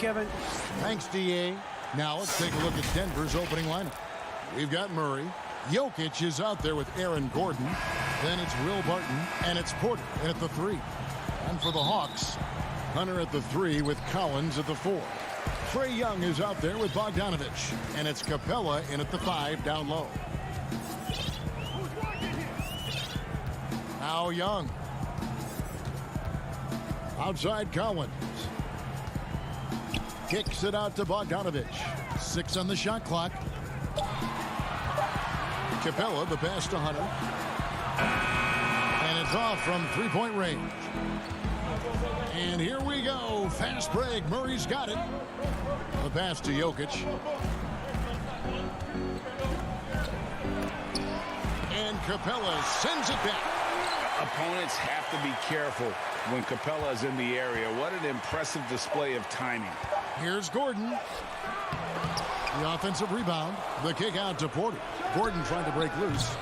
Kevin. Thanks, D.A. Now let's take a look at Denver's opening lineup. We've got Murray. Jokic is out there with Aaron Gordon. Then it's Will Barton, and it's Porter in at the 3. And for the Hawks, Hunter at the 3 with Collins at the 4. Trae Young is out there with Bogdanovich, and it's Capella in at the 5 down low. Now Young. Outside Collins. Kicks it out to Bogdanovich. 6 on the shot clock. Capella, the pass to Hunter. And it's off from three-point range. And here we go. Fast break. Murray's got it. The pass to Jokic. And Capella sends it back. Opponents have to be careful when Capella is in the area. What an impressive display of timing. Here's Gordon. The offensive rebound. The kick out to Porter. Gordon trying to break loose.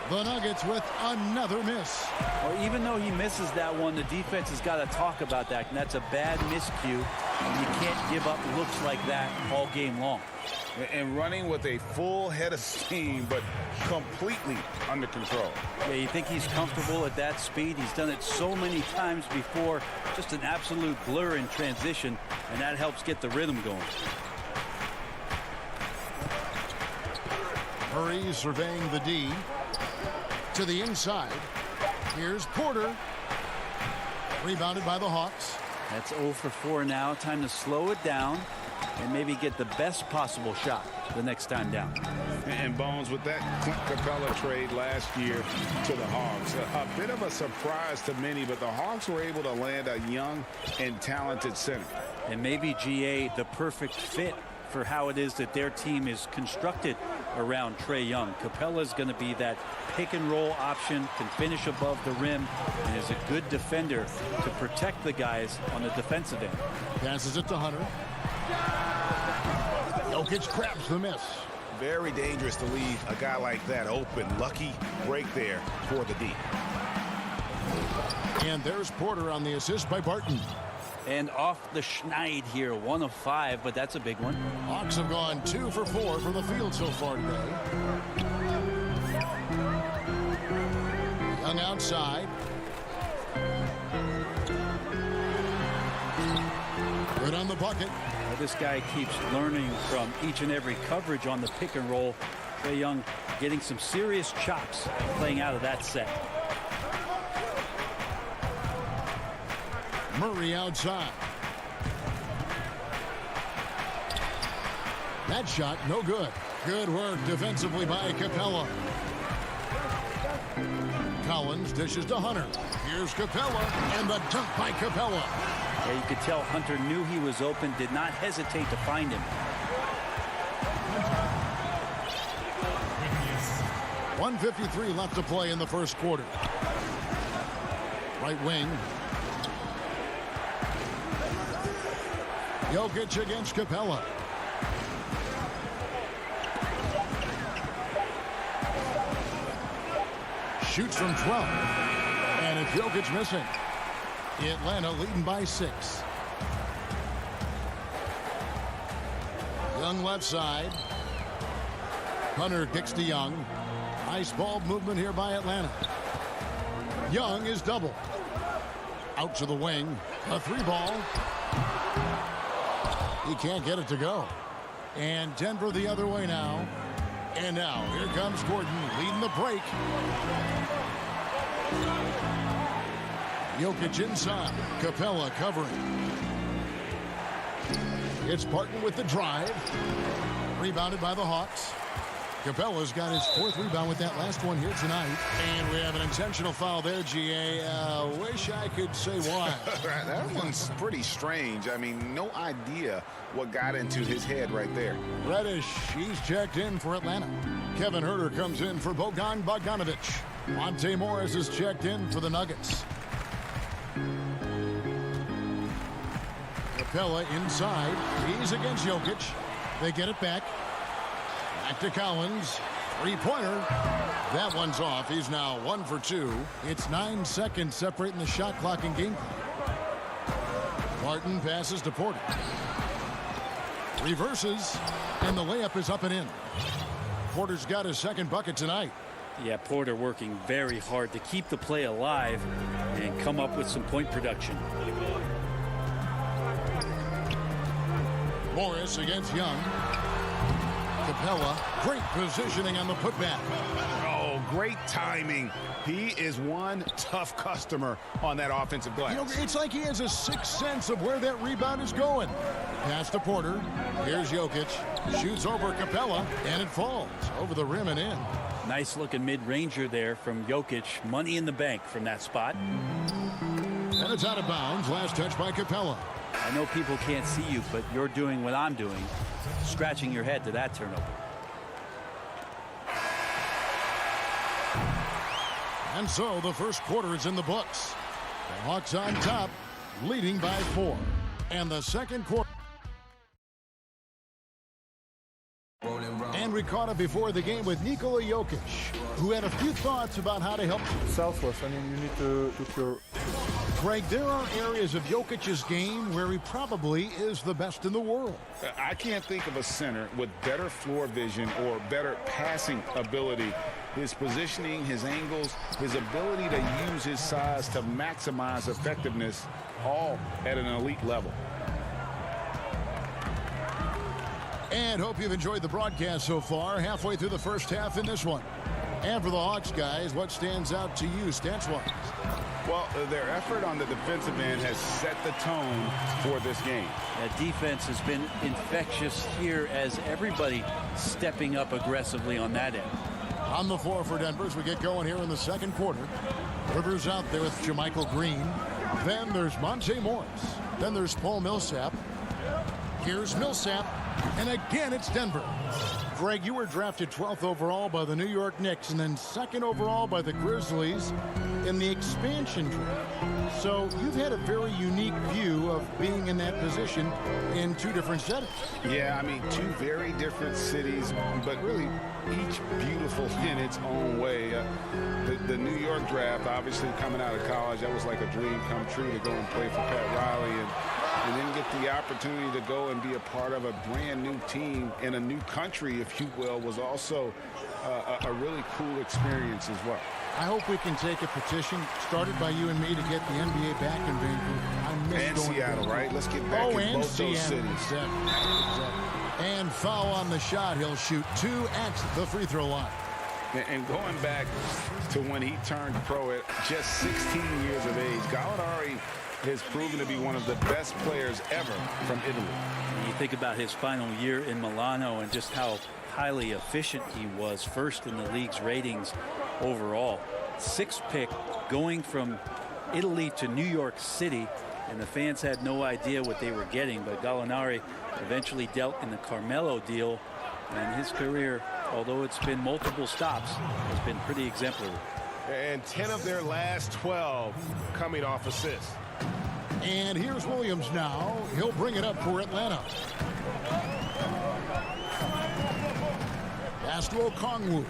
The Nuggets with another miss. Well, even though he misses that one, the defense has got to talk about that. And that's a bad miscue. And you can't give up looks like that all game long. And running with a full head of steam, but completely under control. Yeah, you think he's comfortable at that speed? He's done it so many times before. Just an absolute blur in transition, and that helps get the rhythm going. Murray surveying the D. To the inside. Here's Porter. Rebounded by the Hawks. That's 0 for 4 now. Time to slow it down and maybe get the best possible shot the next time down. And Bones, with that Capella trade last year to the Hawks, a bit of a surprise to many, but the Hawks were able to land a young and talented center. And maybe GA the perfect fit for how it is that their team is constructed around Trae Young. Capella's going to be that pick and roll option, can finish above the rim, and is a good defender to protect the guys on the defensive end. Passes it to Hunter. Jokic grabs the miss. Very dangerous to leave a guy like that open. Lucky break there for the D. And there's Porter on the assist by Barton. And off the schneid here, 1 of 5, but that's a big one. Hawks have gone 2 for 4 from the field so far today. Young outside. Good on the bucket. Well, this guy keeps learning from each and every coverage on the pick and roll. Trae Young getting some serious chops playing out of that set. Murray outside. That shot, no good. Good work defensively by Capella. Collins dishes to Hunter. Here's Capella, and the dunk by Capella. Yeah, you could tell Hunter knew he was open, did not hesitate to find him. 1:53 left to play in the first quarter. Right wing. Jokic against Capella. Shoots from 12. And it's Jokic missing. Atlanta leading by 6. Young left side. Hunter kicks to Young. Nice ball movement here by Atlanta. Young is double. Out to the wing. A 3-ball. He can't get it to go. And Denver the other way now. And now, here comes Gordon leading the break. Jokic inside. Capella covering. It's Barton with the drive. Rebounded by the Hawks. Capella's got his 4th rebound with that last one here tonight. And we have an intentional foul there, GA. Wish I could say why. That one's pretty strange. I mean, no idea what got into his head right there. Reddish, he's checked in for Atlanta. Kevin Huerter comes in for Bogdanovich. Monte Morris is checked in for the Nuggets. Capella inside. He's against Jokic. They get it back. Back to Collins. 3-pointer. That one's off. He's now 1 for 2. It's 9 seconds separating the shot clock and game clock. Barton passes to Porter. Reverses, and the layup is up and in. Porter's got his second bucket tonight. Yeah, Porter working very hard to keep the play alive and come up with some point production. Morris against Young. Capella, great positioning on the putback. Oh, great timing. He is one tough customer on that offensive glass. You know, it's like he has a sixth sense of where that rebound is going. Pass to Porter. Here's Jokic. Shoots over Capella, and it falls over the rim and in. Nice looking mid-ranger there from Jokic. Money in the bank from that spot. And it's out of bounds. Last touch by Capella. I know people can't see you, but you're doing what I'm doing. Scratching your head to that turnover. And so the first quarter is in the books. The Hawks on top, leading by 4. And the second quarter. And we caught up before the game with Nikola Jokic, who had a few thoughts about how to help. Selfless. I mean, you need to put your... Greg, there are areas of Jokic's game where he probably is the best in the world. I can't think of a center with better floor vision or better passing ability. His positioning, his angles, his ability to use his size to maximize effectiveness, all at an elite level. And hope you've enjoyed the broadcast so far. Halfway through the first half in this one. And for the Hawks, guys, what stands out to you stats-wise? Well, their effort on the defensive end has set the tone for this game. That defense has been infectious here as everybody stepping up aggressively on that end. On the floor for Denver as we get going here in the second quarter. Rivers out there with Jermichael Green. Then there's Monte Morris. Then there's Paul Millsap. Here's Millsap. And again, it's Denver. Greg, you were drafted 12th overall by the New York Knicks and then 2nd overall by the Grizzlies in the expansion draft. So you've had a very unique view of being in that position in 2 different settings. Yeah, I mean, 2 very different cities, but really each beautiful in its own way. The New York draft, obviously coming out of college, that was like a dream come true to go and play for Pat Riley and then get the opportunity to go and be a part of a brand new team in a new country, if you will, was also a really cool experience as well. I hope we can take a petition started by you and me to get the NBA back in Vancouver. I miss and going Seattle, to right? Let's get back in both those cities. Exactly. And foul on the shot. He'll shoot 2 at the free throw line. And going back to when he turned pro at just 16 years of age, Gallinari has proven to be one of the best players ever from Italy. You think about his final year in Milano and just how highly efficient he was, first in the league's ratings overall. 6th pick going from Italy to New York City, and the fans had no idea what they were getting, but Gallinari eventually dealt in the Carmelo deal, and his career, although it's been multiple stops, has been pretty exemplary. And 10 of their last 12 coming off assists. And here's Williams now. He'll bring it up for Atlanta. Pass to Okongwu.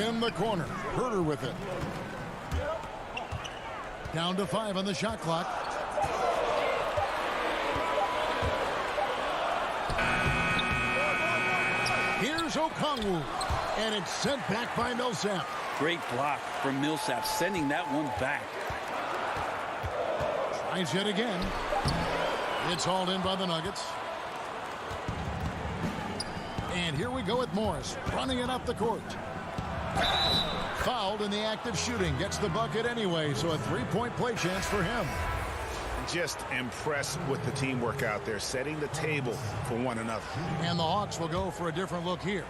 In the corner. Herter with it. Down to 5 on the shot clock. Here's Okongwu. And it's sent back by Millsap. Great block from Millsap, sending that one back. Tries it again. It's hauled in by the Nuggets. And here we go with Morris, running it up the court. Fouled in the act of shooting. Gets the bucket anyway, so a 3-point play chance for him. Just impressed with the teamwork out there, setting the table for one another. And the Hawks will go for a different look here.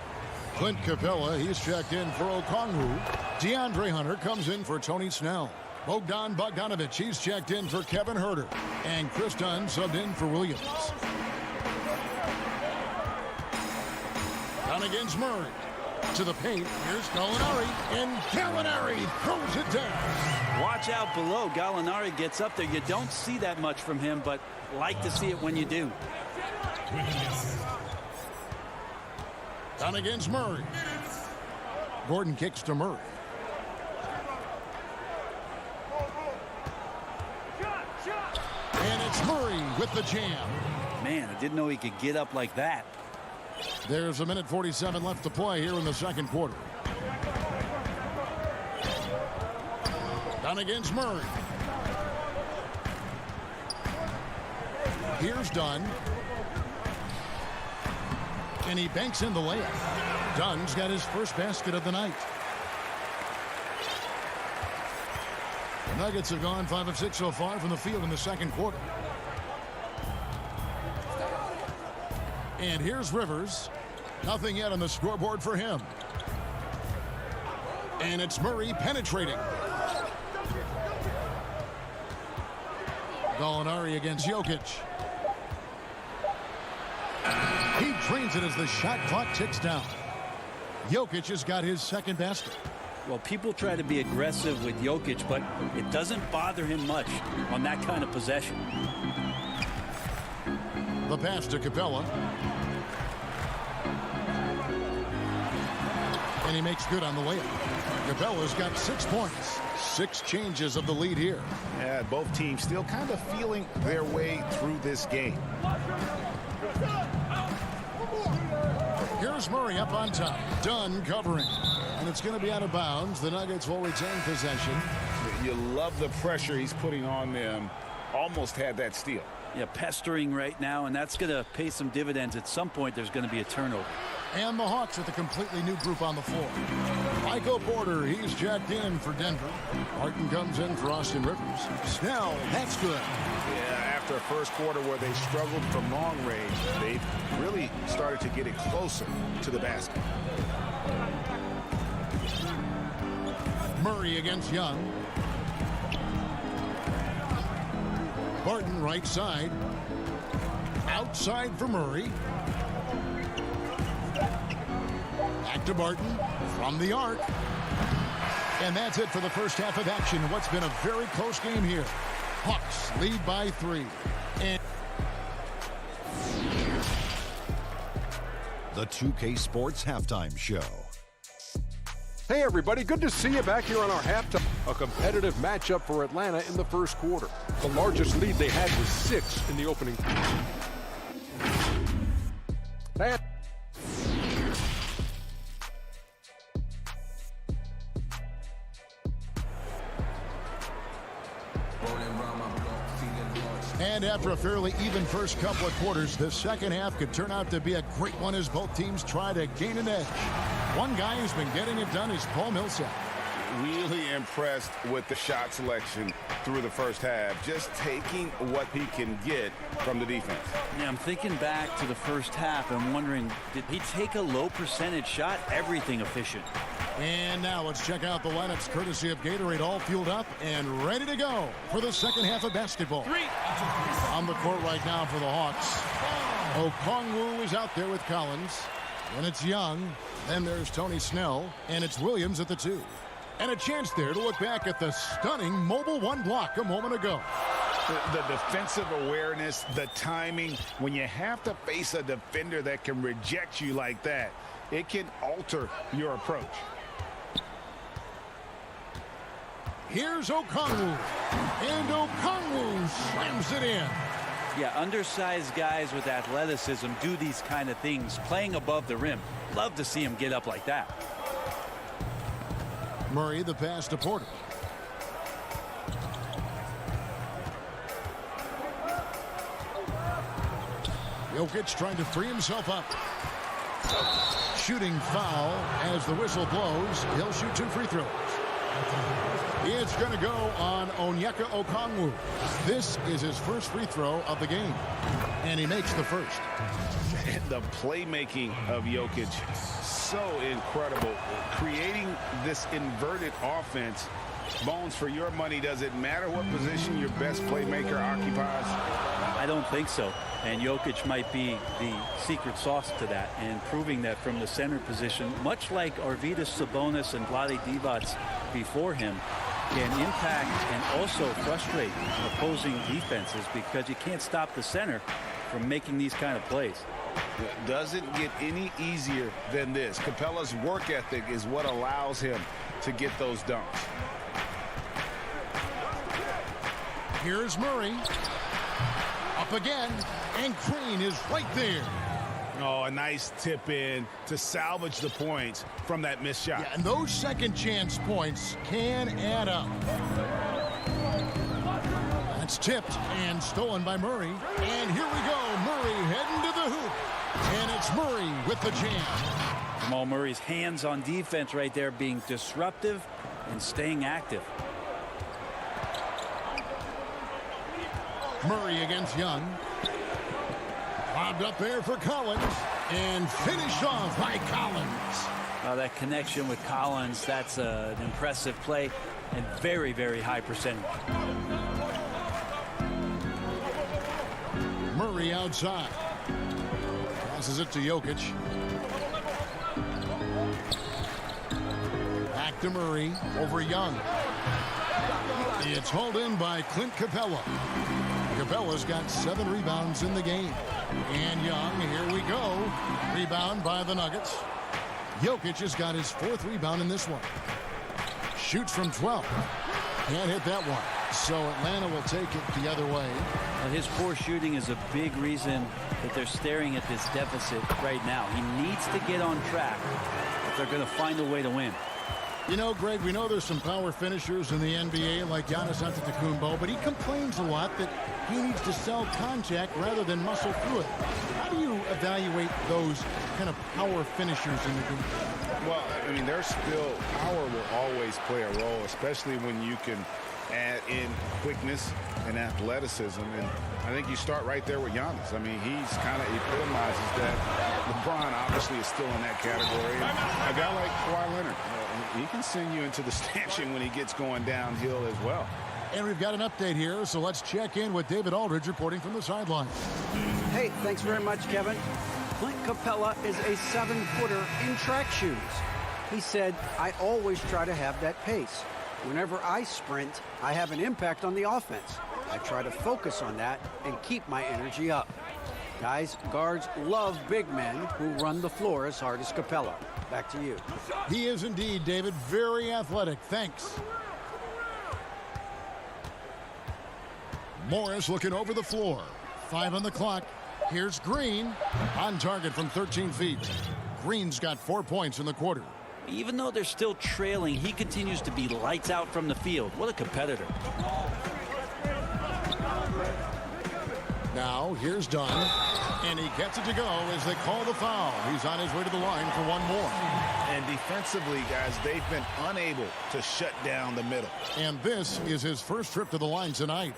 Clint Capella, he's checked in for Okongwu. DeAndre Hunter comes in for Tony Snell. Bogdan Bogdanovic, he's checked in for Kevin Herter. And Chris Dunn subbed in for Williams. Down against Murray. To the paint, here's Gallinari. And Gallinari throws it down. Watch out below. Gallinari gets up there. You don't see that much from him, but like to see it when you do. Down against Murray. Gordon kicks to Murray. And it's Murray. with the jam. Man, I didn't know he could get up like that. There's a minute 47 left to play here in the second quarter. Done against Murray. Here's Dunn. And he banks in the layup. Dunn's got his first basket of the night. The Nuggets have gone 5 of 6 so far from the field in the second quarter. And here's Rivers. Nothing yet on the scoreboard for him. And it's Murray penetrating. Gallinari against Jokic. He drains it as the shot clock ticks down. Jokic has got his second basket. Well, people try to be aggressive with Jokic, but it doesn't bother him much on that kind of possession. The pass to Capella. And he makes good on the layup. Capella's got 6 points. 6 changes of the lead here. Yeah, both teams still kind of feeling their way through this game. Here's Murray up on top. Dunn covering. And it's going to be out of bounds. The Nuggets will retain possession. You love the pressure he's putting on them. Almost had that steal. Yeah, pestering right now, and that's going to pay some dividends. At some point, there's going to be a turnover. And the Hawks with a completely new group on the floor. Michael Porter, he's checked in for Denver. Martin comes in for Austin Rivers. Snell, that's good. Yeah, after a first quarter where they struggled from long range, they really started to get it closer to the basket. Murray against Young. Barton right side. Outside for Murray. Back to Barton from the arc. And that's it for the first half of action. What's been a very close game here. Hawks lead by 3. And the 2K Sports Halftime Show. Hey everybody, good to see you back here on our halftime. A competitive matchup for Atlanta in the first quarter. The largest lead they had was 6 in the opening. And after a fairly even first couple of quarters, the second half could turn out to be a great one as both teams try to gain an edge. One guy who's been getting it done is Paul Millsap. Really impressed with the shot selection through the first half. Just taking what he can get from the defense. Yeah, I'm thinking back to the first half. I'm wondering, did he take a low percentage shot? Everything efficient. And now let's check out the lineups courtesy of Gatorade, all fueled up and ready to go for the second half of basketball. On the court right now for the Hawks. Okongwu is out there with Collins. And it's Young. Then there's Tony Snell. And it's Williams at the 2. And a chance there to look back at the stunning mobile 1 block a moment ago. The defensive awareness, the timing. When you have to face a defender that can reject you like that, it can alter your approach. Here's Okongwu. And Okongwu slams it in. Yeah, undersized guys with athleticism do these kind of things, playing above the rim. Love to see him get up like that. Murray, the pass to Porter. Jokic trying to free himself up. Shooting foul as the whistle blows. He'll shoot 2 free throws. It's going to go on Onyeka Okongwu. This is his first free throw of the game. And he makes the first. And the playmaking of Jokic, so incredible. Creating this inverted offense. Bones, for your money, does it matter what position your best playmaker occupies? I don't think so. And Jokic might be the secret sauce to that, and proving that from the center position, much like Arvydas Sabonis and Vlade Divac before him, can impact and also frustrate opposing defenses because you can't stop the center from making these kind of plays. It doesn't get any easier than this. Capella's work ethic is what allows him to get those dunks. Here's Murray. Up again, and Green is right there. Oh, a nice tip in to salvage the points from that missed shot. Yeah, and those second chance points can add up. That's tipped and stolen by Murray. And here we go. Murray heading to the hoop. And it's Murray with the jam. Jamal Murray's hands on defense right there, being disruptive and staying active. Murray against Young. Lobbed up there for Collins. And finished off by Collins. That connection with Collins, that's an impressive play and very, very high percentage. Murray outside. Passes it to Jokic. Back to Murray over Young. It's hauled in by Clint Capella. Capella's got 7 rebounds in the game. And Young, here we go. Rebound by the Nuggets. Jokic has got his 4th rebound in this one. Shoots from 12. Can't hit that one. So Atlanta will take it the other way. Well, his poor shooting is a big reason that they're staring at this deficit right now. He needs to get on track if they're going to find a way to win. You know, Greg, we know there's some power finishers in the NBA like Giannis Antetokounmpo, but he complains a lot that he needs to sell contact rather than muscle through it. How do you evaluate those kind of power finishers in the game? Well, I mean, their skill, power will always play a role, especially when you can add in quickness and athleticism. And I think you start right there with Giannis. I mean, he's kind of epitomizes that. LeBron obviously is still in that category. And a guy like Kawhi Leonard, he can send you into the stanchion when he gets going downhill as well. And we've got an update here, so let's check in with David Aldridge reporting from the sideline. Hey, thanks very much, Kevin. Clint Capella is a 7-footer in track shoes. He said, I always try to have that pace. Whenever I sprint, I have an impact on the offense. I try to focus on that and keep my energy up. Guys, guards love big men who run the floor as hard as Capella. Back to you. He is indeed, David, very athletic. Thanks. Morris looking over the floor. 5 on the clock. Here's Green on target from 13 feet. Green's got 4 points in the quarter. Even though they're still trailing, he continues to be lights out from the field. What a competitor. Now here's Dunn, and he gets it to go as they call the foul. He's on his way to the line for one more. And defensively, guys, they've been unable to shut down the middle. And this is his first trip to the line tonight.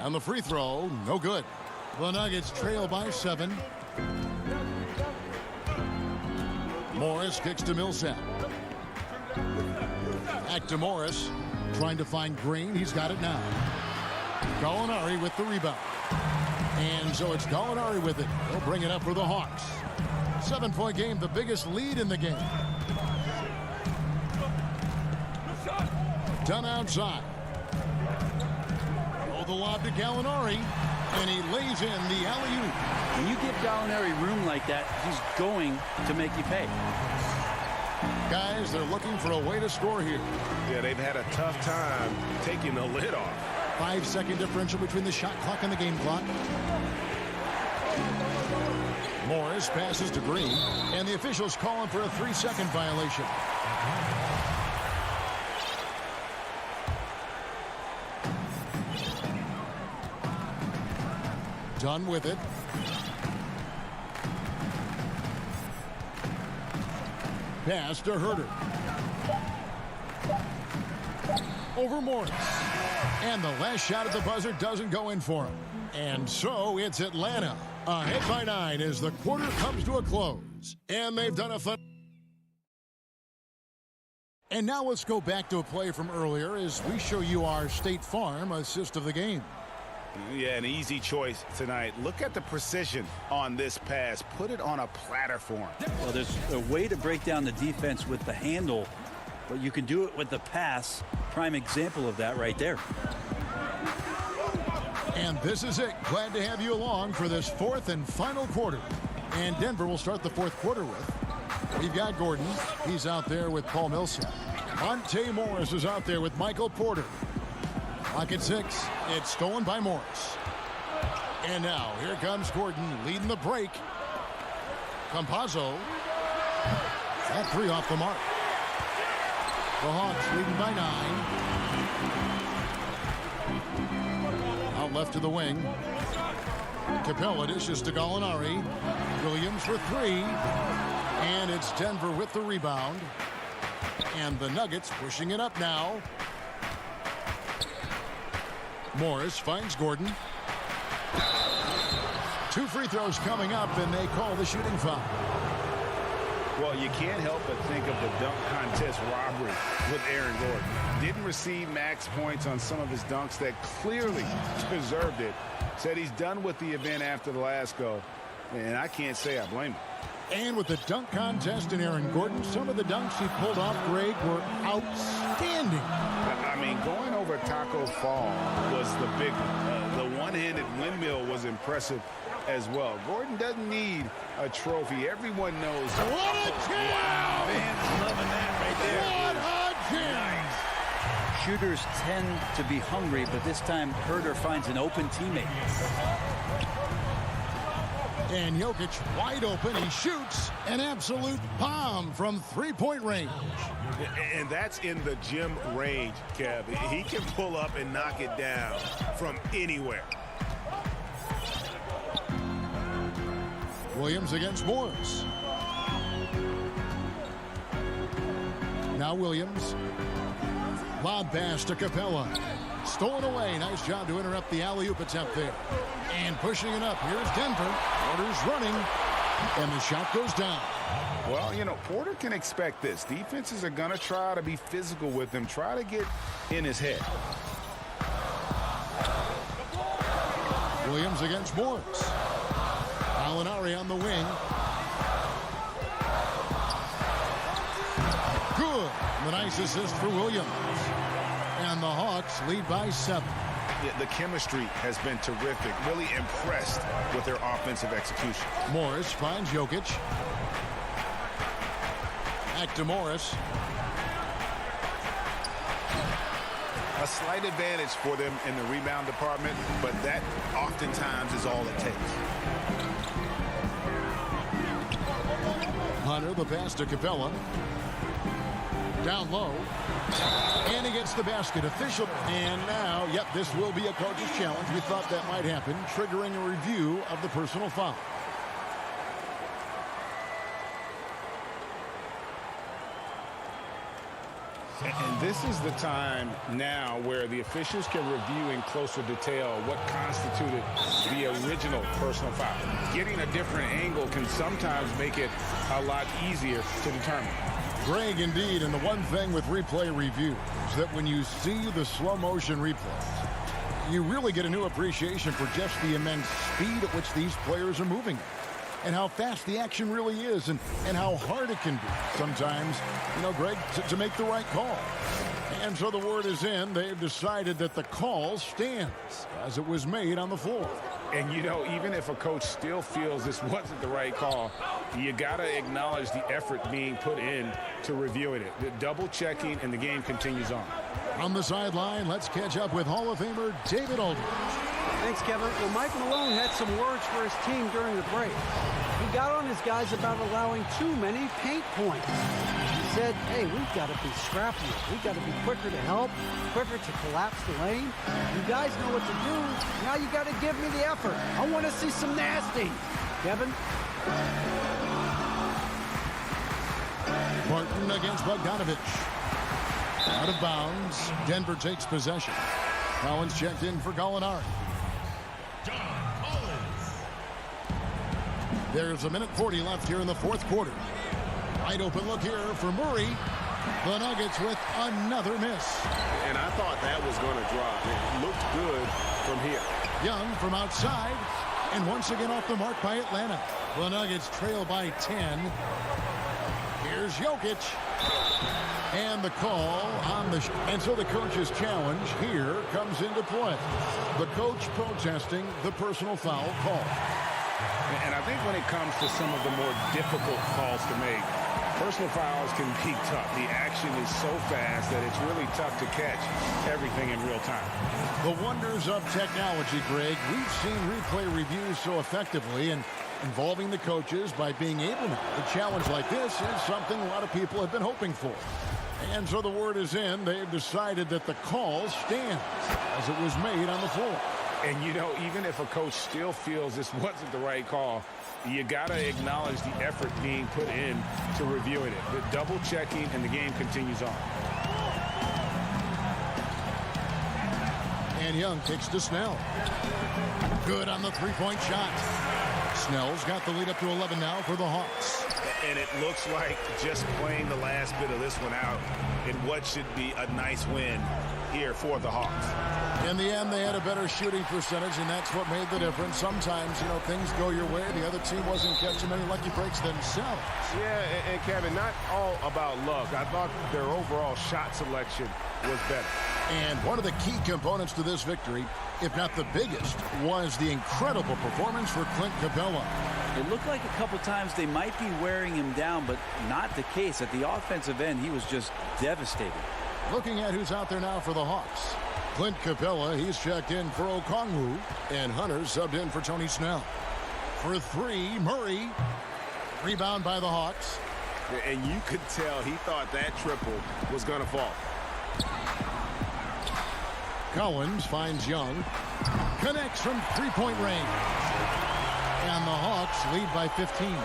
And the free throw, no good. The Nuggets trail by 7. Morris kicks to Millsap. Back to Morris. Trying to find Green. He's got it now. Gallinari with the rebound. And so it's Gallinari with it. He'll bring it up for the Hawks. 7-point game, the biggest lead in the game. Done outside. Oh, the lob to Gallinari. And he lays in the alley-oop. When you give Gallinari room like that, he's going to make you pay. Guys, they're looking for a way to score here. Yeah, they've had a tough time taking the lid off. 5-second differential between the shot clock and the game clock. Morris passes to Green, and the officials call him for a 3-second violation. Done with it. Pass to Herter. Over Morris. And the last shot at the buzzer doesn't go in for him. And so it's Atlanta ahead by 9 as the quarter comes to a close. And they've done a fun. And now let's go back to a play from earlier as we show you our State Farm assist of the game. Yeah, an easy choice tonight. Look at the precision on this pass. Put it on a platter for him. Well, there's a way to break down the defense with the handle, but you can do it with the pass. Prime example of that right there. And this is it. Glad to have you along for this 4th and final quarter. And Denver will start the 4th quarter with. We've got Gordon. He's out there with Paul Millsap. Monte Morris is out there with Michael Porter. Clock at 6. It's stolen by Morris. And now here comes Gordon leading the break. Campazzo. That 3 off the mark. The Hawks leading by 9. Out left to the wing. Capella dishes to Gallinari. Williams for 3. And it's Denver with the rebound. And the Nuggets pushing it up now. Morris finds Gordon. 2 free throws coming up, and they call the shooting foul. Well, you can't help but think of the dunk contest robbery with Aaron Gordon. Didn't receive max points on some of his dunks that clearly deserved it. Said he's done with the event after the last go, and I can't say I blame him. And with the dunk contest and Aaron Gordon, some of the dunks he pulled off, Greg, were outstanding. I mean, going over Taco Fall was the big one. The one-handed windmill was impressive as well. Gordon doesn't need a trophy. Everyone knows. What a jam! Wow, fans loving that right there. What a jam! Shooters tend to be hungry, but this time Herter finds an open teammate. And Jokic wide open. He shoots an absolute bomb from three-point range. And that's in the gym range, Kev. He can pull up and knock it down from anywhere. Williams against Morris. Now Williams. Lob pass to Capella. Stolen away. Nice job to interrupt the alley-oop attempt there. And pushing it up. Here's Denver. Porter's running. And the shot goes down. Well, you know, Porter can expect this. Defenses are going to try to be physical with him. Try to get in his head. Williams against Morris. Gallinari on the wing. Good. The nice assist for Williams. And the Hawks lead by 7. Yeah, the chemistry has been terrific. Really impressed with their offensive execution. Morris finds Jokic. Back to Morris. A slight advantage for them in the rebound department, but that oftentimes is all it takes. Hunter, the pass to Capella. Down low. And he gets the basket. Official. And now, yep, this will be a coach's challenge. We thought that might happen, triggering a review of the personal foul. And this is the time now where the officials can review in closer detail what constituted the original personal foul. Getting a different angle can sometimes make it a lot easier to determine. Greg, indeed, and the one thing with replay review is that when you see the slow motion replays, you really get a new appreciation for just the immense speed at which these players are moving and how fast the action really is and how hard it can be sometimes, you know, Greg, to make the right call. And so the word is in. They've decided that the call stands as it was made on the floor. And, you know, even if a coach still feels this wasn't the right call, you got to acknowledge the effort being put in to reviewing it. The double checking, and the game continues on. On the sideline, let's catch up with Hall of Famer David Aldridge. Thanks, Kevin. Well, Mike Malone had some words for his team during the break. He got on his guys about allowing too many paint points. He said, hey, we've got to be scrappier. We've got to be quicker to help, quicker to collapse the lane. You guys know what to do. Now you got to give me the effort. I want to see some nasty. Kevin? Martin against Bogdanovich. Out of bounds. Denver takes possession. Collins checked in for Gallinari. There's 1:40 left here in the fourth quarter. Wide open look here for Murray. The Nuggets with another miss. And I thought that was going to drop. It looked good from here. Young from outside. And once again off the mark by Atlanta. The Nuggets trail by 10. Here's Jokic. And the call on the... And so the coach's challenge here comes into play. The coach protesting the personal foul call. And I think when it comes to some of the more difficult calls to make, Personal fouls can be tough. The action is so fast that it's really tough to catch everything in real time. The wonders of technology, Greg. We've seen replay reviews so effectively and involving the coaches by being able to. A challenge like this is something a lot of people have been hoping for. And so the word is in. They've decided that the call stands as it was made on the floor. And, you know, even if a coach still feels this wasn't the right call, you got to acknowledge the effort being put in to reviewing it. The double checking, and the game continues on. And Young kicks to Snell. Good on the three-point shot. Snell's got the lead up to 11 now for the Hawks. And it looks like just playing the last bit of this one out in what should be a nice win here for the Hawks. In the end, they had a better shooting percentage, and that's what made the difference. Sometimes, you know, things go your way. The other team wasn't catching many lucky breaks themselves. Yeah, and Kevin, not all about luck. I thought their overall shot selection was better. And one of the key components to this victory, if not the biggest, was the incredible performance for Clint Capella. It looked like a couple times they might be wearing him down, but not the case. At the offensive end, he was just devastating. Looking at who's out there now for the Hawks. Clint Capella, he's checked in for Okongwu, and Hunter subbed in for Tony Snell. For three, Murray. Rebound by the Hawks. And you could tell he thought that triple was going to fall. Collins finds Young. Connects from three-point range. And the Hawks lead by 15.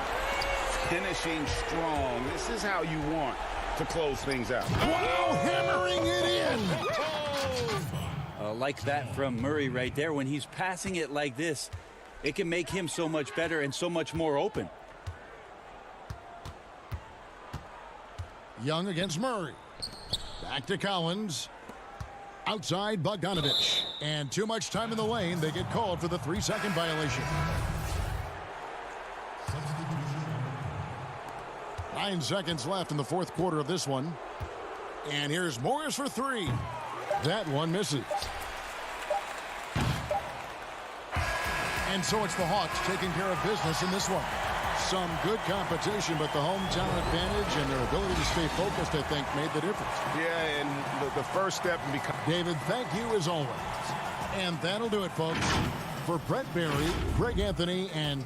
Finishing strong. This is how you want to close things out. Wow, hammering it in. Like that from Murray right there. When he's passing it like this, it can make him so much better and so much more open. Young against Murray. Back to Collins. Outside Bogdanovich. And too much time in the lane. They get called for the 3-second violation. 9 seconds left in the fourth quarter of this one. And here's Morris for three. That one misses. And so it's the Hawks taking care of business in this one. Some good competition, but the hometown advantage and their ability to stay focused, I think, made the difference. Yeah, and the first step in becoming... David, thank you as always. And that'll do it, folks. For Brett Barry, Greg Anthony, and...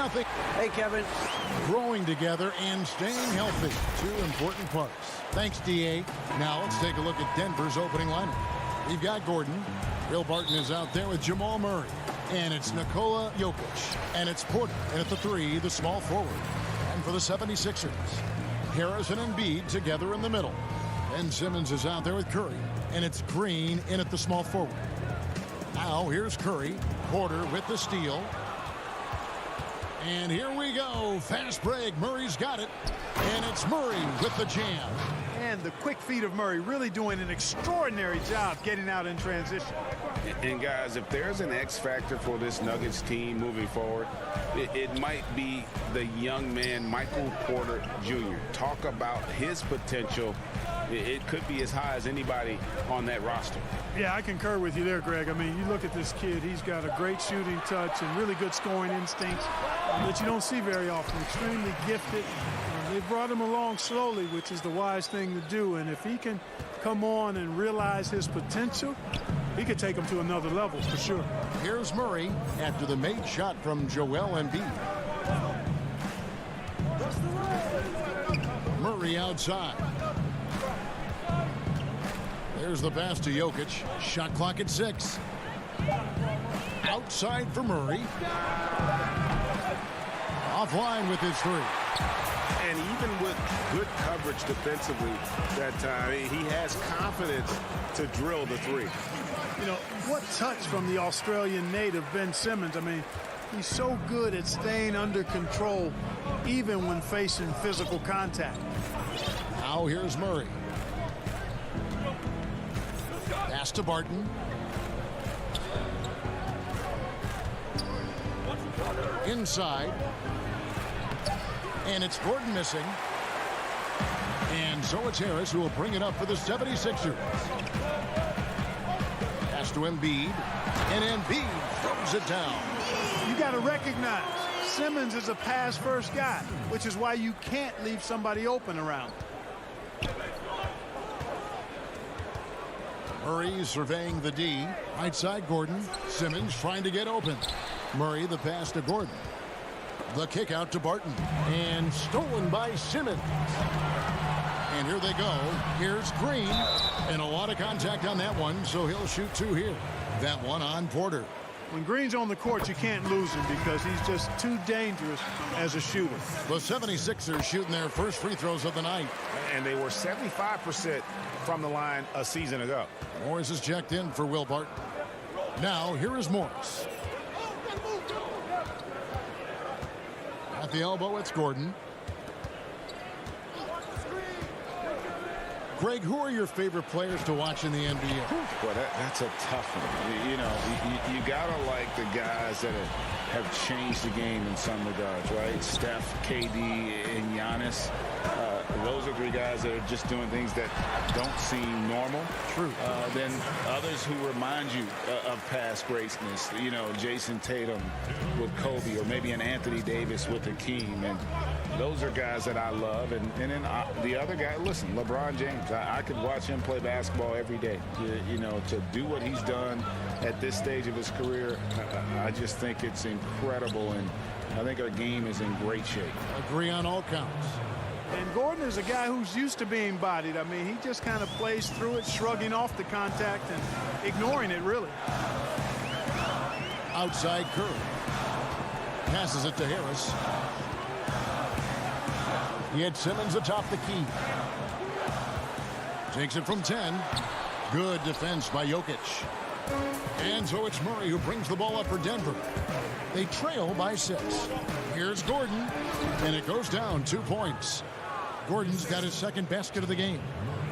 Nothing. Hey, Kevin. Growing together and staying healthy. Two important parts. Thanks, DA. Now let's take a look at Denver's opening lineup. We've got Gordon. Will Barton is out there with Jamal Murray. And it's Nikola Jokic. And it's Porter. And at the 3, the small forward. for the 76ers. Harris and Embiid together in the middle. Ben Simmons is out there with Curry. And it's Green in at the small forward. Now here's Curry. Porter with the steal. And here we go. Fast break. Murray's got it. And it's Murray with the jam. And the quick feet of Murray really doing an extraordinary job getting out in transition. And guys, if there's an X factor for this Nuggets team moving forward, it might be the young man, Michael Porter Jr. Talk about his potential. It could be as high as anybody on that roster. Yeah, I concur with you there, Greg. I mean, you look at this kid, he's got a great shooting touch and really good scoring instincts that you don't see very often. Extremely gifted. They brought him along slowly, which is the wise thing to do. And if he can come on and realize his potential, he could take him to another level for sure. Here's Murray after the made shot from Joel Embiid. Murray outside. There's the pass to Jokic. Shot clock at 6. Outside for Murray. Offline with his 3. And even with good coverage defensively that time, he has confidence to drill the 3. You know, what touch from the Australian native, Ben Simmons. I mean, he's so good at staying under control, even when facing physical contact. Now here's Murray. Pass to Barton. Inside. And it's Gordon missing. And so it's Harris who will bring it up for the 76ers. Pass to Embiid. And Embiid throws it down. You got to recognize Simmons is a pass-first guy, which is why you can't leave somebody open around. Murray surveying the D. Right side Gordon. Simmons trying to get open. Murray the pass to Gordon. The kick out to Barton. And stolen by Simmons. And here they go. Here's Green. And a lot of contact on that one, so he'll shoot 2 here. That one on Porter. When Green's on the court, you can't lose him because he's just too dangerous as a shooter. The 76ers shooting their first free throws of the night. And they were 75% from the line a season ago. Morris is checked in for Will Barton. Now, here is Morris. At the elbow, it's Gordon. Greg, who are your favorite players to watch in the NBA? Well, that's a tough one. You know, you gotta like the guys that have changed the game in some regards, right? Steph, KD, and Giannis. Those are 3 guys that are just doing things that don't seem normal. True. Then others who remind you of past greatness. You know, Jason Tatum with Kobe, or maybe an Anthony Davis with Hakeem. And those are guys that I love. And then the other guy, listen, LeBron James. I could watch him play basketball every day. You know, to do what he's done at this stage of his career, I just think it's incredible. And I think our game is in great shape. Agree on all counts. And Gordon is a guy who's used to being bodied. I mean, he just kind of plays through it, shrugging off the contact and ignoring it, really. Outside Curry. Passes it to Harris. He had Simmons atop the key. Takes it from 10. Good defense by Jokic. And so it's Murray who brings the ball up for Denver. They trail by 6. Here's Gordon. And it goes down 2 points. Gordon's got his second basket of the game.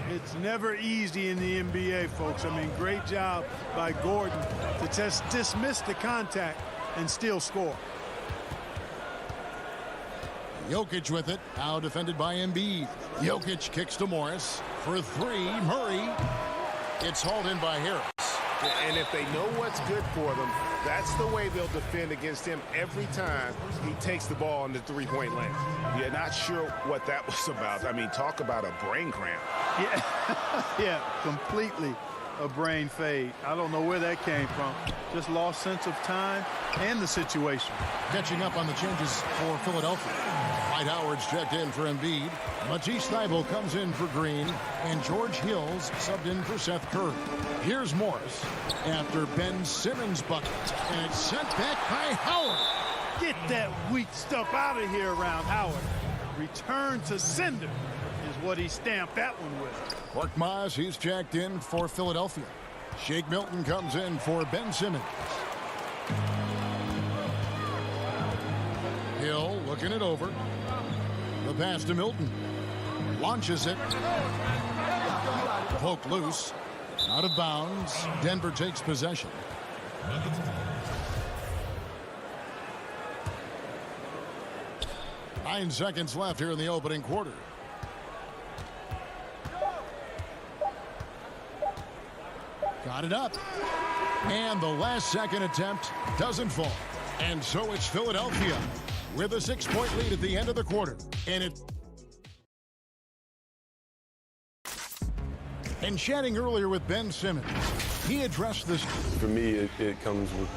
It's never easy in the NBA, folks. I mean, great job by Gordon to just dismiss the contact and still score. Jokic with it. Now defended by Embiid. Jokic kicks to Morris. For 3, Murray. It's hauled in by Harris. And if they know what's good for them, that's the way they'll defend against him every time he takes the ball in the 3-point lane. You're not sure what that was about. I mean, talk about a brain cramp. Yeah, completely a brain fade. I don't know where that came from. Just lost sense of time and the situation. Catching up on the changes for Philadelphia. Dwight Howard's checked in for Embiid. Matisse Thybulle comes in for Green. And George Hill's subbed in for Seth Curry. Here's Morris after Ben Simmons' bucket. And it's sent back by Howard. Get that weak stuff out of here around Howard. Return to sender is what he stamped that one with. Korkmaz, he's checked in for Philadelphia. Shake Milton comes in for Ben Simmons. Hill looking it over. The pass to Milton. Launches it. Poke loose. Out of bounds. Denver takes possession. Nine seconds left here in the opening quarter. Got it up. And the last second attempt doesn't fall. And so it's Philadelphia with a 6-point lead at the end of the quarter. And chatting earlier with Ben Simmons, he addressed this. For me, it comes with...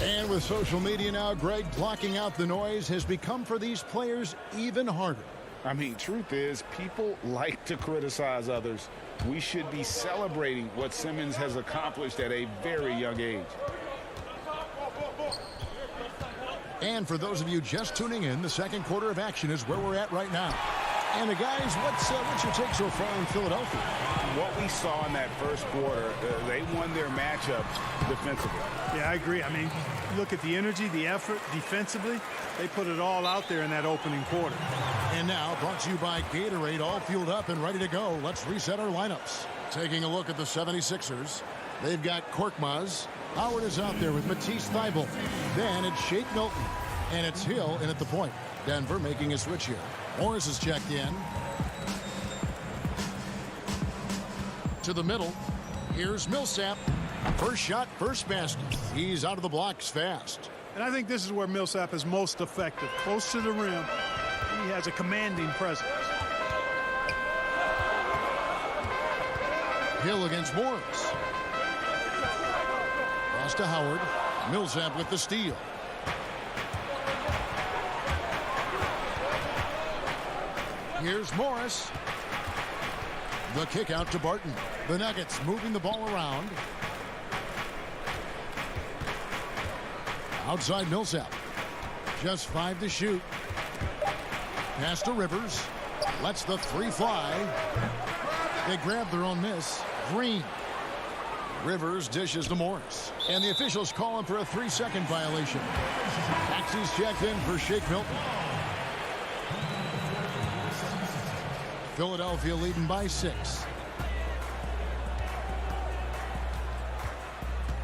And with social media now, Greg, blocking out the noise has become for these players even harder. I mean, truth is, people like to criticize others. We should be celebrating what Simmons has accomplished at a very young age. And for those of you just tuning in, the second quarter of action is where we're at right now. And the guys, what's your take so far in Philadelphia? What we saw in that first quarter, they won their matchup defensively. Yeah, I agree. I mean, look at the energy, the effort defensively. They put it all out there in that opening quarter. And now, brought to you by Gatorade, all fueled up and ready to go. Let's reset our lineups. Taking a look at the 76ers. They've got Korkmaz. Howard is out there with Matisse Thybulle. Then it's Shake Milton. And it's Hill in at the point. Denver making a switch here. Morris is checked in. To the middle. Here's Millsap. First shot, first basket. He's out of the blocks fast. And I think this is where Millsap is most effective. Close to the rim. He has a commanding presence. Hill against Morris. Pass to Howard. Millsap with the steal. Here's Morris. The kick out to Barton. The Nuggets moving the ball around. Outside Millsap. Just 5 to shoot. Pass to Rivers. Lets the three fly. They grab their own miss. Green. Rivers dishes to Morris. And the officials call him for a 3-second violation. Maxey's checked in for Shake Milton. Philadelphia leading by 6.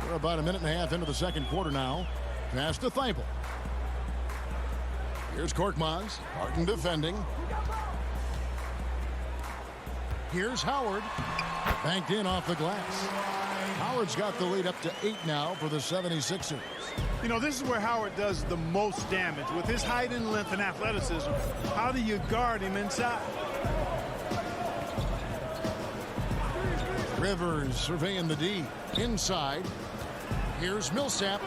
We're about a minute and a half into the second quarter now. Pass to Thybulle. Here's Korkmaz. Barton defending. Here's Howard. Banked in off the glass. Howard's got the lead up to 8 now for the 76ers. You know, this is where Howard does the most damage. With his height and length and athleticism, how do you guard him inside? Rivers surveying the D. Inside. Here's Millsap.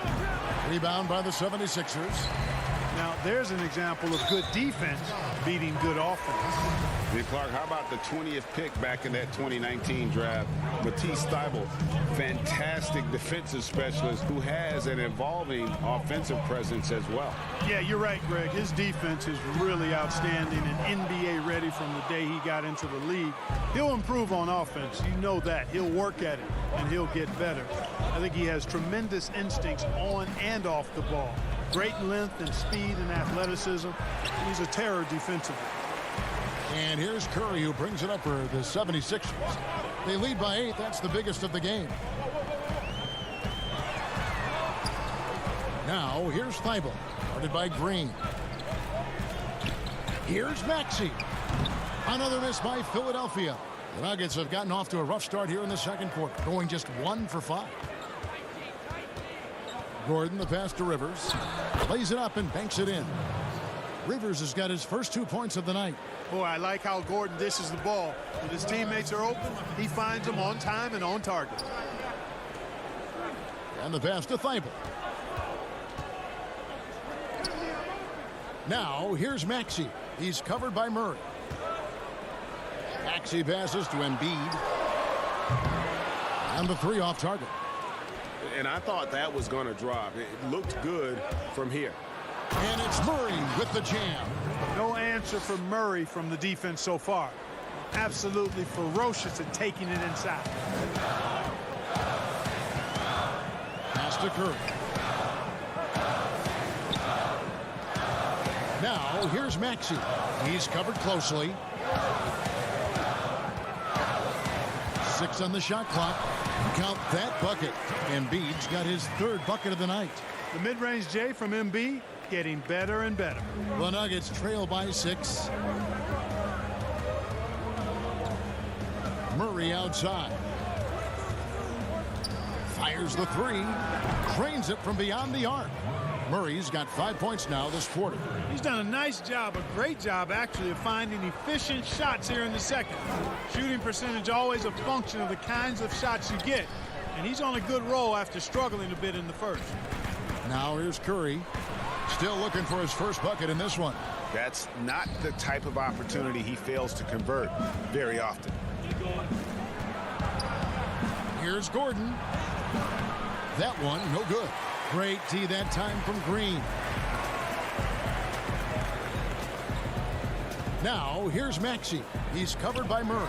Rebound by the 76ers. Now, there's an example of good defense beating good offense. Hey, Clark, how about the 20th pick back in that 2019 draft? Matisse Thybulle, fantastic defensive specialist who has an evolving offensive presence as well. Yeah, you're right, Greg. His defense is really outstanding and NBA ready from the day he got into the league. He'll improve on offense. You know that. He'll work at it, and he'll get better. I think he has tremendous instincts on and off the ball. Great length and speed and athleticism. He's a terror defensively. And here's Curry, who brings it up for the 76ers. They lead by 8. That's the biggest of the game. Now, here's Thybulle, guarded by Green. Here's Maxey. Another miss by Philadelphia. The Nuggets have gotten off to a rough start here in the second quarter, going just 1 for 5. Gordon, the pass to Rivers. Lays it up and banks it in. Rivers has got his first 2 points of the night. Boy, I like how Gordon dishes the ball. When his teammates are open, he finds them on time and on target. And the pass to Thybulle. Now, here's Maxey. He's covered by Murray. Maxey passes to Embiid. And the 3 off target. And I thought that was going to drop. It looked good from here. And it's Murray with the jam. No answer for Murray from the defense so far. Absolutely ferocious at taking it inside. Pass to Curry. Now, here's Maxey. He's covered closely. 6 on the shot clock. Count that bucket. Embiid's got his 3rd bucket of the night. The mid-range J from Embiid getting better and better. The Nuggets trail by 6. Murray outside. Fires the 3. Drains it from beyond the arc. Murray's got 5 points now this quarter. He's done a nice job, a great job actually, of finding efficient shots here in the second. Shooting percentage always a function of the kinds of shots you get. And he's on a good roll after struggling a bit in the first. Now here's Curry. Still looking for his first bucket in this one. That's not the type of opportunity he fails to convert very often. Here's Gordon. That one, no good. Great D that time from Green. Now, here's Maxey. He's covered by Murray.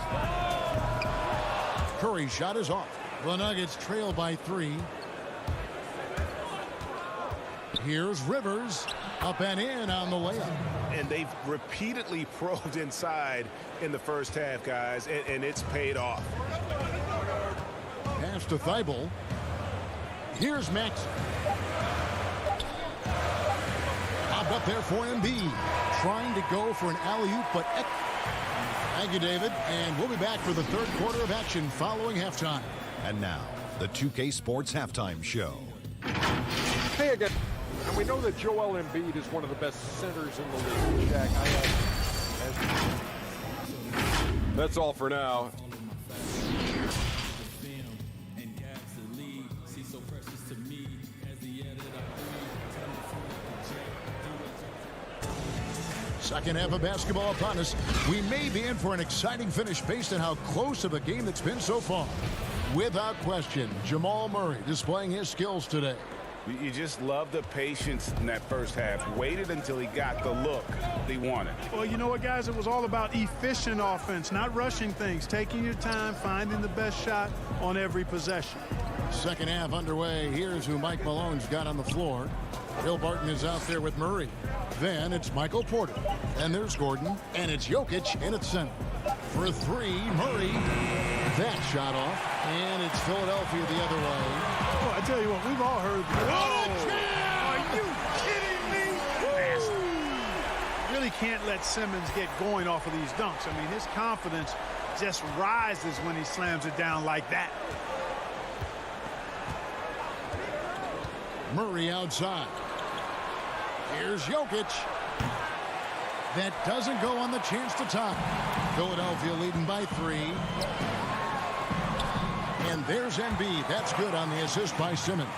Curry's shot is off. The Nuggets trail by 3. Here's Rivers. Up and in on the layup. And they've repeatedly probed inside in the first half, guys, and it's paid off. Pass to Thibault. Here's Maxey. Popped up there for Embiid. Trying to go for an alley-oop, but... Thank you, David. And we'll be back for the 3rd quarter of action following halftime. And now, the 2K Sports Halftime Show. Hey again. And we know that Joel Embiid is one of the best centers in the league. Jack, that's all for now. Second half of basketball upon us. We may be in for an exciting finish based on how close of a game it's been so far. Without question, Jamal Murray displaying his skills today. You just love the patience in that first half. Waited until he got the look he wanted. Well, you know what, guys? It was all about efficient offense, not rushing things, taking your time, finding the best shot on every possession. Second half underway. Here's who Mike Malone's got on the floor. Will Barton is out there with Murray. Then it's Michael Porter. And there's Gordon. And it's Jokic in its center. For 3, Murray. That shot off. And it's Philadelphia the other way. Well, I tell you what, we've all heard. Are you kidding me? Really can't let Simmons get going off of these dunks. I mean, his confidence just rises when he slams it down like that. Murray outside. Here's Jokic. That doesn't go on the chance to tie. Philadelphia leading by 3. And there's Embiid. That's good on the assist by Simmons.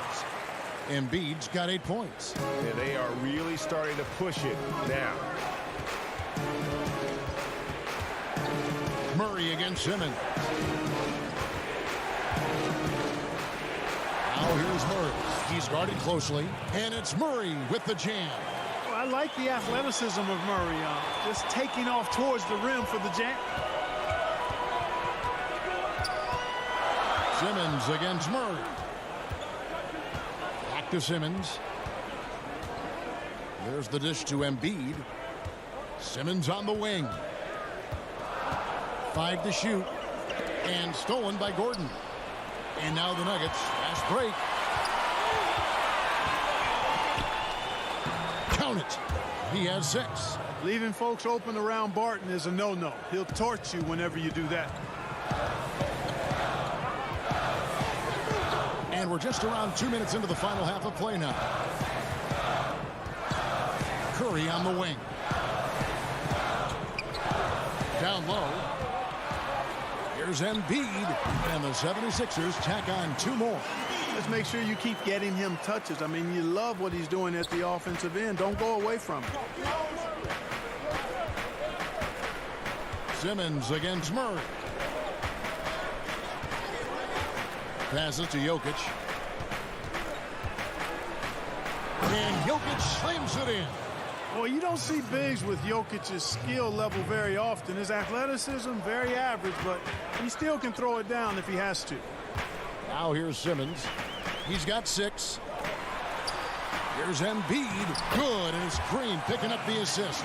Embiid's got 8 points. Yeah, they are really starting to push it down. Murray against Simmons. Now here's Murray. He's guarded closely. And it's Murray with the jam. Well, I like the athleticism of Murray. Just taking off towards the rim for the jam. Simmons against Murray. Back to Simmons. There's the dish to Embiid. Simmons on the wing. 5 to shoot. And stolen by Gordon. And now the Nuggets. Fast break. Count it. He has 6. Leaving folks open around Barton is a no-no. He'll torch you whenever you do that. And we're just around 2 minutes into the final half of play now. Curry on the wing. Down low. Here's Embiid. And the 76ers tack on 2 more. Let's make sure you keep getting him touches. I mean, you love what he's doing at the offensive end. Don't go away from it. Simmons against Murray. Passes to Jokic. And Jokic slams it in. Well, you don't see bigs with Jokic's skill level very often. His athleticism, very average, but he still can throw it down if he has to. Now here's Simmons. He's got 6. Here's Embiid. Good, and it's Green picking up the assist.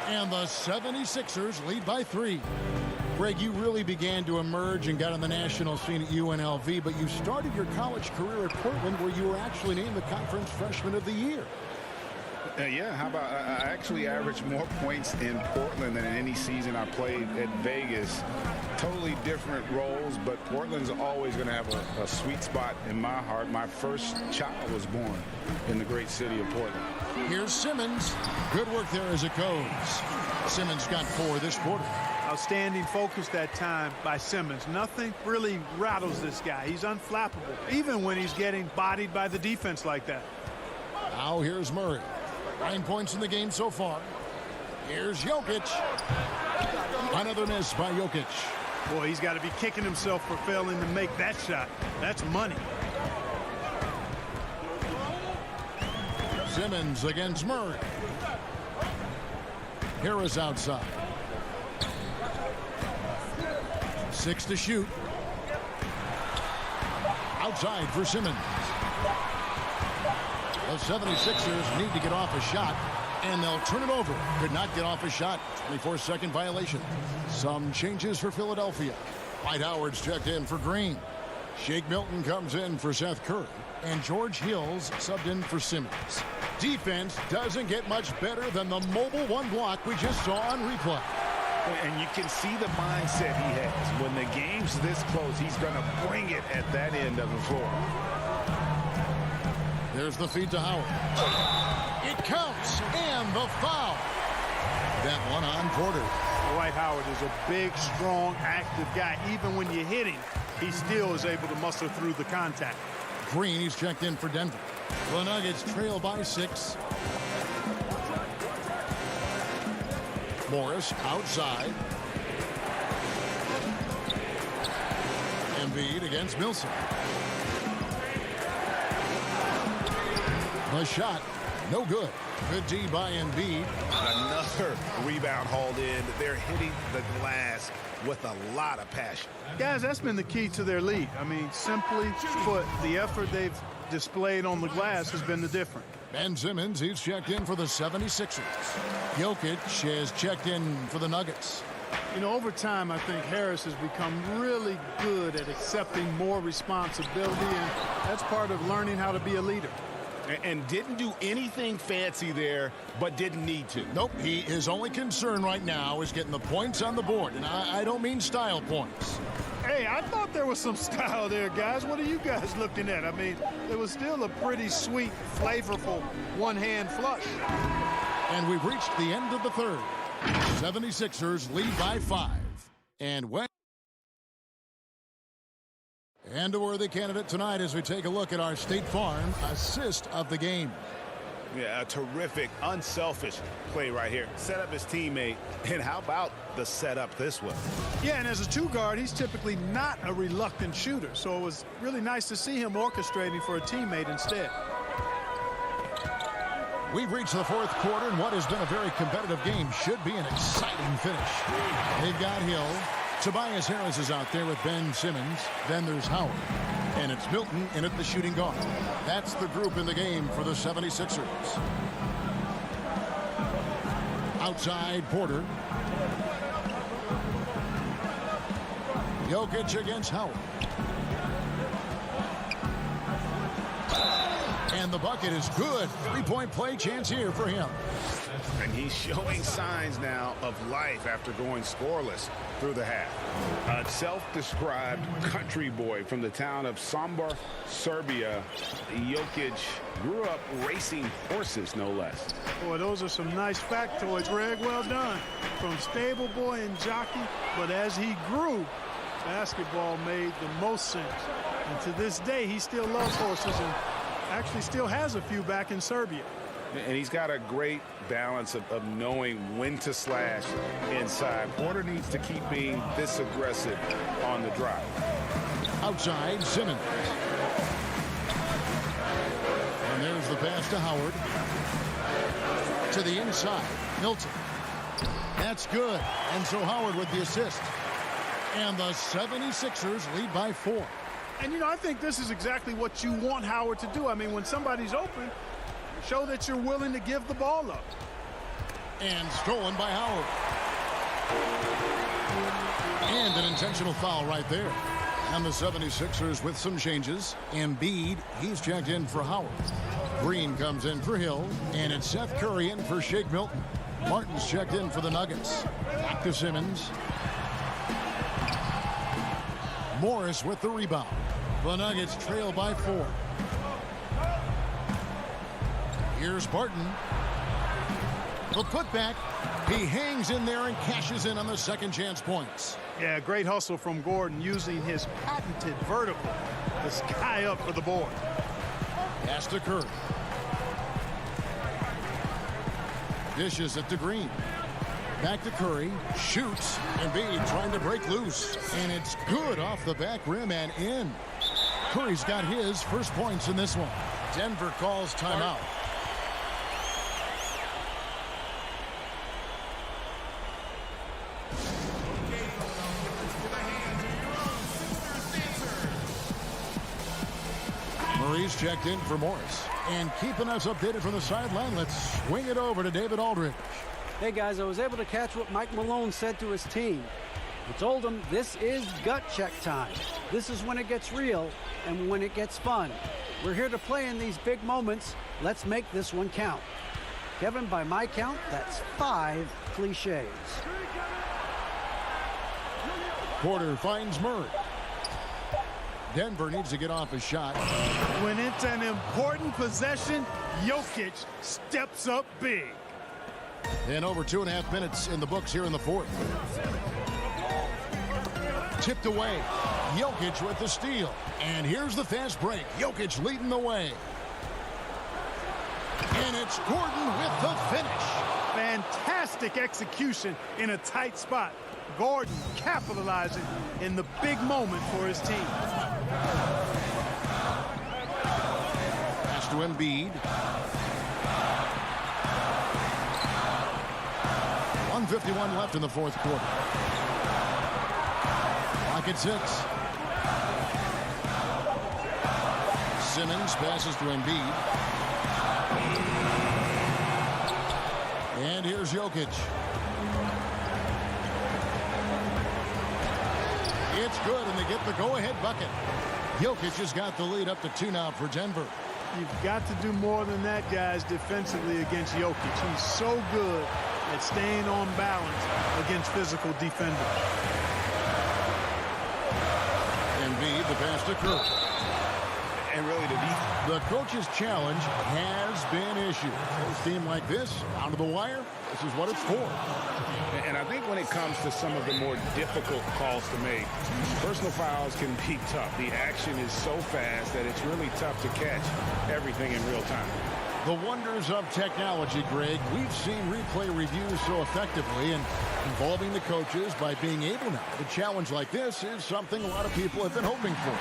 And the 76ers lead by 3. Greg, you really began to emerge and got on the national scene at UNLV, but you started your college career at Portland, where you were actually named the Conference Freshman of the Year. Yeah, how about I actually averaged more points in Portland than in any season I played at Vegas. Totally different roles, but Portland's always going to have a sweet spot in my heart. My first child was born in the great city of Portland. Here's Simmons. Good work there as it goes. Simmons got 4 this quarter. Outstanding focus that time by Simmons. Nothing really rattles this guy. He's unflappable, even when he's getting bodied by the defense like that. Now here's Murray. 9 points in the game so far. Here's Jokic. Another miss by Jokic. Boy, he's got to be kicking himself for failing to make that shot. That's money. Simmons against Murray. Harris outside. 6 to shoot. Outside for Simmons. The 76ers need to get off a shot, and they'll turn it over. Could not get off a shot. 24-second violation. Some changes for Philadelphia. Dwight Howard's checked in for Green. Shake Milton comes in for Seth Curry. And George Hill's subbed in for Simmons. Defense doesn't get much better than the mobile 1 block we just saw on replay. And you can see the mindset he has. When the game's this close, he's going to bring it at that end of the floor. There's the feed to Howard. It counts, and the foul. That one on Porter. Dwight Howard is a big, strong, active guy. Even when you hit him, he still is able to muscle through the contact. Green, he's checked in for Denver. The Nuggets trail by 6. Morris outside. Embiid against Millsap. The shot, no good. Good D by Embiid. Another rebound hauled in. They're hitting the glass with a lot of passion. Guys, that's been the key to their lead. I mean, simply put, the effort they've displayed on the glass has been the difference. Ben Simmons, he's checked in for the 76ers. Jokic has checked in for the Nuggets. You know, over time, I think Harris has become really good at accepting more responsibility, and that's part of learning how to be a leader. And didn't do anything fancy there, but didn't need to. Nope, his only concern right now is getting the points on the board, and I don't mean style points. Hey, I thought there was some style there, guys. What are you guys looking at? I mean, it was still a pretty sweet, flavorful one-hand flush. And we've reached the end of the third. 76ers lead by 5. And a worthy candidate tonight as we take a look at our State Farm assist of the game. Yeah, a terrific, unselfish play right here. Set up his teammate, and how about the setup this way? Yeah, and as a 2-guard, he's typically not a reluctant shooter, so it was really nice to see him orchestrating for a teammate instead. We've reached the 4th quarter, and what has been a very competitive game should be an exciting finish. They've got Hill. Tobias Harris is out there with Ben Simmons. Then there's Howard. And it's Milton in at the shooting guard. That's the group in the game for the 76ers. Outside, Porter. Jokic against Howard. And the bucket is good. 3-point play chance here for him. And he's showing signs now of life after going scoreless through the half. A self-described country boy from the town of Sombor, Serbia. Jokic grew up racing horses, no less. Boy, those are some nice factoids, Greg. Well done. From stable boy and jockey, but as he grew, basketball made the most sense. And to this day, he still loves horses and actually still has a few back in Serbia. And he's got a great balance of knowing when to slash inside. Porter needs to keep being this aggressive on the drive. Outside, Simmons. And there's the pass to Howard. To the inside. Milton. That's good. And so Howard with the assist. And the 76ers lead by 4. And, you know, I think this is exactly what you want Howard to do. I mean, when somebody's open, show that you're willing to give the ball up. And stolen by Howard. And an intentional foul right there. And the 76ers with some changes. Embiid, he's checked in for Howard. Green comes in for Hill. And it's Seth Curry in for Shake Milton. Martin's checked in for the Nuggets. Back to Simmons. Morris with the rebound. The Nuggets trail by 4. Here's Barton. The putback. He hangs in there and cashes in on the second chance points. Yeah, great hustle from Gordon using his patented vertical to sky up for the board. Pass to Curry. Dishes it to Green. Back to Curry. Shoots. Embiid trying to break loose. And it's good off the back rim and in. Curry's got his first points in this one. Denver calls timeout. Murray's checked in for Morris. And keeping us updated from the sideline, let's swing it over to David Aldridge. Hey, guys, I was able to catch what Mike Malone said to his team. He told them this is gut check time. This is when it gets real and when it gets fun. We're here to play in these big moments. Let's make this one count. Kevin, by my count, that's 5 cliches. Porter finds Murray. Denver needs to get off a shot. When it's an important possession, Jokic steps up big. And over 2.5 minutes in the books here in the fourth. Tipped away. Jokic with the steal. And here's the fast break. Jokic leading the way. And it's Gordon with the finish. Fantastic execution in a tight spot. Gordon capitalizing in the big moment for his team. Pass to Embiid. 1:51 left in the fourth quarter. Clock at 6. Simmons passes to Embiid. And here's Jokic. It's good, and they get the go-ahead bucket. Jokic has got the lead up to 2 now for Denver. You've got to do more than that, guys, defensively against Jokic. He's so good at staying on balance against physical defenders. Embiid, the pass to Curry. And really the coach's challenge has been issued. A team like this, down to the wire, this is what it's for. And I think when it comes to some of the more difficult calls to make, personal fouls can be tough. The action is so fast that it's really tough to catch everything in real time. The wonders of technology, Greg. We've seen replay reviews so effectively, and involving the coaches by being able now to challenge like this is something a lot of people have been hoping for.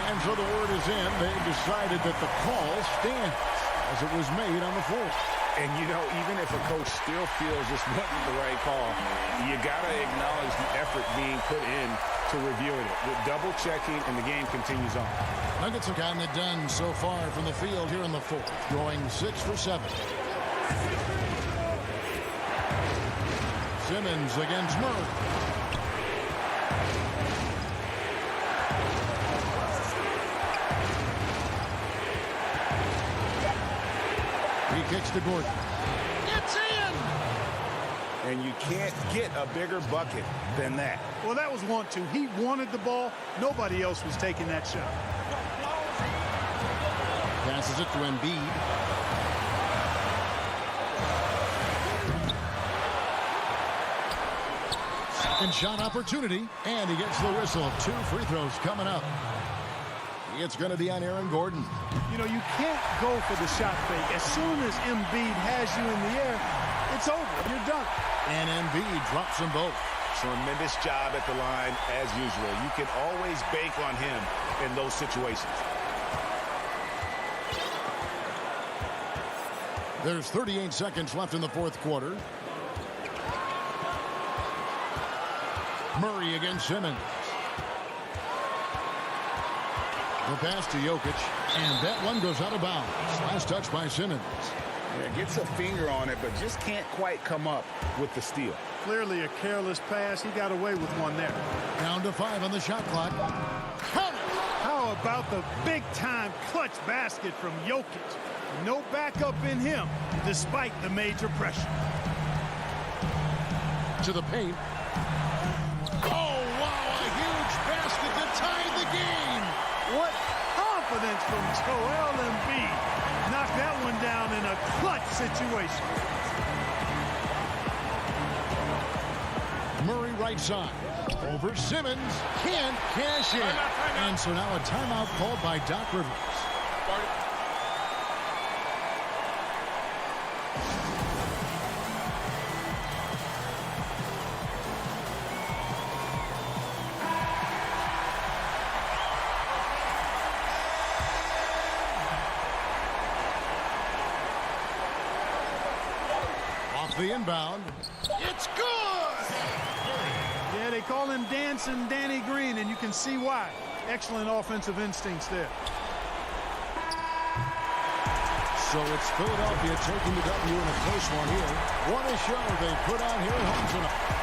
And so the word is in. They've decided that the call stands as it was made on the floor. And, you know, even if a coach still feels this wasn't the right call, you got to acknowledge the effort being put in to reviewing it, with double checking, and the game continues on. Nuggets have gotten it done so far from the field here in the fourth, going 6 for 7. Simmons against Murray. He kicks to Gordon. It's in! And you can't get a bigger bucket than that. Well, that was 1-2. He wanted the ball. Nobody else was taking that shot. Passes it to Embiid. Second shot opportunity, and he gets the whistle. 2 free throws coming up. It's going to be on Aaron Gordon. You know, you can't go for the shot fake. As soon as Embiid has you in the air, it's over. You're done. And Embiid drops them both. Tremendous job at the line, as usual. You can always bank on him in those situations. There's 38 seconds left in the fourth quarter. Murray against Simmons. The pass to Jokic, and that one goes out of bounds. Last touch by Simmons. Yeah, gets a finger on it, but just can't quite come up with the steal. Clearly a careless pass. He got away with one there. Down to 5 on the shot clock. Count it! How about the big-time clutch basket from Jokic? No backup in him, despite the major pressure. To the paint. Oh, wow, a huge basket to tie the game. What confidence from Joel Embiid. Knocked that one down in a clutch situation. Murray right side. Over Simmons. Can't cash in. And so now a timeout called by Doc Rivers. The inbound. It's good! Yeah, they call him Dancing Danny Green, and you can see why. Excellent offensive instincts there. So it's Philadelphia taking the W in a close one here. What a show they put on here at home tonight.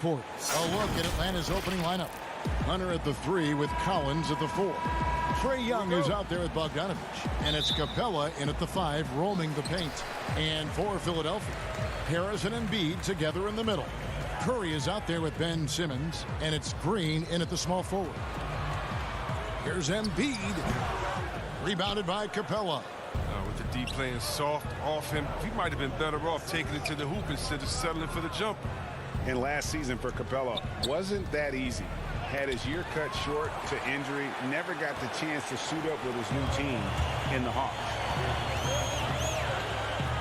report. A look at Atlanta's opening lineup. Hunter at the 3 with Collins at the 4. Trae Young is out there at Bogdanovich. And it's Capella in at the 5, roaming the paint. And for Philadelphia, Harris and Embiid together in the middle. Curry is out there with Ben Simmons. And it's Green in at the small forward. Here's Embiid. Rebounded by Capella. With the D playing soft off him, he might have been better off taking it to the hoop instead of settling for the jumper. And last season for Capella wasn't that easy. Had his year cut short to injury, never got the chance to suit up with his new team in the Hawks.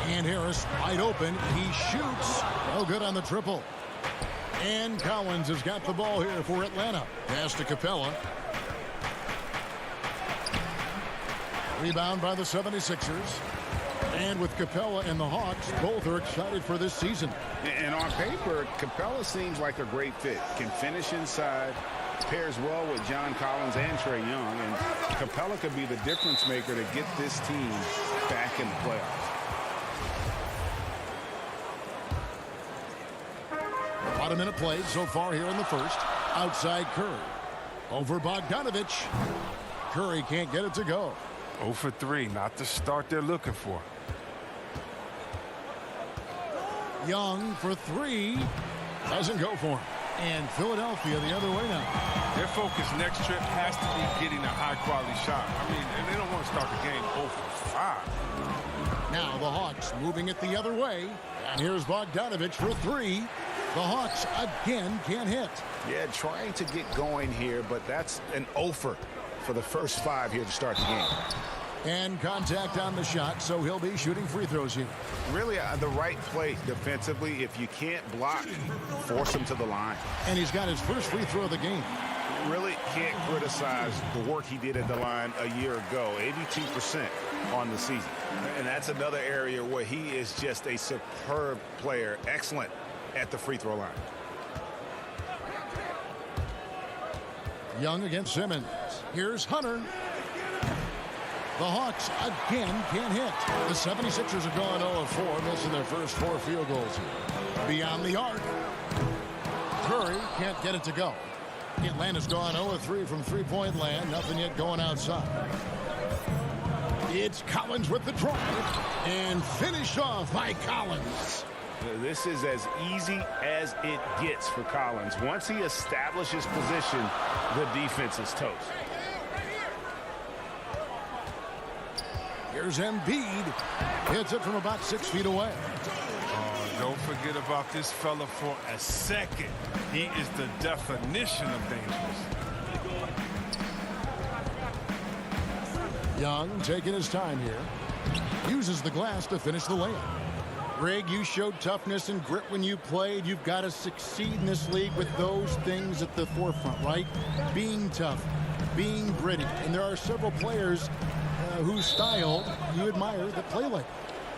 And Harris wide open. He shoots. No good on the triple. And Collins has got the ball here for Atlanta. Pass to Capella. Rebound by the 76ers. And with Capella and the Hawks, both are excited for this season. And on paper, Capella seems like a great fit. Can finish inside, pairs well with John Collins and Trae Young. And Capella could be the difference maker to get this team back in the playoffs. About a minute played so far here in the first. Outside Curry. Over Bogdanovich. Curry can't get it to go. 0 for 3, not the start they're looking for. Young for 3. Doesn't go for him. And Philadelphia the other way now. Their focus next trip has to be getting a high-quality shot. I mean, and they don't want to start the game 0 for 5. Now the Hawks moving it the other way. And here's Bogdanovich for 3. The Hawks again can't hit. Yeah, trying to get going here, but that's an offer for the first 5 here to start the game. And contact on the shot, so he'll be shooting free throws here. Really the right play defensively. If you can't block, force him to the line. And he's got his first free throw of the game. Really can't criticize the work he did at the line a year ago. 82% on the season. And that's another area where he is just a superb player. Excellent at the free throw line. Young against Simmons. Here's Hunter. The Hawks again can't hit. The 76ers have gone 0-4, missing their first 4 field goals here. Beyond the arc. Curry can't get it to go. Atlanta's gone 0-3 from three-point land. Nothing yet going outside. It's Collins with the drive. And finished off by Collins. This is as easy as it gets for Collins. Once he establishes position, the defense is toast. Here's Embiid. Hits it from about 6 feet away. Don't forget about this fella for a second. He is the definition of dangerous. Young taking his time here. Uses the glass to finish the layup. Greg, you showed toughness and grit when you played. You've got to succeed in this league with those things at the forefront, right? Being tough, being gritty. And there are several players whose style you admire that play like.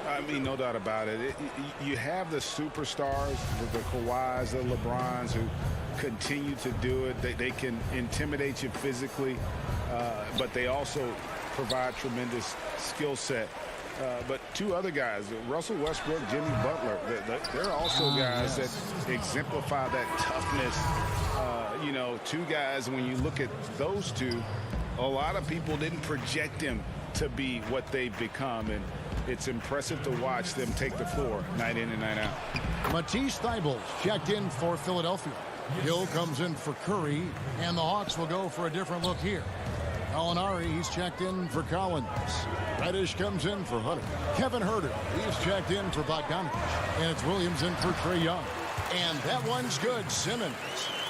I mean, no doubt about it. You have the superstars, the Kawhis, the LeBrons, who continue to do it. They can intimidate you physically, but they also provide tremendous skill set. But 2 other guys, Russell Westbrook, Jimmy Butler, they're also guys that exemplify that toughness. You know, 2 guys, when you look at those 2, a lot of people didn't project them to be what they've become, and it's impressive to watch them take the floor night in and night out. Matisse Thybulle checked in for Philadelphia. Hill comes in for Curry, and the Hawks will go for a different look here. Gallinari, he's checked in for Collins. Reddish comes in for Hunter. Kevin Huerter, he's checked in for Bogdanovich. And it's Williams in for Trae Young. And that one's good, Simmons.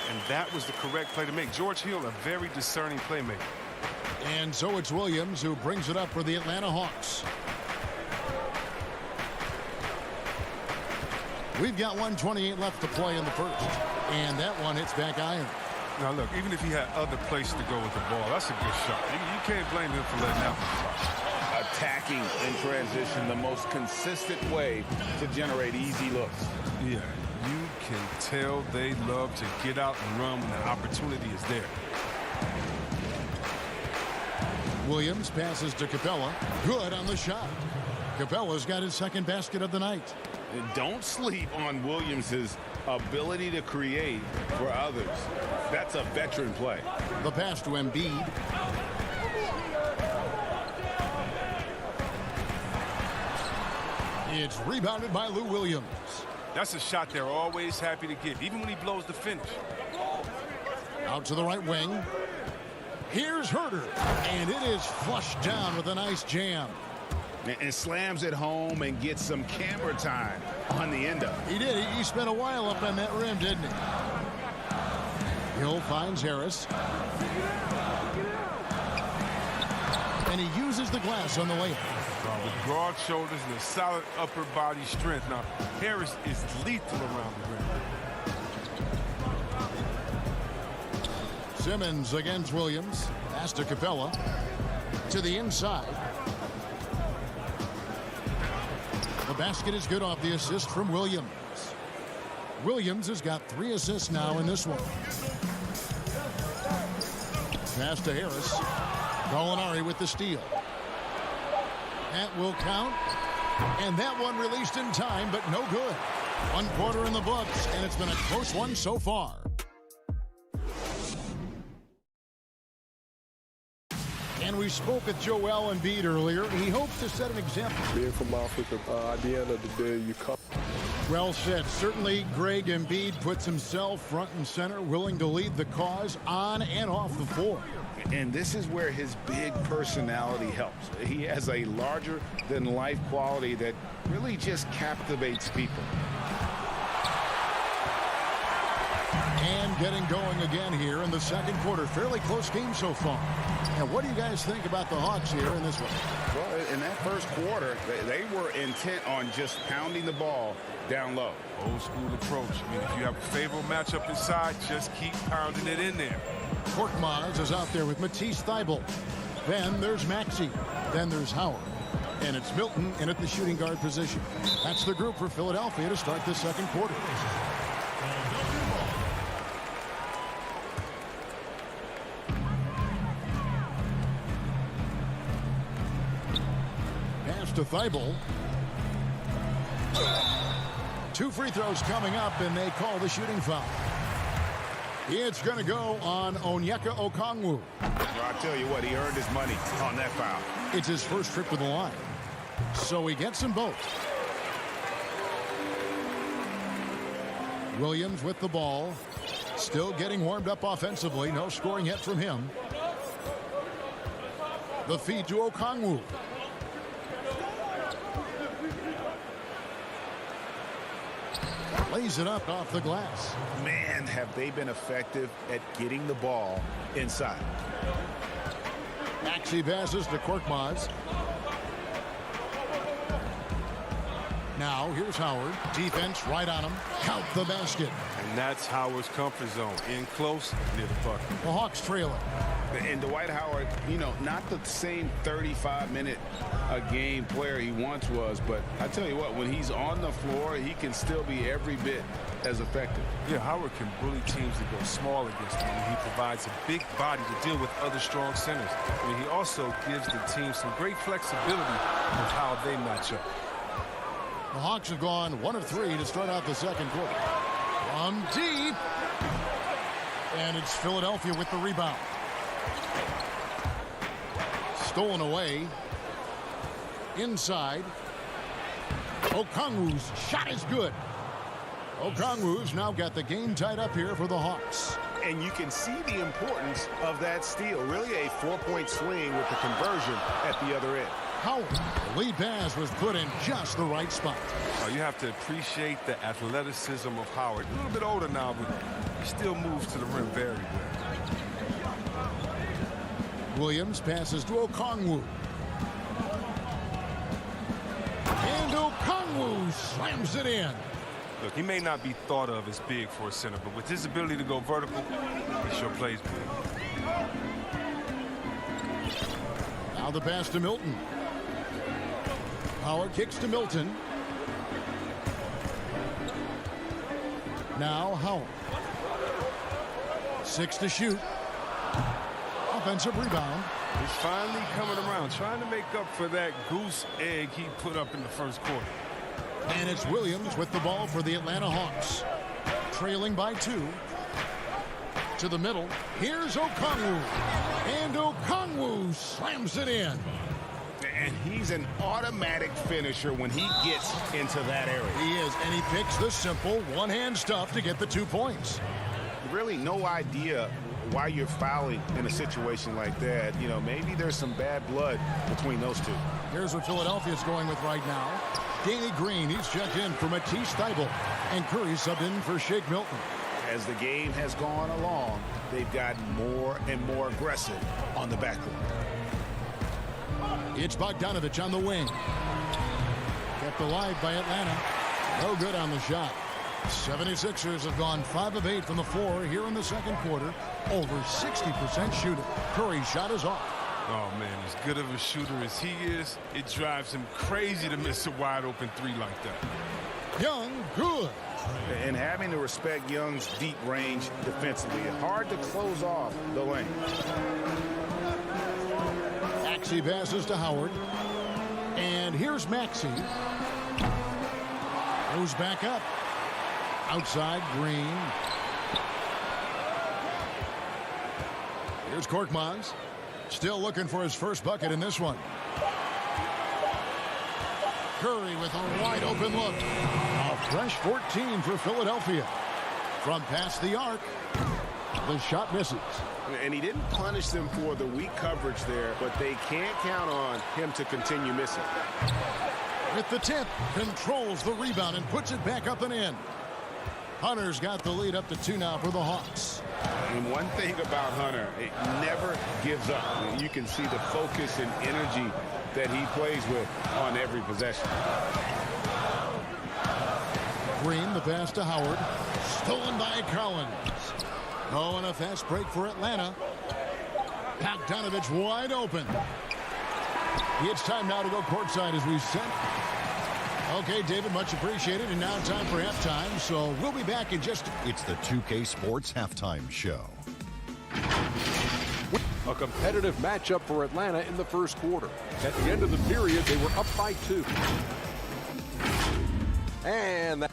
And that was the correct play to make. George Hill, a very discerning playmaker. And so it's Williams who brings it up for the Atlanta Hawks. We've got 1:28 left to play in the first. And that one hits back iron. Now, look, even if he had other places to go with the ball, that's a good shot. You can't blame him for letting that one fly. Attacking in transition, the most consistent way to generate easy looks. Yeah, you can tell they love to get out and run when the opportunity is there. Williams passes to Capella. Good on the shot. Capella's got his second basket of the night. Don't sleep on Williams's ability to create for others. That's a veteran play. The pass to Embiid. It's rebounded by Lou Williams. That's a shot they're always happy to get, even when he blows the finish. Out to the right wing. Here's Huerter, and it is flushed down with a nice jam. And slams it home and gets some camera time on the end of it. He did. He spent a while up on that rim, didn't he? Hill finds Harris. And he uses the glass on the layup. With broad shoulders and a solid upper body strength. Now, Harris is lethal around the rim. Simmons against Williams. Pass to Capella. To the inside. The basket is good off the assist from Williams. Williams has got 3 assists now in this one. Pass to Harris. Gallinari with the steal. That will count. And that one released in time, but no good. 1 quarter in the books, and it's been a close one so far. And we spoke with Joel Embiid earlier. He hopes to set an example. Being from Africa, at the end of the day, you come. Well said. Certainly, Greg Embiid puts himself front and center, willing to lead the cause on and off the floor. And this is where his big personality helps. He has a larger-than-life quality that really just captivates people. And getting going again here in the second quarter. Fairly close game so far. And what do you guys think about the Hawks here in this one? Well, in that first quarter, they were intent on just pounding the ball down low. Old school approach. I mean, if you have a favorable matchup inside, just keep pounding it in there. Korkmaz is out there with Matisse Thybulle. Then there's Maxey. Then there's Howard. And it's Milton in at the shooting guard position. That's the group for Philadelphia to start the second quarter. Pass to Thybulle. 2 free throws coming up, and they call the shooting foul. It's going to go on Onyeka Okongwu. Well, I tell you what, he earned his money on that foul. It's his first trip to the line. So he gets them both. Williams with the ball. Still getting warmed up offensively. No scoring yet from him. The feed to Okongwu. Lays it up off the glass. Man, have they been effective at getting the ball inside. Maxey passes to Korkmaz. Now here's Howard. Defense right on him. Count the basket. And that's Howard's comfort zone. In close, near the bucket. The Hawks trailing. And Dwight Howard, you know, not the same 35-minute-a-game player he once was, but I tell you what, when he's on the floor, he can still be every bit as effective. Yeah, Howard can bully teams to go small against him. He provides a big body to deal with other strong centers. I mean, he also gives the team some great flexibility with how they match up. The Hawks have gone 1 of 3 to start out the second quarter. From deep. And it's Philadelphia with the rebound. Stolen away. Inside. Okongwu's shot is good. Okongwu's now got the game tied up here for the Hawks. And you can see the importance of that steal. Really a 4-point swing with the conversion at the other end. Howard, the lead pass was put in just the right spot. You have to appreciate the athleticism of Howard. A little bit older now, but he still moves to the rim very well. Williams passes to Okongwu. And Okongwu slams it in. Look, he may not be thought of as big for a center, but with his ability to go vertical, he sure plays big. Now the pass to Milton. Howard kicks to Milton. Now Howard. 6 to shoot. Offensive rebound. He's finally coming around, trying to make up for that goose egg he put up in the first quarter. And it's Williams with the ball for the Atlanta Hawks. Trailing by 2. To the middle. Here's Okongwu. And Okongwu slams it in. And he's an automatic finisher when he gets into that area. He is, and he picks the simple one-hand stuff to get the 2 points. Really no idea why you're fouling in a situation like that. You know, maybe there's some bad blood between those two. Here's what Philadelphia's going with right now. Danny Green, he's checked in for Matisse Thybulle. And Curry subbed in for Shake Milton. As the game has gone along, they've gotten more and more aggressive on the backcourt. It's Bogdanovich on the wing. Kept alive by Atlanta. No good on the shot. 76ers have gone 5 of 8 from the floor here in the second quarter. Over 60% shooting. Curry's shot is off. Oh, man, as good of a shooter as he is, it drives him crazy to miss a wide-open 3 like that. Young, good. And having to respect Young's deep range defensively, it's hard to close off the lane. Maxey passes to Howard. And here's Maxey. Goes back up. Outside, Green. Here's Korkmaz. Still looking for his first bucket in this one. Curry with a wide open look. A fresh 14 for Philadelphia. From past the arc, the shot misses. And he didn't punish them for the weak coverage there, but they can't count on him to continue missing. With the tip, controls the rebound and puts it back up and in. Hunter's got the lead up to 2 now for the Hawks. And one thing about Hunter, it never gives up. You can see the focus and energy that he plays with on every possession. Green, the pass to Howard. Stolen by Collins. Oh, and a fast break for Atlanta. Bogdanovich wide open. It's time now to go courtside as we set. Okay, David, much appreciated. And now time for halftime, so we'll be back in just... It's the 2K Sports Halftime Show. A competitive matchup for Atlanta in the first quarter. At the end of the period, they were up by 2. And that...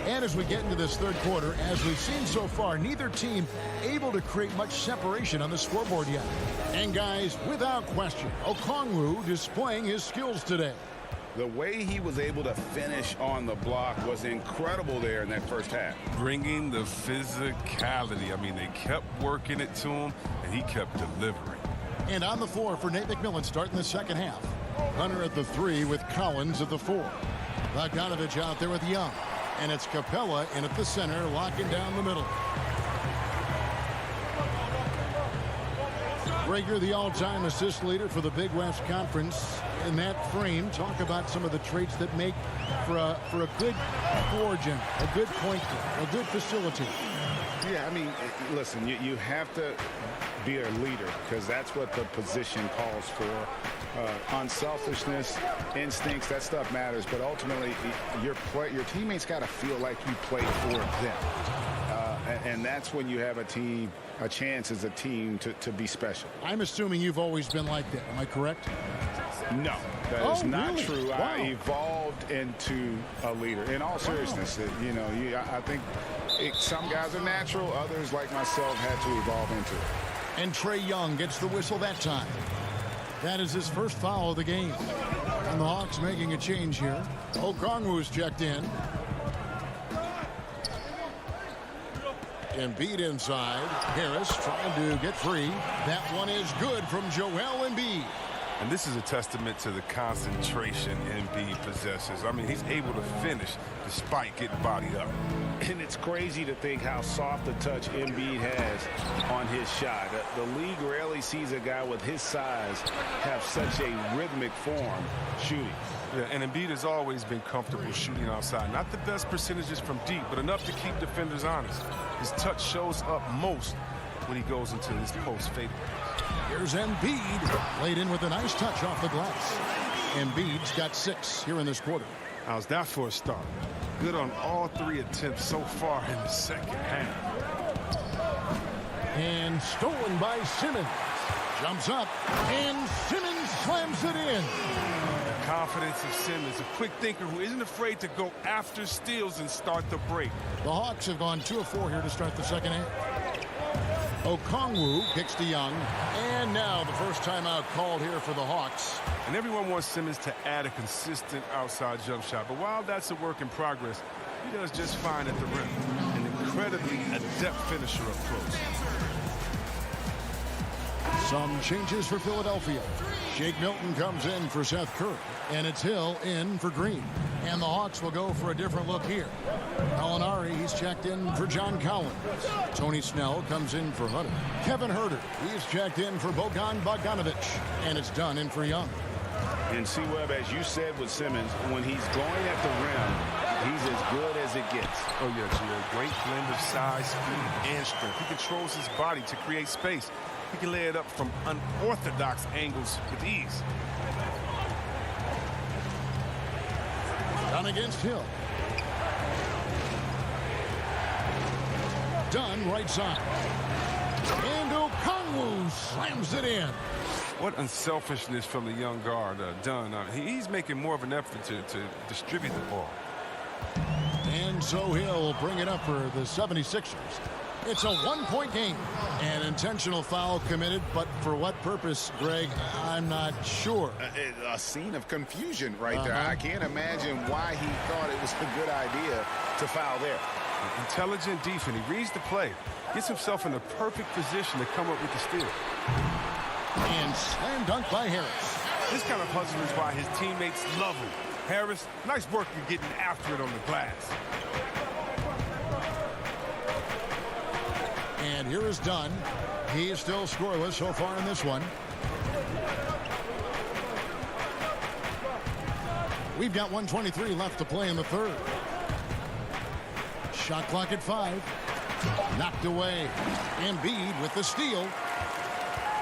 And as we get into this third quarter, as we've seen so far, neither team able to create much separation on the scoreboard yet. And guys, without question, Okongwu displaying his skills today. The way he was able to finish on the block was incredible there in that first half. Bringing the physicality. I mean, they kept working it to him, and he kept delivering. And on the floor for Nate McMillan starting the second half. Hunter at the 3 with Collins at the 4. Bogdanovich out there with Young. And it's Capella in at the center, locking down the middle. Rager, the all-time assist leader for the Big West Conference. In that frame, talk about some of the traits that make for a good floor general, a good point guard, a good facilitator. Yeah, I mean, listen, you have to be a leader because that's what the position calls for. Unselfishness, instincts, that stuff matters. But ultimately, your teammates got to feel like you play for them. And that's when you have a chance as a team to be special. I'm assuming you've always been like that. Am I correct? No, that is not really? true. Wow. I evolved into a leader. In all seriousness, I think some guys are natural. Others, like myself, had to evolve into it. And Trae Young gets the whistle that time. That is his first foul of the game. And the Hawks making a change here. Okongwu's checked in. Embiid inside. Harris trying to get free. That one is good from Joel Embiid. And this is a testament to the concentration Embiid possesses. I mean, he's able to finish despite getting bodied up. And it's crazy to think how soft a touch Embiid has on his shot. The league rarely sees a guy with his size have such a rhythmic form shooting. Yeah, and Embiid has always been comfortable shooting outside. Not the best percentages from deep, but enough to keep defenders honest. His touch shows up most when he goes into his post fade. Here's Embiid, laid in with a nice touch off the glass. Embiid's got 6 here in this quarter. How's that for a start? Good on all 3 attempts so far in the second half. And stolen by Simmons. Jumps up, and Simmons slams it in. The confidence of Simmons, a quick thinker who isn't afraid to go after steals and start the break. The Hawks have gone 2 of 4 here to start the second half. Okongwu kicks to Young, and now the first timeout called here for the Hawks. And everyone wants Simmons to add a consistent outside jump shot, but while that's a work in progress, he does just fine at the rim. An incredibly adept finisher up close. Some changes for Philadelphia. Shake Milton comes in for Seth Curry, and it's Hill in for Green. And the Hawks will go for a different look here. Molinari, he's checked in for John Collins. Tony Snell comes in for Hunter. Kevin Huerter, he's checked in for Bogdanovich. And it's done in for Young. And see, Webb, as you said with Simmons, when he's going at the rim, he's as good as it gets. Oh, yeah, Gio. Great blend of size, speed, and strength. He controls his body to create space. He can lay it up from unorthodox angles with ease. Done against Hill. Dunn right side. And Okongwu slams it in. What unselfishness from the young guard done. He's making more of an effort to distribute the ball. And so he'll bring it up for the 76ers. It's a one-point game. An intentional foul committed, but for what purpose, Greg, I'm not sure. A scene of confusion right there. I can't imagine why he thought it was a good idea to foul there. Intelligent defense. He reads the play, gets himself in the perfect position to come up with the steal. And slam dunk by Harris. This kind of hustle is why his teammates love him. Harris, nice work in getting after it on the glass. And here is Dunn. He is still scoreless so far in this one. We've got 1:23 left to play in the third. Shot clock at 5. Knocked away. Embiid with the steal.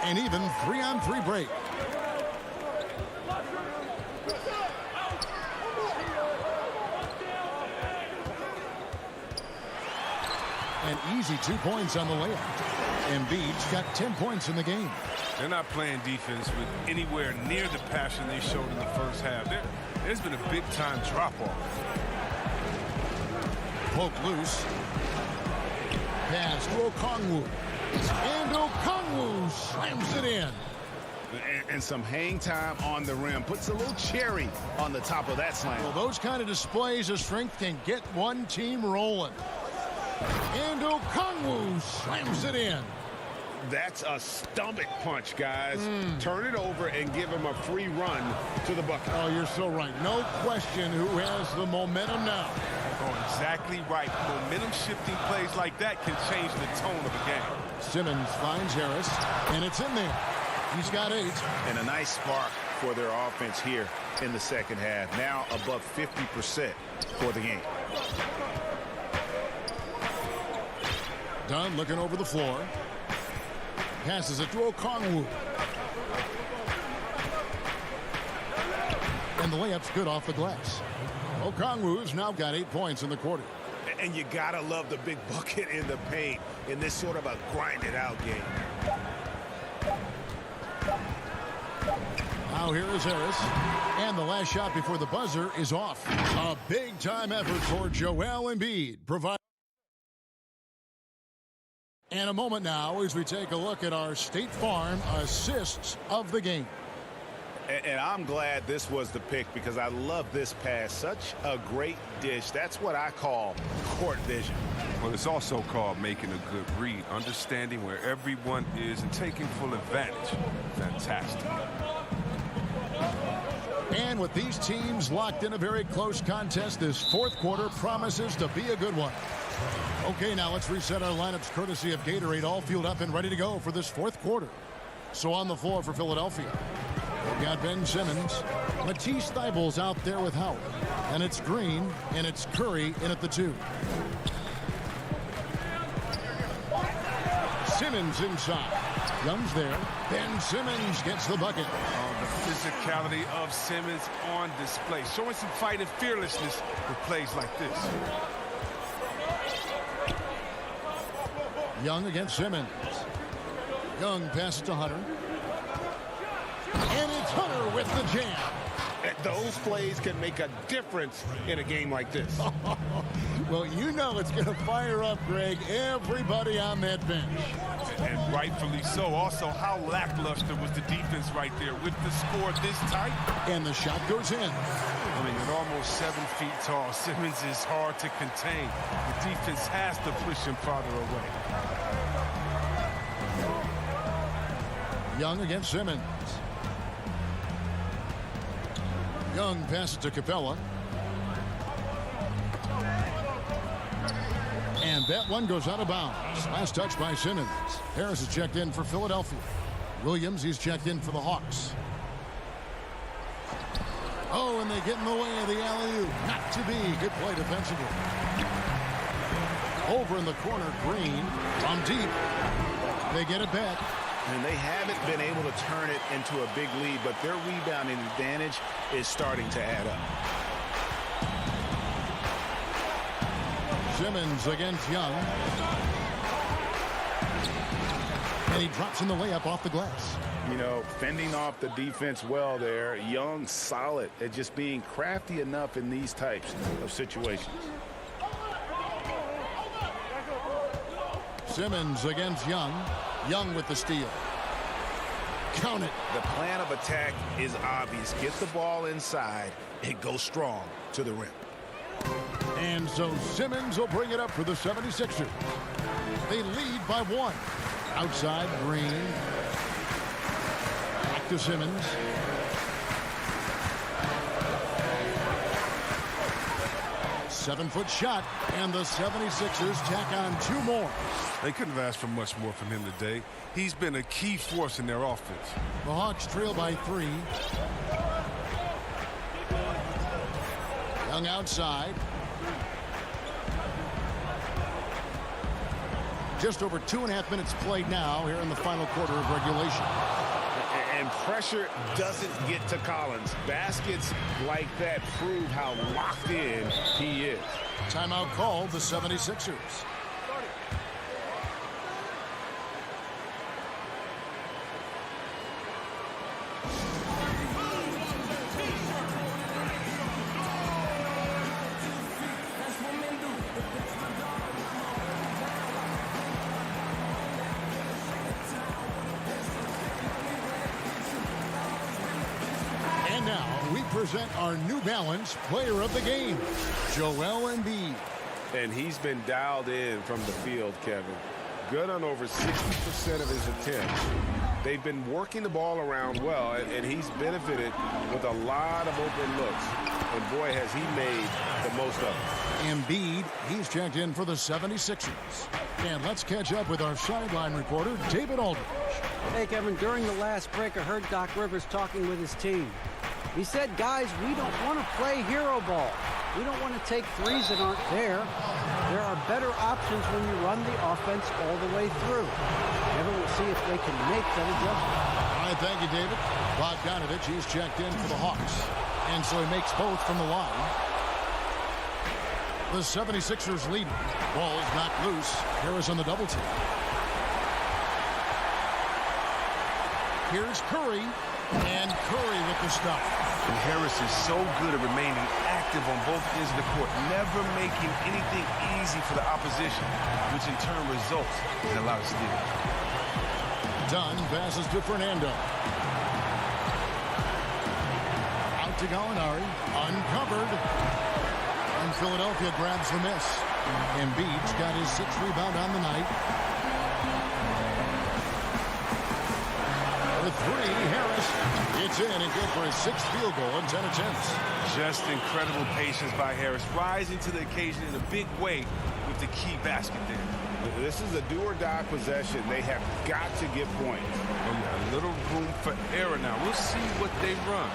An even 3-on-3 break. An easy 2 points on the layup. Embiid's got 10 points in the game. They're not playing defense with anywhere near the passion they showed in the first half. There's been a big-time drop-off. Poke loose. Pass to Okongwu. And Okongwu slams it in. And some hang time on the rim. Puts a little cherry on the top of that slam. Well, those kind of displays of strength can get one team rolling. And Okongwu slams it in. That's a stomach punch, guys. Turn it over and give him a free run to the bucket. Oh, you're so right. No question who has the momentum now. Oh, exactly right. Momentum-shifting plays like that can change the tone of a game. Simmons finds Harris, and it's in there. He's got 8. And a nice spark for their offense here in the second half. Now above 50% for the game. Dunn looking over the floor. Passes it to Okongwu. And the layup's good off the glass. Okongwu's now got 8 points in the quarter. And you gotta love the big bucket in the paint in this sort of a grinded out game. Now here is Harris. And the last shot before the buzzer is off. A big-time effort for Joel Embiid. And a moment now as we take a look at our State Farm assists of the game. And I'm glad this was the pick because I love this pass. Such a great dish. That's what I call court vision. Well, it's also called making a good read, understanding where everyone is and taking full advantage. Fantastic. And with these teams locked in a very close contest, this fourth quarter promises to be a good one. Okay, now let's reset our lineups courtesy of Gatorade, all fueled up and ready to go for this fourth quarter. So on the floor for Philadelphia, we've got Ben Simmons. Matisse Thybulle's out there with Howard. And it's Green, and it's Curry in at the 2. Simmons inside. Young's there. Ben Simmons gets the bucket. Oh, the physicality of Simmons on display. Showing some fight and fearlessness with plays like this. Young against Simmons. Young passes to Hunter. And it's Hunter with the jam. Those plays can make a difference in a game like this. Well, you know it's going to fire up, Greg, everybody on that bench. And rightfully so. Also, how lackluster was the defense right there with the score this tight. And the shot goes in. I mean, at almost 7 feet tall, Simmons is hard to contain. The defense has to push him farther away. Young against Simmons. Young passes to Capella. And that one goes out of bounds. Last touch by Simmons. Harris is checked in for Philadelphia. Williams, he's checked in for the Hawks. Oh, and they get in the way of the alley-oop. Not to be. Good play defensively. Over in the corner, Green from deep. They get it back. And they haven't been able to turn it into a big lead, but their rebounding advantage is starting to add up. Simmons against Young. And he drops in the layup off the glass. You know, fending off the defense well there. Young, solid at just being crafty enough in these types of situations. Simmons against Young. Young with the steal. Count it. The plan of attack is obvious. Get the ball inside and go strong to the rim. And so Simmons will bring it up for the 76ers. They lead by 1. Outside, Green. Back to Simmons. Seven-foot shot, and the 76ers tack on 2 more. They couldn't have asked for much more from him today. He's been a key force in their offense. The Hawks trail by 3. Young outside. Just over 2.5 minutes played now here in the final quarter of regulation. And pressure doesn't get to Collins. Baskets like that prove how locked in he is. Timeout called, the 76ers. And now we present our New Balance Player of the Game, Joel Embiid. And he's been dialed in from the field, Kevin. Good on over 60% of his attempts. They've been working the ball around well, and he's benefited with a lot of open looks. And boy, has he made the most of it. Embiid, he's checked in for the 76ers. And let's catch up with our sideline reporter, David Aldridge. Hey, Kevin, during the last break, I heard Doc Rivers talking with his team. He said, guys, we don't want to play hero ball. We don't want to take threes that aren't there. There are better options when you run the offense all the way through. Kevin, we'll see if they can make that adjustment. All right, thank you, David. Bogdanovich, he's checked in for the Hawks. And so he makes both from the line. The 76ers leading. Ball's knocked loose. Harris on the double team. Here's Curry. And Curry with the stop. And Harris is so good at remaining active on both ends of the court, never making anything easy for the opposition, which in turn results in a lot of steals. Dunn passes to Fernando. Out to Gallinari. Uncovered. And Philadelphia grabs the miss. Embiid's got his 6th rebound on the night. The 3, Harris. It's in and good for his 6th field goal in 10 attempts. Just incredible patience by Harris, rising to the occasion in a big way with the key basket there. This is a do-or-die possession. They have got to get points. Oh, yeah, a little room for error now. We'll see what they run.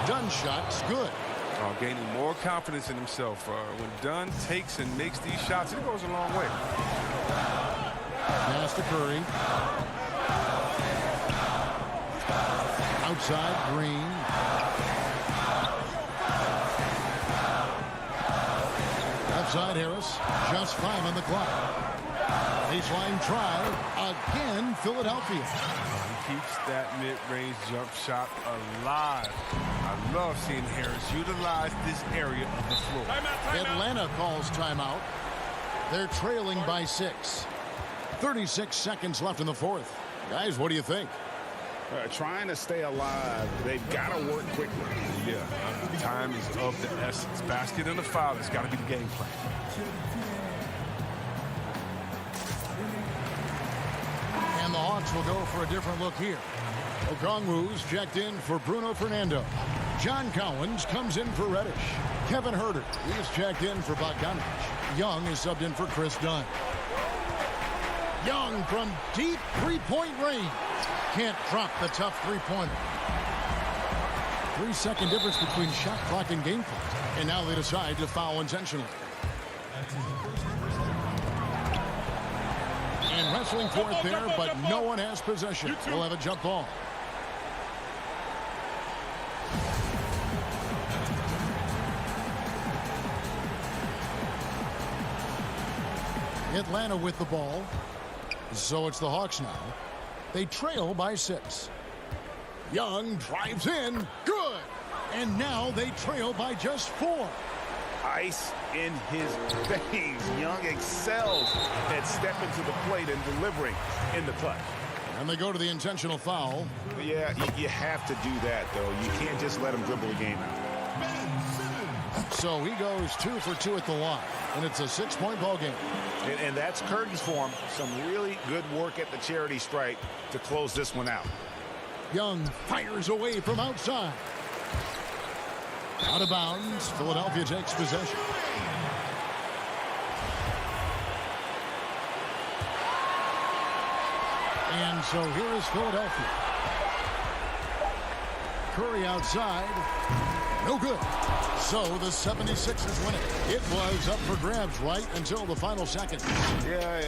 Dunn shot's good. Gaining more confidence in himself. When Dunn takes and makes these shots, it goes a long way. Pass to Curry. Outside, Green. Left side, Harris. Just 5 on the clock. Baseline try. Again, Philadelphia. He keeps that mid-range jump shot alive. I love seeing Harris utilize this area of the floor. Atlanta calls timeout. They're trailing by 6. 36 seconds left in the 4th. Guys, what do you think? Trying to stay alive, they've got to work quickly. Yeah, time is of the essence. Basket and a foul, that's got to be the game plan. And the Hawks will go for a different look here. Okongwu's checked in for Bruno Fernando. John Collins comes in for Reddish. Kevin Huerter is checked in for Bogdanovich. Young is subbed in for Chris Dunn. Young from deep three-point range. Can't drop the tough three-pointer. 3-second difference between shot clock and game clock. And now they decide to foul intentionally. And wrestling for it there, but no one has possession. We'll have a jump ball. Atlanta with the ball. So it's the Hawks now. They trail by 6. Young drives in. Good. And now they trail by just 4. Ice in his veins. Young excels at stepping to the plate and delivering in the clutch. And they go to the intentional foul. Yeah, you have to do that, though. You can't just let him dribble the game out. So he goes 2 for 2 at the line, and it's a 6-point ball game. And that's curtains for him. Some really good work at the charity stripe to close this one out. Young fires away from outside. Out of bounds. Philadelphia takes possession. And so here is Philadelphia. Curry outside. No good. So the 76ers win it. It was up for grabs right until the final second. Yeah,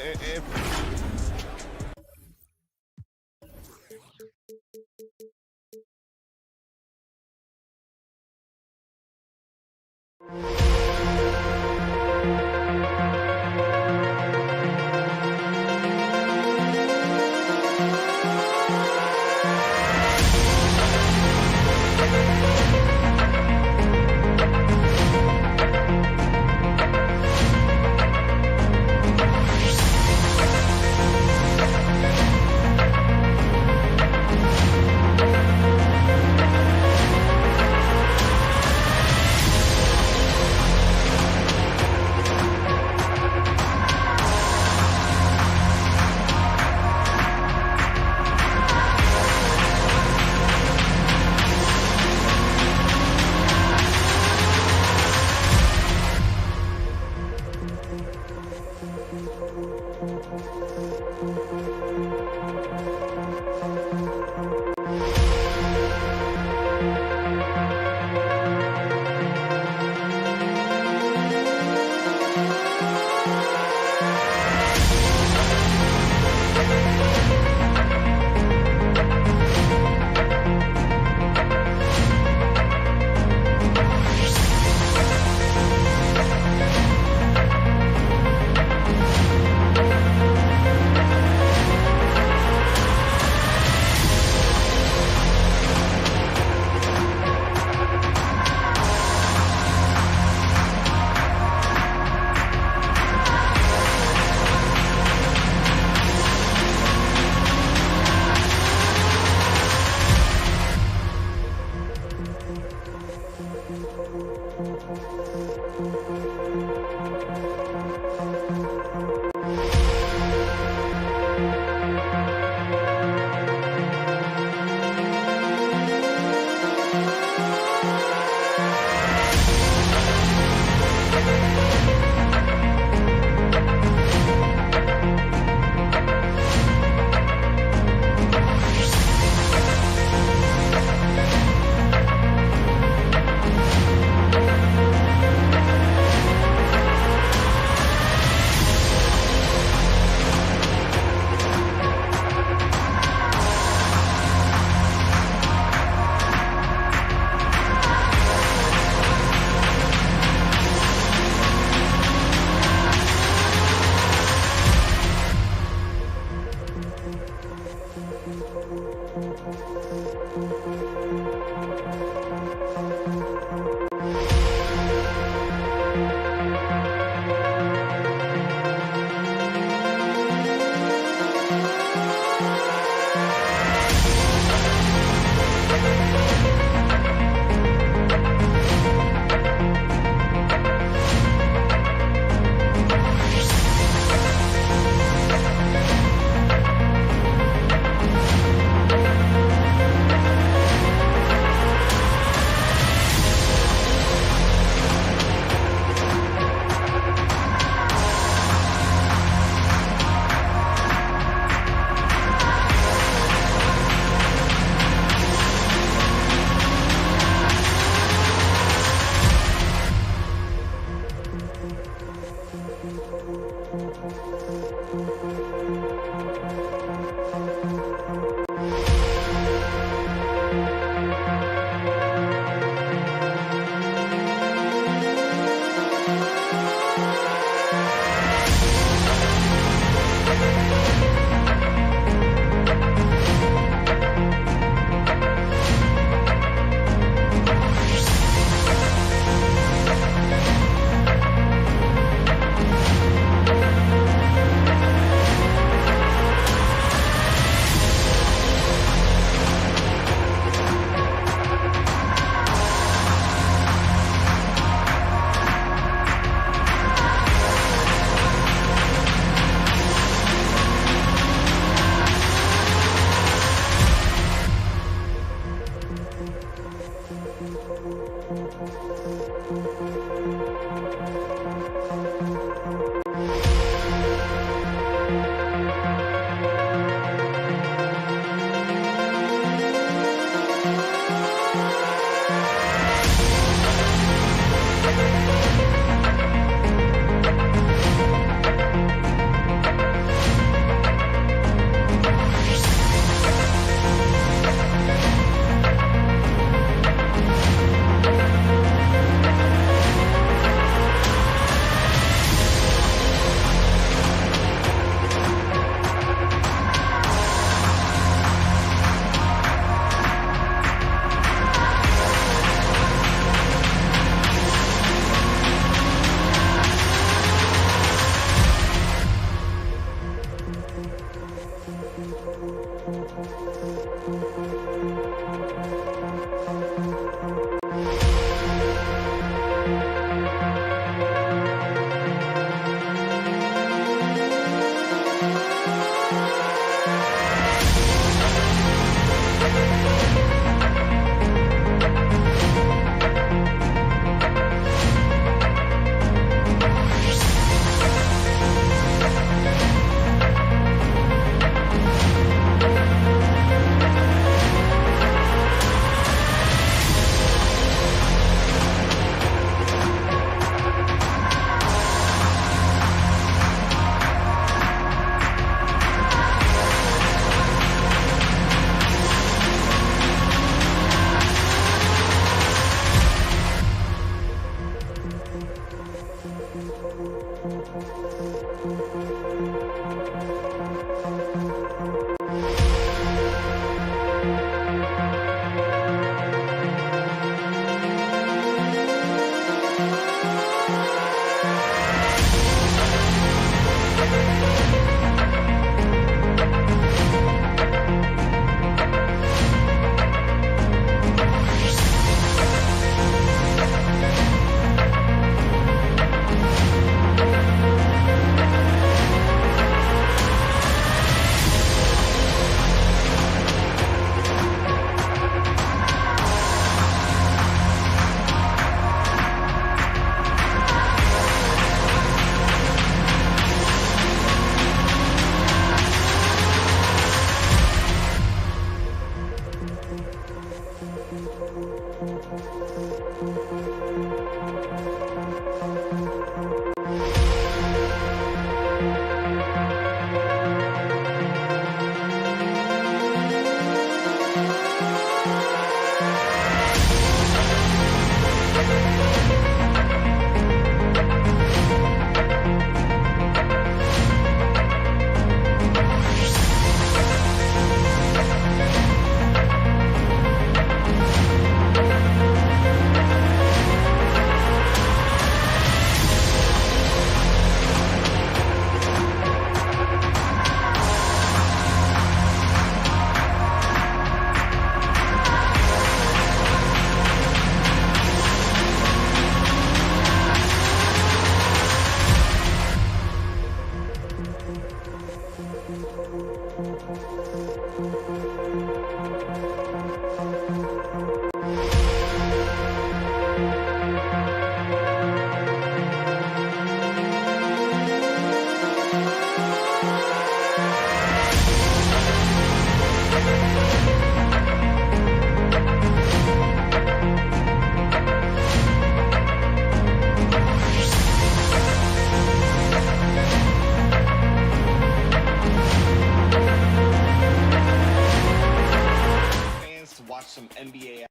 Some NBA.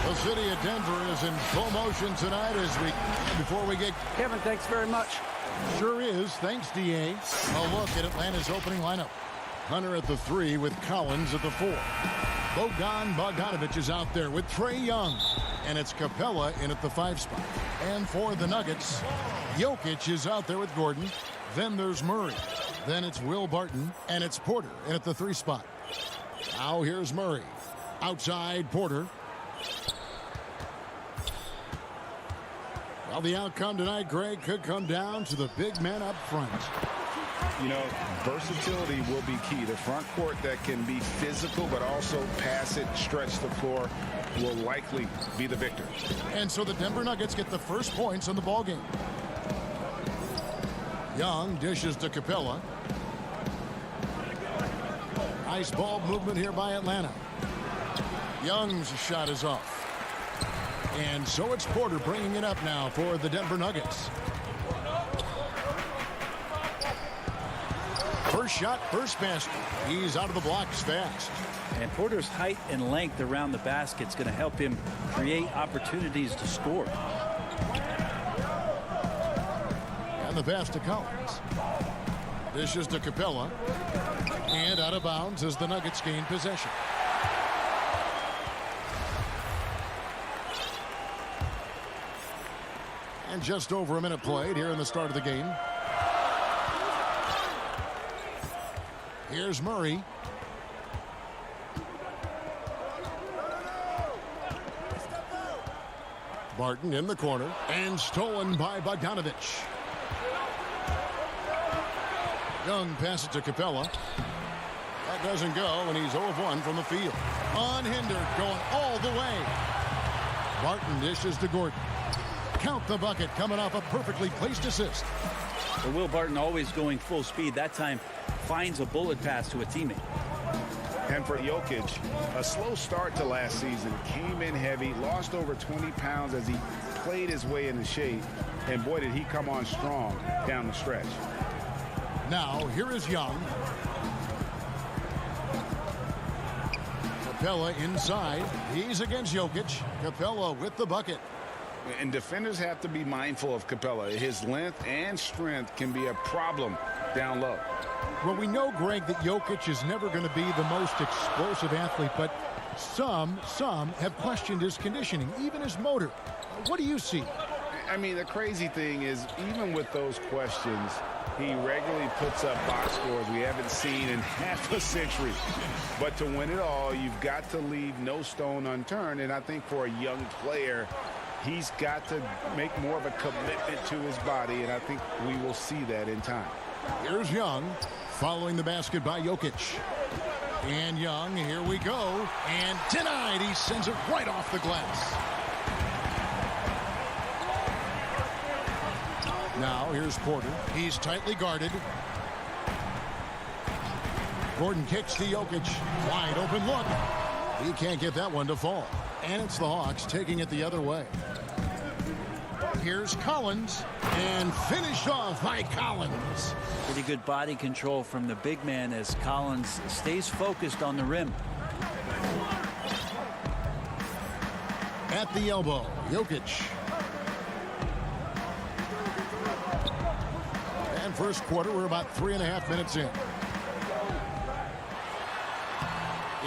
The city of Denver is in full motion tonight before we get... Kevin, thanks very much. Sure is. Thanks, DA. A look at Atlanta's opening lineup. Hunter at the 3 with Collins at the 4. Bogdanovich is out there with Trae Young. And it's Capella in at the 5 spot. And for the Nuggets, Jokic is out there with Gordon. Then there's Murray. Then it's Will Barton, and it's Porter in at the 3 spot. Now here's Murray. Outside Porter. Well, the outcome tonight, Greg, could come down to the big man up front. You know, versatility will be key. The front court that can be physical but also pass it, stretch the floor will likely be the victor. And so the Denver Nuggets get the first points on the ballgame. Young dishes to Capella. Nice ball movement here by Atlanta. Young's shot is off. And so it's Porter bringing it up now for the Denver Nuggets. First shot, first basket. He's out of the blocks fast. And Porter's height and length around the basket is going to help him create opportunities to score. And the pass to Collins. Dishes to Capella. And out of bounds as the Nuggets gain possession. And just over a minute played here in the start of the game. Here's Murray. Barton in the corner and stolen by Bogdanovich. Young passes to Capella. That doesn't go, and he's 0 of 1 from the field. Unhindered, going all the way. Barton dishes to Gordon. Count the bucket, coming off a perfectly placed assist. Well, Will Barton always going full speed. That time finds a bullet pass to a teammate. And for Jokic, a slow start to last season. Came in heavy, lost over 20 pounds as he played his way into shape. And boy, did he come on strong down the stretch. Now, here is Young. Capella inside. He's against Jokic. Capella with the bucket. And defenders have to be mindful of Capella. His length and strength can be a problem down low. Well, we know, Greg, that Jokic is never going to be the most explosive athlete, but some have questioned his conditioning, even his motor. What do you see? I mean, the crazy thing is, even with those questions, he regularly puts up box scores we haven't seen in half a century. But to win it all, you've got to leave no stone unturned. And I think for a young player, he's got to make more of a commitment to his body, and I think we will see that in time. Here's Young following the basket by Jokic. And Young, here we go. And denied. He sends it right off the glass. Now here's Porter. He's tightly guarded. Gordon kicks to Jokic. Wide open look. He can't get that one to fall. And it's the Hawks taking it the other way. Here's Collins. And finished off by Collins. Pretty good body control from the big man as Collins stays focused on the rim. At the elbow, Jokic. And first quarter, we're about 3.5 minutes in.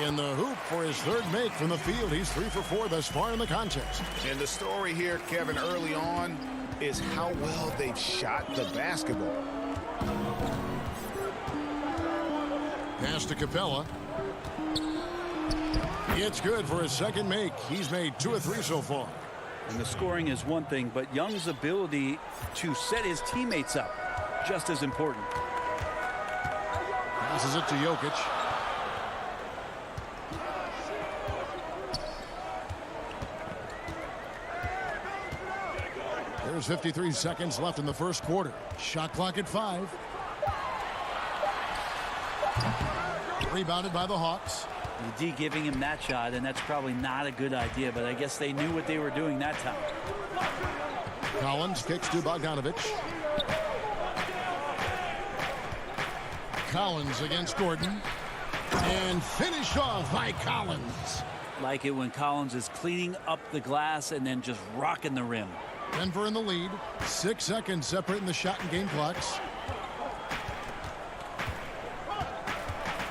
In the hoop for his third make from the field. He's 3 for 4 thus far in the contest. And the story here, Kevin, early on is how well they've shot the basketball. Pass to Capella. It's good for his second make. He's made 2 of 3 so far. And the scoring is one thing, but Young's ability to set his teammates up just as important. Passes it to Jokic. There's 53 seconds left in the first quarter. Shot clock at 5. Rebounded by the Hawks. The D giving him that shot, and that's probably not a good idea, but I guess they knew what they were doing that time. Collins kicks to Bogdanovic. Collins against Gordon. And finish off by Collins. Like it when Collins is cleaning up the glass and then just rocking the rim. Denver in the lead. 6 seconds separating the shot and game clocks.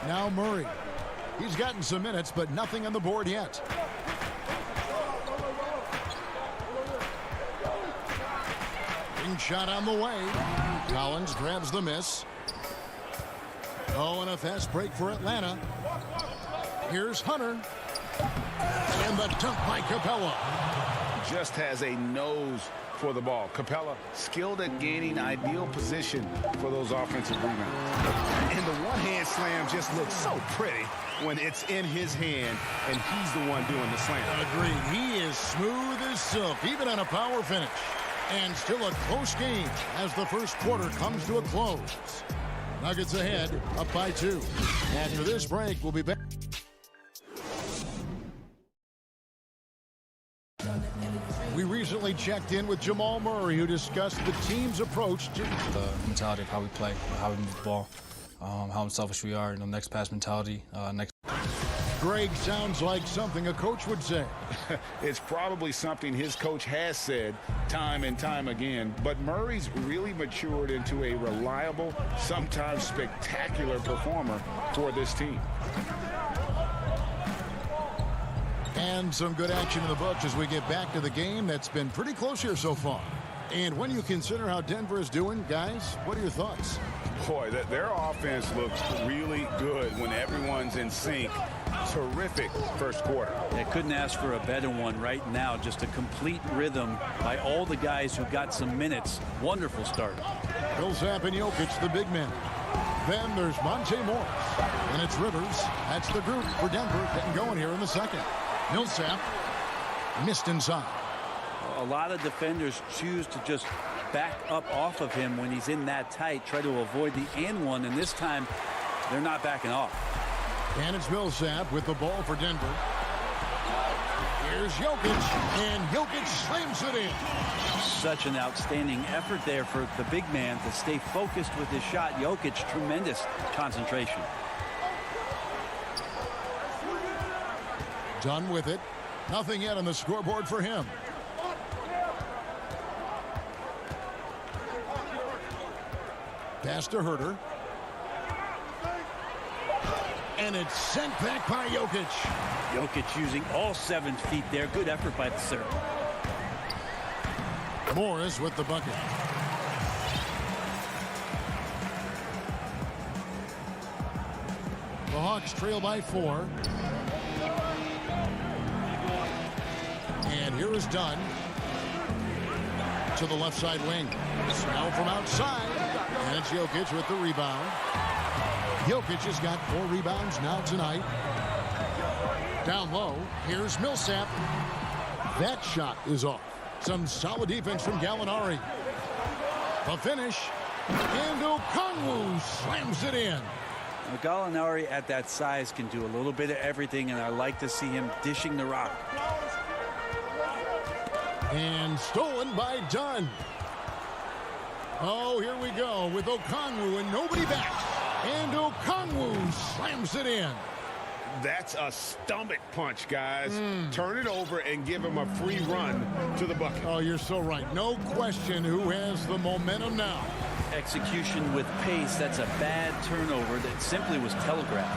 Now Murray. He's gotten some minutes, but nothing on the board yet. Big shot on the way. Collins grabs the miss. Oh, and a fast break for Atlanta. Here's Hunter. And the dunk by Capella. Just has a nose for the ball. Capella skilled at gaining ideal position for those offensive rebounds. And the one-hand slam just looks so pretty when it's in his hand and he's the one doing the slam. Agreed. He is smooth as silk, even on a power finish. And still a close game as the first quarter comes to a close. Nuggets ahead, up by 2. After this break, we'll be back. We recently checked in with Jamal Murray, who discussed the team's approach to the mentality of how we play, how we move the ball, how unselfish we are, next pass mentality, Greg, sounds like something a coach would say. It's probably something his coach has said time and time again, but Murray's really matured into a reliable, sometimes spectacular performer for this team. And some good action in the books as we get back to the game that's been pretty close here so far. And when you consider how Denver is doing, guys, what are your thoughts? Boy, their offense looks really good when everyone's in sync. Terrific first quarter. I couldn't ask for a better one right now. Just a complete rhythm by all the guys who got some minutes. Wonderful start. Millsap and Jokic, the big men. Then there's Monte Morris. And it's Rivers. That's the group for Denver getting going here in the second. Millsap missed inside. A lot of defenders choose to just back up off of him when he's in that tight, try to avoid the and one, and this time they're not backing off. And it's Millsap with the ball for Denver. Here's Jokic, and Jokic slams it in. Such an outstanding effort there for the big man to stay focused with his shot. Jokic, tremendous concentration. Done with it. Nothing yet on the scoreboard for him. Pass to Herter. And it's sent back by Jokic. Jokic using all 7 feet there. Good effort by the serve. Morris with the bucket. The Hawks trail by 4. And here is Dunn. To the left side wing. Snell from outside. And it's Jokic with the rebound. Jokic has got 4 rebounds now tonight. Down low, here's Millsap. That shot is off. Some solid defense from Gallinari. The finish. And Okongwu slams it in. Now, Gallinari at that size can do a little bit of everything, and I like to see him dishing the rock. And stolen by Dunn. Oh, here we go with Okongwu and nobody back. And Okongwu slams it in. That's a stomach punch, guys. Turn it over and give him a free run to the bucket. Oh, you're so right. No question who has the momentum now. Execution with pace. That's a bad turnover that simply was telegraphed.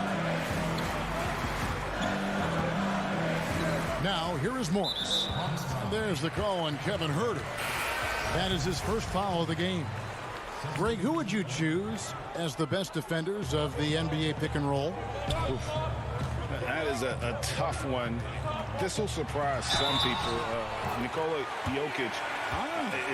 Now, here is Morris. There's the call on Kevin Herter. That is his first foul of the game. Greg, who would you choose as the best defenders of the NBA pick and roll? Oof. That is a tough one. This will surprise some people. Nikola Jokic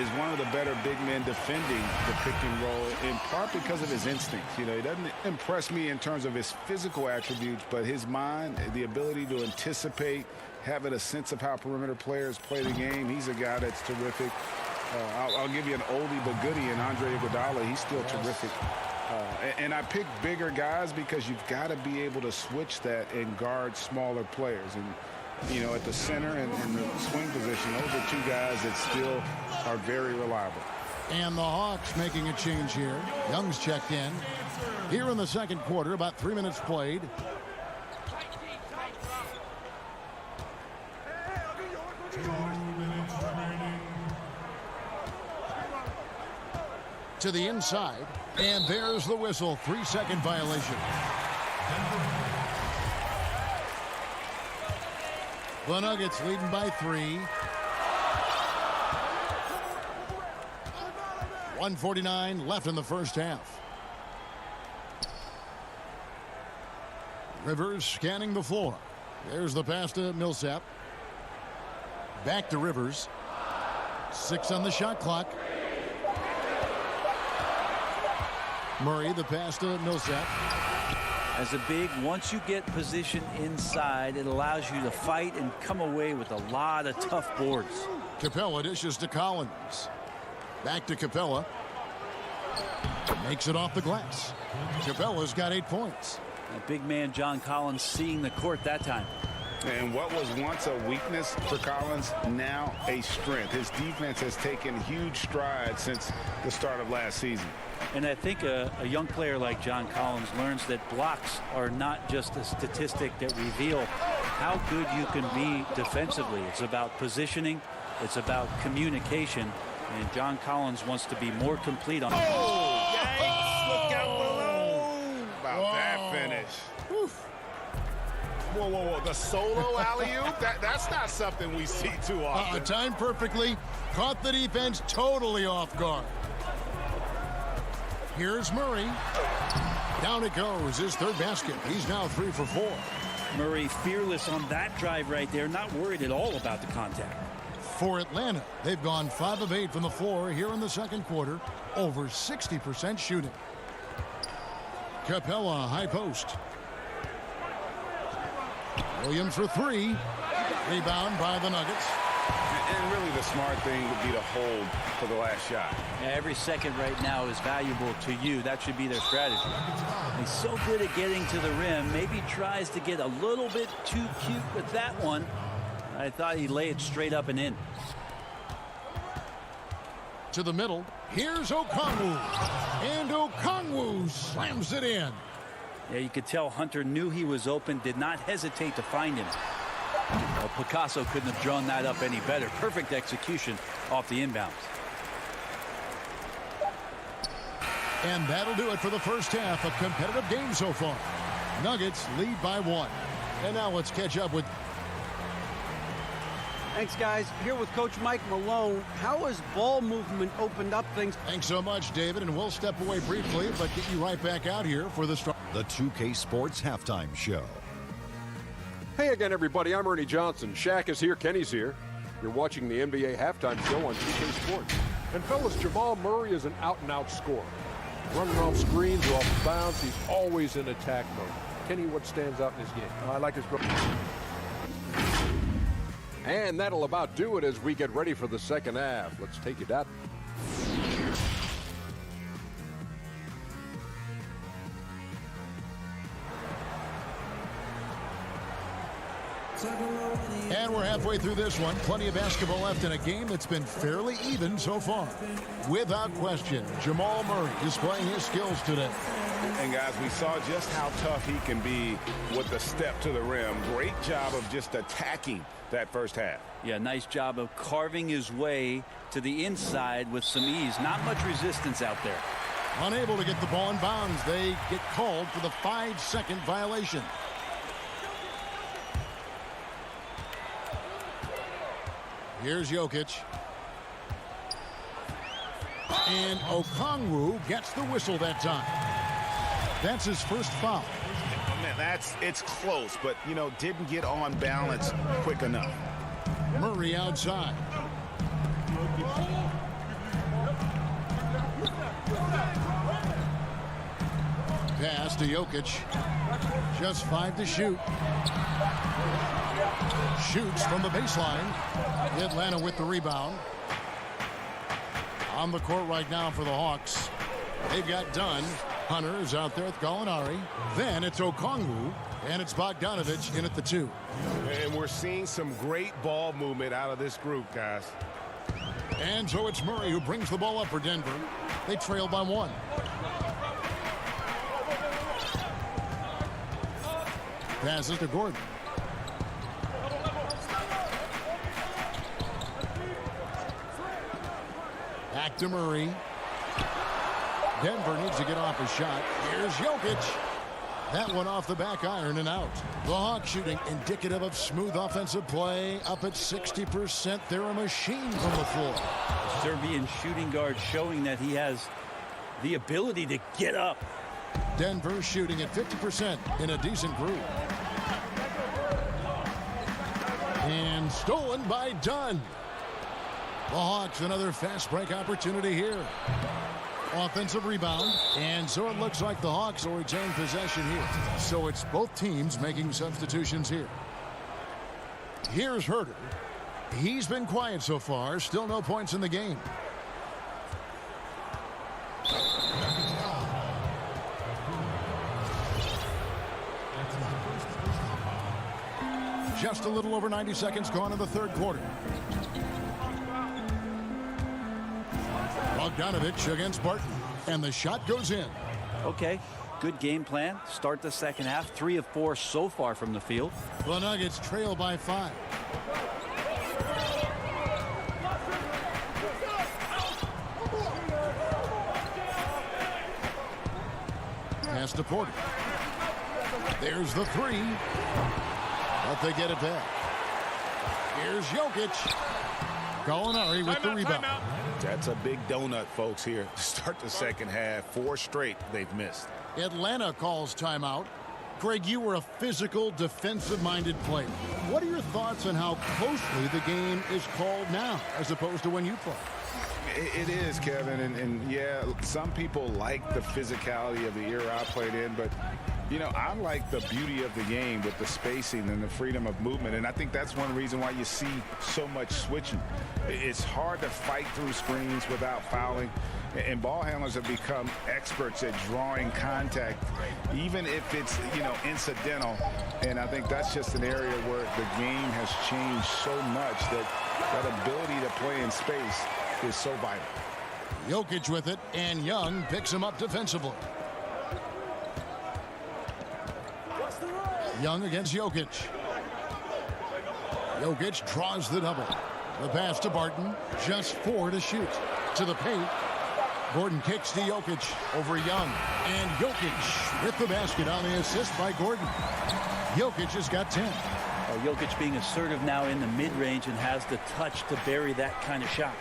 is one of the better big men defending the pick and roll, in part because of his instincts. You know, he doesn't impress me in terms of his physical attributes, but his mind, the ability to anticipate, having a sense of how perimeter players play the game. He's a guy that's terrific. I'll give you an oldie but goodie in Andre Iguodala. He's still terrific. And I pick bigger guys because you've got to be able to switch that and guard smaller players. And, you know, at the center and the swing position, those are 2 guys that still are very reliable. And the Hawks making a change here. Young's checked in. Here in the second quarter, about 3 minutes played. To the inside, and there's the whistle. 3-second violation. The Nuggets leading by 3. 1:49 left in the first half. Rivers scanning the floor. There's the pass to Millsap. Back to Rivers. 6 on the shot clock. Murray, the pass to Millsap. As a big, once you get position inside, it allows you to fight and come away with a lot of tough boards. Capella dishes to Collins. Back to Capella. Makes it off the glass. Capella's got 8 points. That big man John Collins seeing the court that time. And what was once a weakness for Collins, now a strength. His defense has taken huge strides since the start of last season. And I think a young player like John Collins learns that blocks are not just a statistic that reveal how good you can be defensively. It's about positioning. It's about communication. And John Collins wants to be more complete on it. Oh, yikes. Look out below. About that finish. Oof. Whoa, whoa, whoa. The solo alley-oop? That's not something we see too often. Timed perfectly. Caught the defense totally off guard. Here's Murray. Down it goes. His 3rd basket. He's now 3 for 4. Murray fearless on that drive right there. Not worried at all about the contact. For Atlanta, they've gone 5 of 8 from the floor here in the second quarter. Over 60% shooting. Capella, high post. Williams for 3. Rebound by the Nuggets. And really the smart thing would be to hold for the last shot. Every second right now is valuable to you. That should be their strategy. He's so good at getting to the rim. Maybe tries to get a little bit too cute with that one. I thought he'd lay it straight up and in. To the middle. Here's Okongwu. And Okongwu slams it in. Yeah, you could tell Hunter knew he was open, did not hesitate to find him. Well, Picasso couldn't have drawn that up any better. Perfect execution off the inbounds. And that'll do it for the first half. A competitive game so far. Nuggets lead by 1. And now let's catch up with... Thanks, guys. Here with Coach Mike Malone. How has ball movement opened up things? Thanks so much, David. And we'll step away briefly, but get you right back out here for the start. The 2K Sports Halftime Show. Hey again, everybody. I'm Ernie Johnson. Shaq is here. Kenny's here. You're watching the NBA Halftime Show on 2K Sports. And fellas, Jamal Murray is an out-and-out scorer. Running off screens or off bounds, he's always in attack mode. Kenny, what stands out in his game? I like his... And that'll about do it as we get ready for the second half. Let's take it out. And we're halfway through this one. Plenty of basketball left in a game that's been fairly even so far. Without question, Jamal Murray displaying his skills today. And guys, we saw just how tough he can be with the step to the rim. Great job of just attacking that first half. Yeah, nice job of carving his way to the inside with some ease. Not much resistance out there. Unable to get the ball in bounds. They get called for the 5-second violation. Here's Jokic. And Okongwu gets the whistle that time. That's his first foul. Man, it's close, but, you know, didn't get on balance quick enough. Murray outside. Pass to Jokic. Just 5 to shoot. Shoots from the baseline. Atlanta with the rebound. On the court right now for the Hawks. They've got Dunn. Hunter is out there with Gallinari. Then it's Okongwu. And it's Bogdanovic in at the 2. And we're seeing some great ball movement out of this group, guys. And so it's Murray who brings the ball up for Denver. They trail by 1. Passes to Gordon. Back to Murray. Denver needs to get off a shot. Here's Jokic. That one off the back iron and out. The Hawks shooting indicative of smooth offensive play. Up at 60%. They're a machine from the floor. Serbian shooting guard showing that he has the ability to get up. Denver shooting at 50% in a decent group. And stolen by Dunn. The Hawks another fast break opportunity here. Offensive rebound. And so it looks like the Hawks will retain possession here. So it's both teams making substitutions here. Here's Herter. He's been quiet so far. Still no points in the game. Just a little over 90 seconds gone in the third quarter. Bogdanovic against Barton. And the shot goes in. Okay, good game plan. Start the second half. 3 of 4 so far from the field. The Nuggets trail by 5. Pass to Porter. There's the 3. But they get it back. Here's Jokic. Gallinari with the rebound. That's a big donut, folks, here to start the second half. 4 straight they've missed. Atlanta calls timeout. Greg, you were a physical, defensive-minded player. What are your thoughts on how closely the game is called now as opposed to when you played? It is, Kevin, and yeah, some people like the physicality of the era I played in, but you know, I like the beauty of the game with the spacing and the freedom of movement, and I think that's one reason why you see so much switching. It's hard to fight through screens without fouling, and ball handlers have become experts at drawing contact, even if it's, you know, incidental, and I think that's just an area where the game has changed so much that ability to play in space is so vital. Jokic with it, and Young picks him up defensively. Young against Jokic. Jokic draws the double. The pass to Barton. Just 4 to shoot. To the paint. Gordon kicks to Jokic over Young. And Jokic with the basket on the assist by Gordon. Jokic has got 10. Jokic being assertive now in the mid-range and has the touch to bury that kind of shot.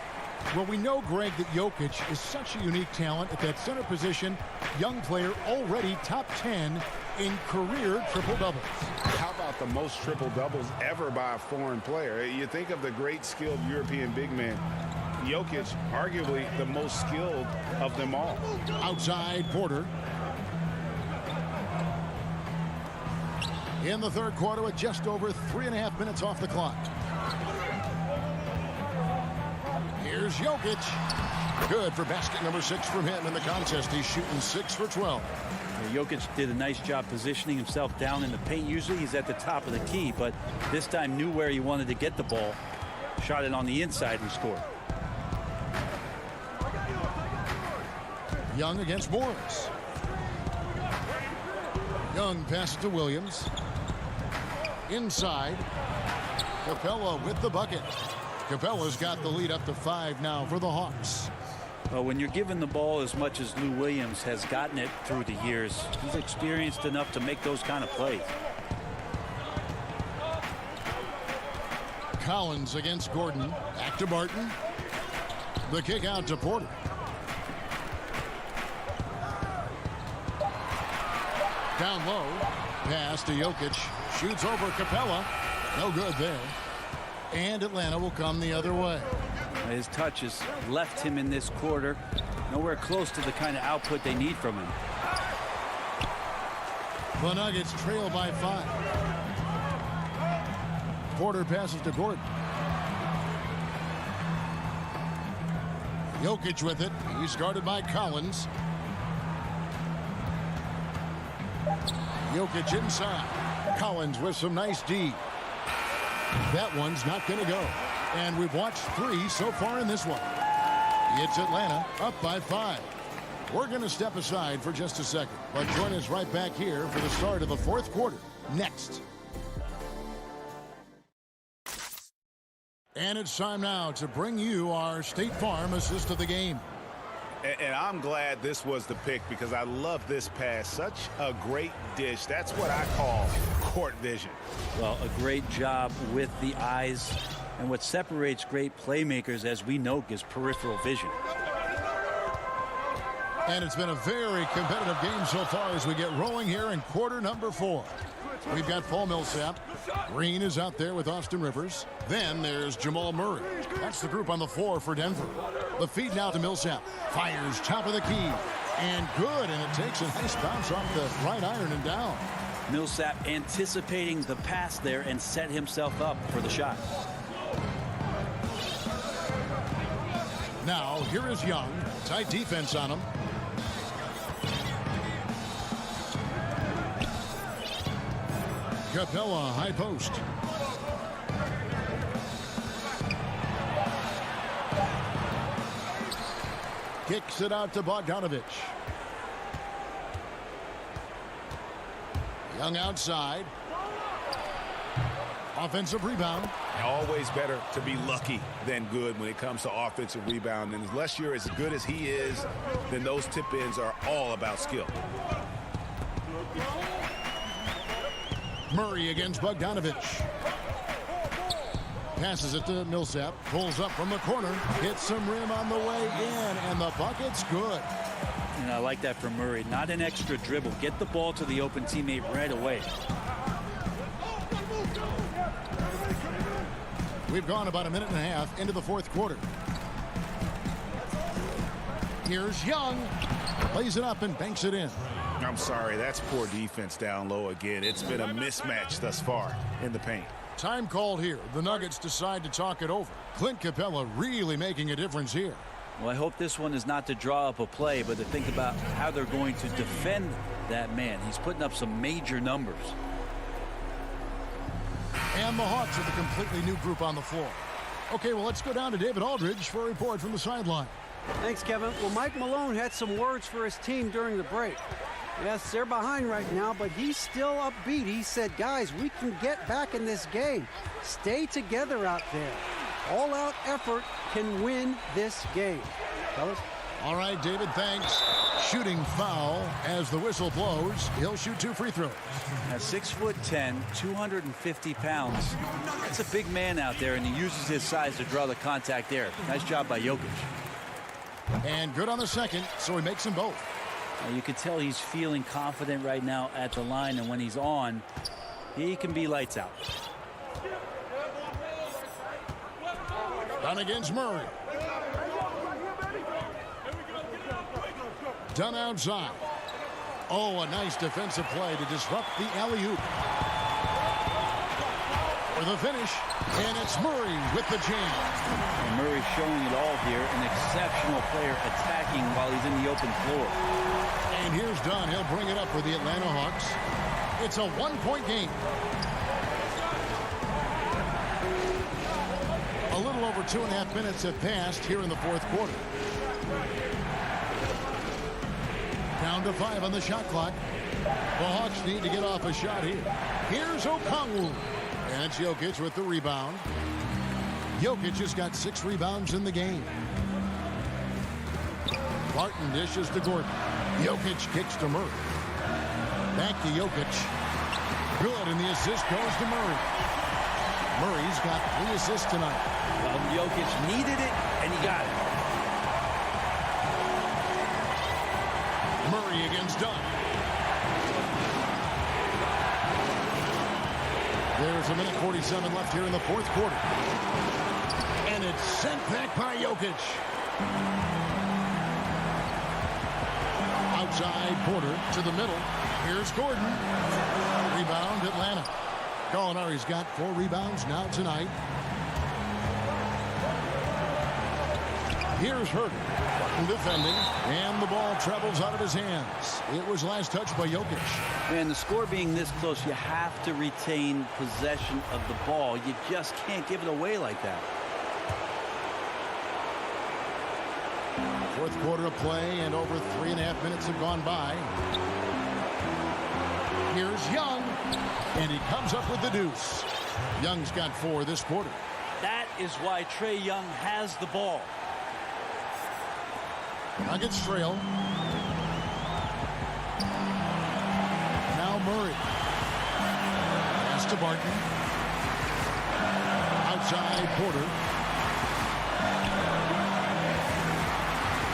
Well, we know, Greg, that Jokic is such a unique talent at that center position. Young player, already top 10 in career triple-doubles. How about the most triple-doubles ever by a foreign player? You think of the great skilled European big man. Jokic, arguably the most skilled of them all. Outside Porter. In the third quarter with just over 3.5 minutes off the clock. Here's Jokic. Good for basket number 6 from him in the contest. He's shooting 6 for 12. Jokic did a nice job positioning himself down in the paint. Usually he's at the top of the key, but this time knew where he wanted to get the ball. Shot it on the inside and scored. Young against Morris. Young passes to Williams. Inside. Capella with the bucket. Capella's got the lead up to 5 now for the Hawks. Well, when you're given the ball as much as Lou Williams has gotten it through the years, he's experienced enough to make those kind of plays. Collins against Gordon. Back to Barton. The kick out to Porter. Down low. Pass to Jokic. Shoots over Capella. No good there. And Atlanta will come the other way. His touch has left him in this quarter. Nowhere close to the kind of output they need from him. The Nuggets trail by 5. Porter passes to Gordon. Jokic with it. He's guarded by Collins. Jokic inside. Collins with some nice D. That one's not going to go. And we've watched 3 so far in this one. It's Atlanta up by 5. We're going to step aside for just a second, but join us right back here for the start of the fourth quarter next. And it's time now to bring you our State Farm assist of the game. And I'm glad this was the pick because I love this pass. Such a great dish. That's what I call court vision. Well, a great job with the eyes. And what separates great playmakers, as we know, is peripheral vision. And it's been a very competitive game so far as we get rolling here in quarter number 4. We've got Paul Millsap. Green is out there with Austin Rivers. Then there's Jamal Murray. That's the group on the floor for Denver. The feed now to Millsap. Fires top of the key. And good. And it takes a nice bounce off the right iron and down. Millsap anticipating the pass there and set himself up for the shot. Now, here is Young. Tight defense on him. Capella, high post. Kicks it out to Bogdanovich. Young outside. Offensive rebound. Always better to be lucky than good when it comes to offensive rebound. And unless you're as good as he is, then those tip-ins are all about skill. Murray against Bogdanovich. Passes it to Millsap. Pulls up from the corner. Hits some rim on the way in. And the bucket's good. And I like that from Murray. Not an extra dribble. Get the ball to the open teammate right away. We've gone about a minute and a half into the fourth quarter. Here's Young. Lays it up and banks it in. I'm sorry, that's poor defense down low again. It's been a mismatch thus far in the paint. Time called here. The Nuggets decide to talk it over. Clint Capella really making a difference here. Well, I hope this one is not to draw up a play, but to think about how they're going to defend that man. He's putting up some major numbers. And the Hawks with a completely new group on the floor. Okay, well, let's go down to David Aldridge for a report from the sideline. Thanks, Kevin. Well, Mike Malone had some words for his team during the break. Yes, they're behind right now, but he's still upbeat. He said, guys, we can get back in this game. Stay together out there. All-out effort can win this game. Fellas? All right, David, thanks. Shooting foul as the whistle blows. He'll shoot 2 free throws. At 6'10", 250 pounds. That's a big man out there, and he uses his size to draw the contact there. Nice job by Jokic. And good on the second, so he makes them both. Now, you can tell he's feeling confident right now at the line, and when he's on, he can be lights out. Done against Murray. Done outside. Oh, a nice defensive play to disrupt the alley-oop. For the finish, and it's Murray with the jam. And Murray showing it all here. An exceptional player attacking while he's in the open floor. And here's Dunn. He'll bring it up for the Atlanta Hawks. It's a 1-point game. A little over 2.5 minutes have passed here in the fourth quarter. Down to 5 on the shot clock. The Hawks need to get off a shot here. Here's Okongwu. And it's Jokic with the rebound. Jokic has got 6 rebounds in the game. Barton dishes to Gordon. Jokic kicks to Murray. Back to Jokic. Good, and the assist goes to Murray. Murray's got 3 assists tonight. Well, Jokic needed it, and he got it. Murray against Dunn. There's a minute 47 left here in the fourth quarter. And it's sent back by Jokic. Outside Porter to the middle. Here's Gordon. Rebound Atlanta. Gallinari's got 4 rebounds now tonight. Here's Herter defending, and the ball travels out of his hands. It was last touched by Jokic. Man, the score being this close, you have to retain possession of the ball. You just can't give it away like that. Fourth quarter of play, and over 3.5 minutes have gone by. Here's Young, and he comes up with the deuce. Young's got 4 this quarter. That is why Trae Young has the ball. Nuggets trail. Now Murray. Pass to Barton. Outside Porter.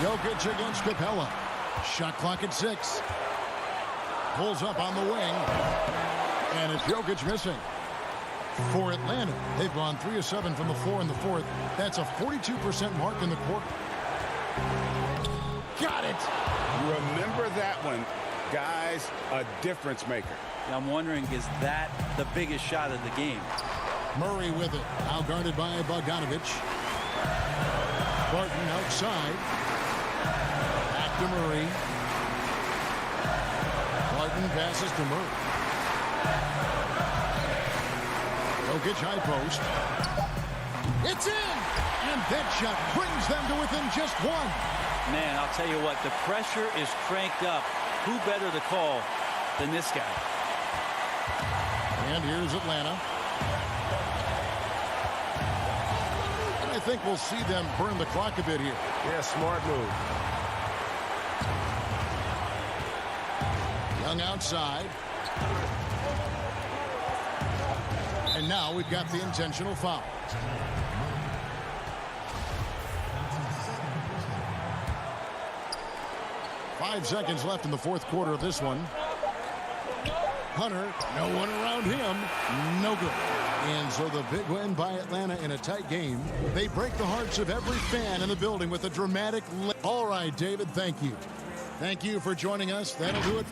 Jokic against Capella. Shot clock at 6. Pulls up on the wing. And it's Jokic missing. For Atlanta, they've gone 3 of 7 from the floor in the fourth. That's a 42% mark in the quarter. Got it. Remember that one, guys, a difference maker. I'm wondering, is that the biggest shot of the game? Murray with it. Now guarded by Bogdanovic. Barton outside. Back to Murray. Barton passes to Murray. Jokic high post. It's in! And that shot brings them to within just 1. Man, I'll tell you what, the pressure is cranked up. Who better to call than this guy? And here's Atlanta. And I think we'll see them burn the clock a bit here. Yeah, smart move. Young outside. And now we've got the intentional foul. Five seconds left in the fourth quarter of this one. Hunter, no one around him, no good. And so the big win by Atlanta in a tight game. They break the hearts of every fan in the building with a dramatic... All right, David, thank you. Thank you for joining us. That'll do it.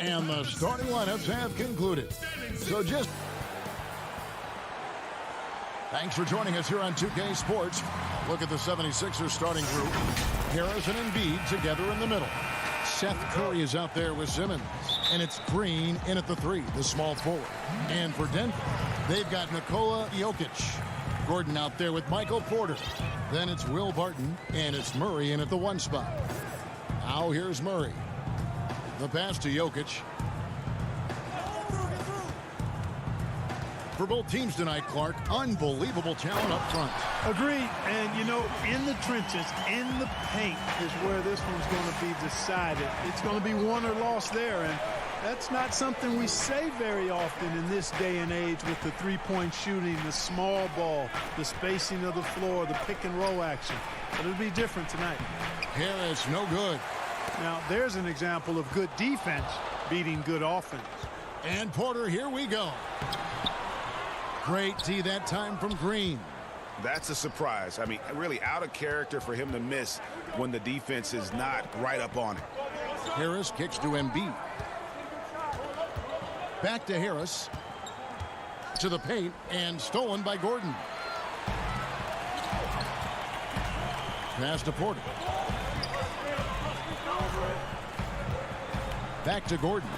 And the starting lineups have concluded. So just thanks for joining us here on 2K Sports. Look at the 76ers starting group. Harris and Embiid together in the middle. Seth Curry is out there with Simmons. And it's Green in at the 3, the small forward. And for Denver, they've got Nikola Jokic. Gordon out there with Michael Porter. Then it's Will Barton, and it's Murray in at the 1 spot. Now here's Murray. The pass to Jokic. For both teams tonight, Clark, unbelievable talent up front. Agreed. And, you know, in the trenches, in the paint is where this one's going to be decided. It's going to be won or lost there. And that's not something we say very often in this day and age with the three-point shooting, the small ball, the spacing of the floor, the pick-and-roll action. But it'll be different tonight. Harris, no good. Now, there's an example of good defense beating good offense. And Porter, here we go. Great D that time from Green. That's a surprise. I mean, really out of character for him to miss when the defense is not right up on it. Harris kicks to Embiid. Back to Harris. To the paint and stolen by Gordon. Pass to Porter. Back to Gordon.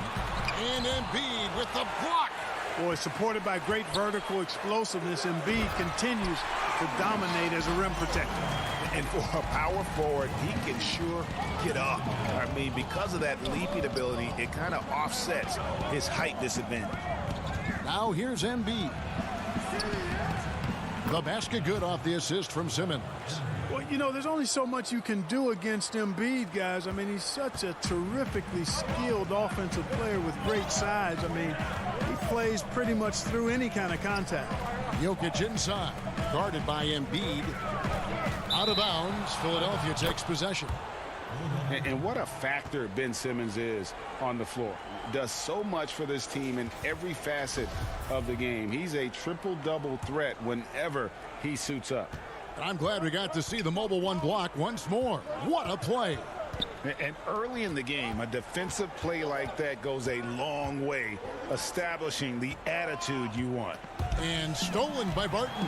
And Embiid with the block. Boy, supported by great vertical explosiveness, Embiid continues to dominate as a rim protector. And for a power forward, he can sure get up. I mean, because of that leaping ability, it kind of offsets his height disadvantage. Now here's Embiid. The basket good off the assist from Simmons. Well, you know, there's only so much you can do against Embiid, guys. I mean, he's such a terrifically skilled offensive player with great size. I mean, he plays pretty much through any kind of contact. Jokic inside, guarded by Embiid. Out of bounds, Philadelphia takes possession. And what a factor Ben Simmons is on the floor. Does so much for this team in every facet of the game. He's a triple-double threat whenever he suits up. I'm glad we got to see the mobile 1 block once more. What a play. And early in the game, a defensive play like that goes a long way, establishing the attitude you want. And stolen by Barton.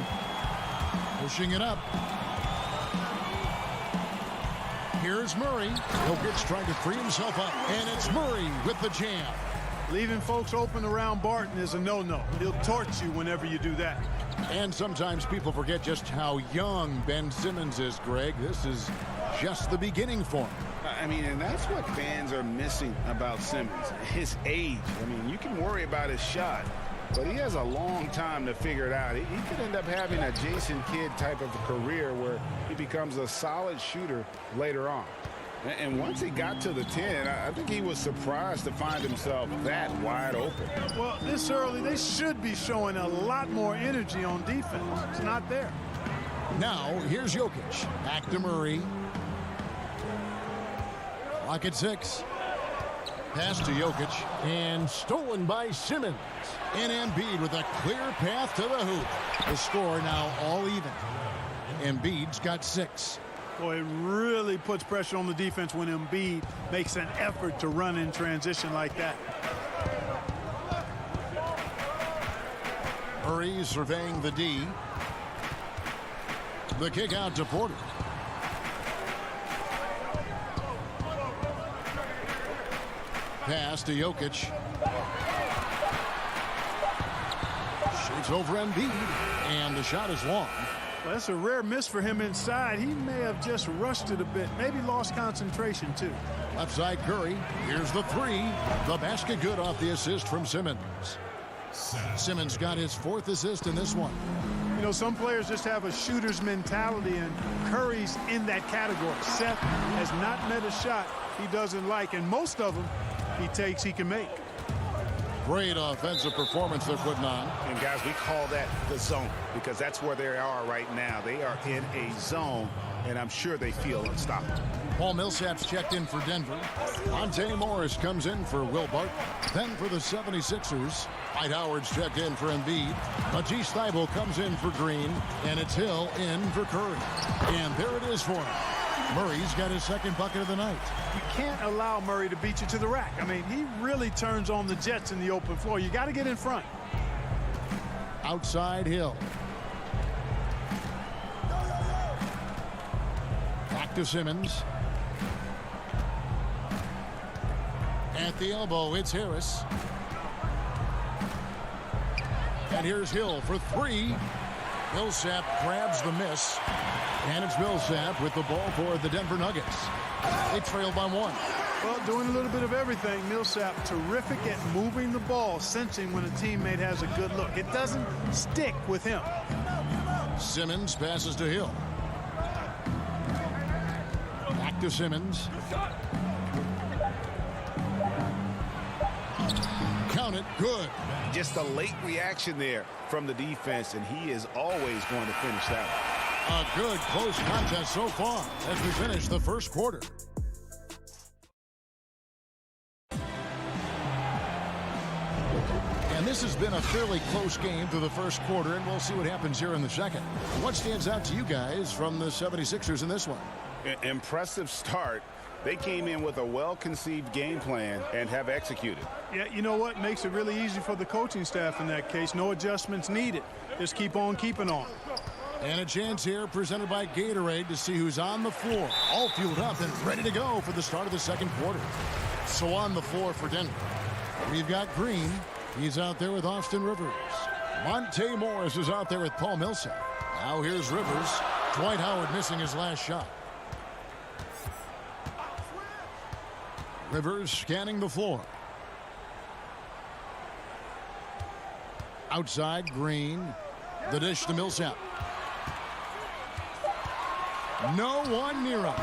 Pushing it up. Here's Murray. Jokic trying to free himself up. And it's Murray with the jam. Leaving folks open around Barton is a no-no. He'll torch you whenever you do that. And sometimes people forget just how young Ben Simmons is, Greg. This is just the beginning for him. I mean, and that's what fans are missing about Simmons, his age. I mean, you can worry about his shot, but he has a long time to figure it out. He could end up having a Jason Kidd type of a career where he becomes a solid shooter later on. And once he got to the 10, I think he was surprised to find himself that wide open. Well, this early, they should be showing a lot more energy on defense. It's not there. Now, here's Jokic. Back to Murray. Clock at 6. Pass to Jokic. And stolen by Simmons. And Embiid with a clear path to the hoop. The score now all even. Embiid's got 6. Boy, it really puts pressure on the defense when Embiid makes an effort to run in transition like that. Murray surveying the D. The kick out to Porter. Pass to Jokic. Shoots over Embiid. And the shot is long. Well, that's a rare miss for him inside. He may have just rushed it a bit. Maybe lost concentration, too. Left side Curry. Here's the 3. The basket good off the assist from Simmons. Simmons got his 4th assist in this one. You know, some players just have a shooter's mentality, and Curry's in that category. Seth has not met a shot he doesn't like, and most of them he can make. Great offensive performance they're putting on. And guys, we call that the zone because that's where they are right now. They are in a zone, and I'm sure they feel unstoppable. Paul Millsap's checked in for Denver. Monte Morris comes in for Will Barton. Then for the 76ers, Dwight Howard's checked in for Embiid. Matisse Thybulle comes in for Green. And it's Hill in for Curry. And there it is for him. Murray's got his second bucket of the night. You can't allow Murray to beat you to the rack. I mean, he really turns on the Jets in the open floor. You got to get in front. Outside Hill. Back to Simmons. At the elbow, it's Harris. And here's Hill for three. Millsap grabs the miss. And it's Millsap with the ball for the Denver Nuggets. They trail by one. Well, doing a little bit of everything. Millsap terrific at moving the ball, sensing when a teammate has a good look. It doesn't stick with him. Simmons passes to Hill. Back to Simmons. Count it. Good. Just a late reaction there from the defense, and he is always going to finish that one. A good close contest so far as we finish the first quarter. And this has been a fairly close game through the first quarter, and we'll see what happens here in the second. What stands out to you guys from the 76ers in this one? Impressive start. They came in with a well-conceived game plan and have executed. Yeah, you know what? Makes it really easy for the coaching staff in that case. No adjustments needed. Just keep on keeping on. And a chance here presented by Gatorade to see who's on the floor. All fueled up and ready to go for the start of the second quarter. So on the floor for Denver, we've got Green. He's out there with Austin Rivers. Monte Morris is out there with Paul Millsap. Now here's Rivers. Dwight Howard missing his last shot. Rivers scanning the floor. Outside, Green. The dish to Millsap. No one near him.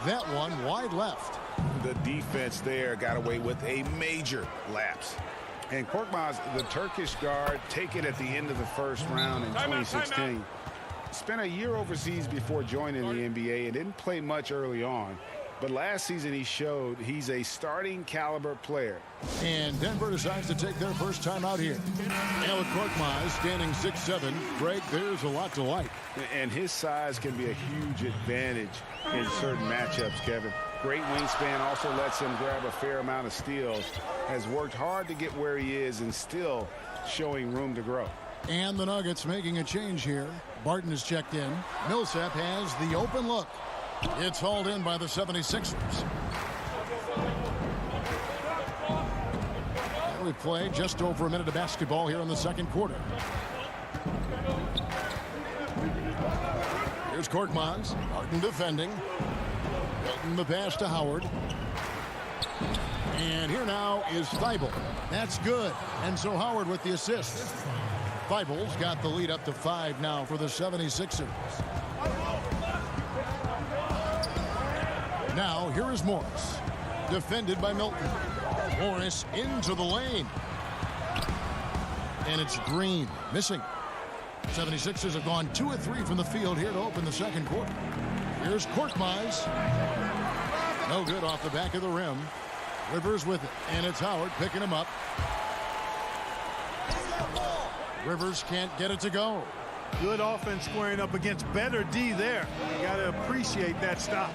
That one wide left. The defense there got away with a major lapse. And Korkmaz, the Turkish guard, taken at the end of the first round in 2016. Spent a year overseas before joining the NBA and didn't play much early on. But last season he showed he's a starting caliber player. And Denver decides to take their first time out here. Alec Korkmaz standing 6'7". Greg, there's a lot to like. And his size can be a huge advantage in certain matchups, Kevin. Great wingspan, also lets him grab a fair amount of steals. Has worked hard to get where he is and still showing room to grow. And the Nuggets making a change here. Barton is checked in. Millsap has the open look. It's hauled in by the 76ers. We play just over a minute of basketball here in the second quarter. Here's Korkmaz. Martin defending. Milton the pass to Howard. And here now is Thibault. That's good. And so Howard with the assist. Thibault's got the lead up to 5 now for the 76ers. Now, here is Morris. Defended by Milton. Morris into the lane. And it's Green missing. 76ers have gone 2 of 3 from the field here to open the second quarter. Here's Korkmaz. No good off the back of the rim. Rivers with it. And it's Howard picking him up. Rivers can't get it to go. Good offense squaring up against better D there. You got to appreciate that stop.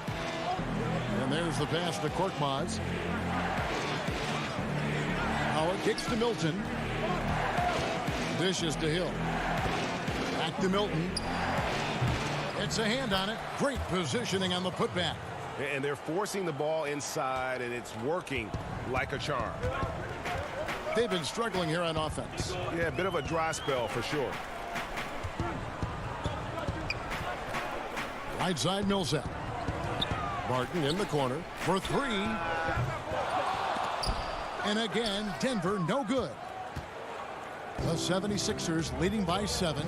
And there's the pass to Korkmaz. Howard kicks to Milton. Dishes to Hill. Back to Milton. It's a hand on it. Great positioning on the putback. And they're forcing the ball inside, and it's working like a charm. They've been struggling here on offense. Yeah, a bit of a dry spell for sure. Right side Millsap. Barton in the corner for 3. And again, Denver no good. The 76ers leading by 7.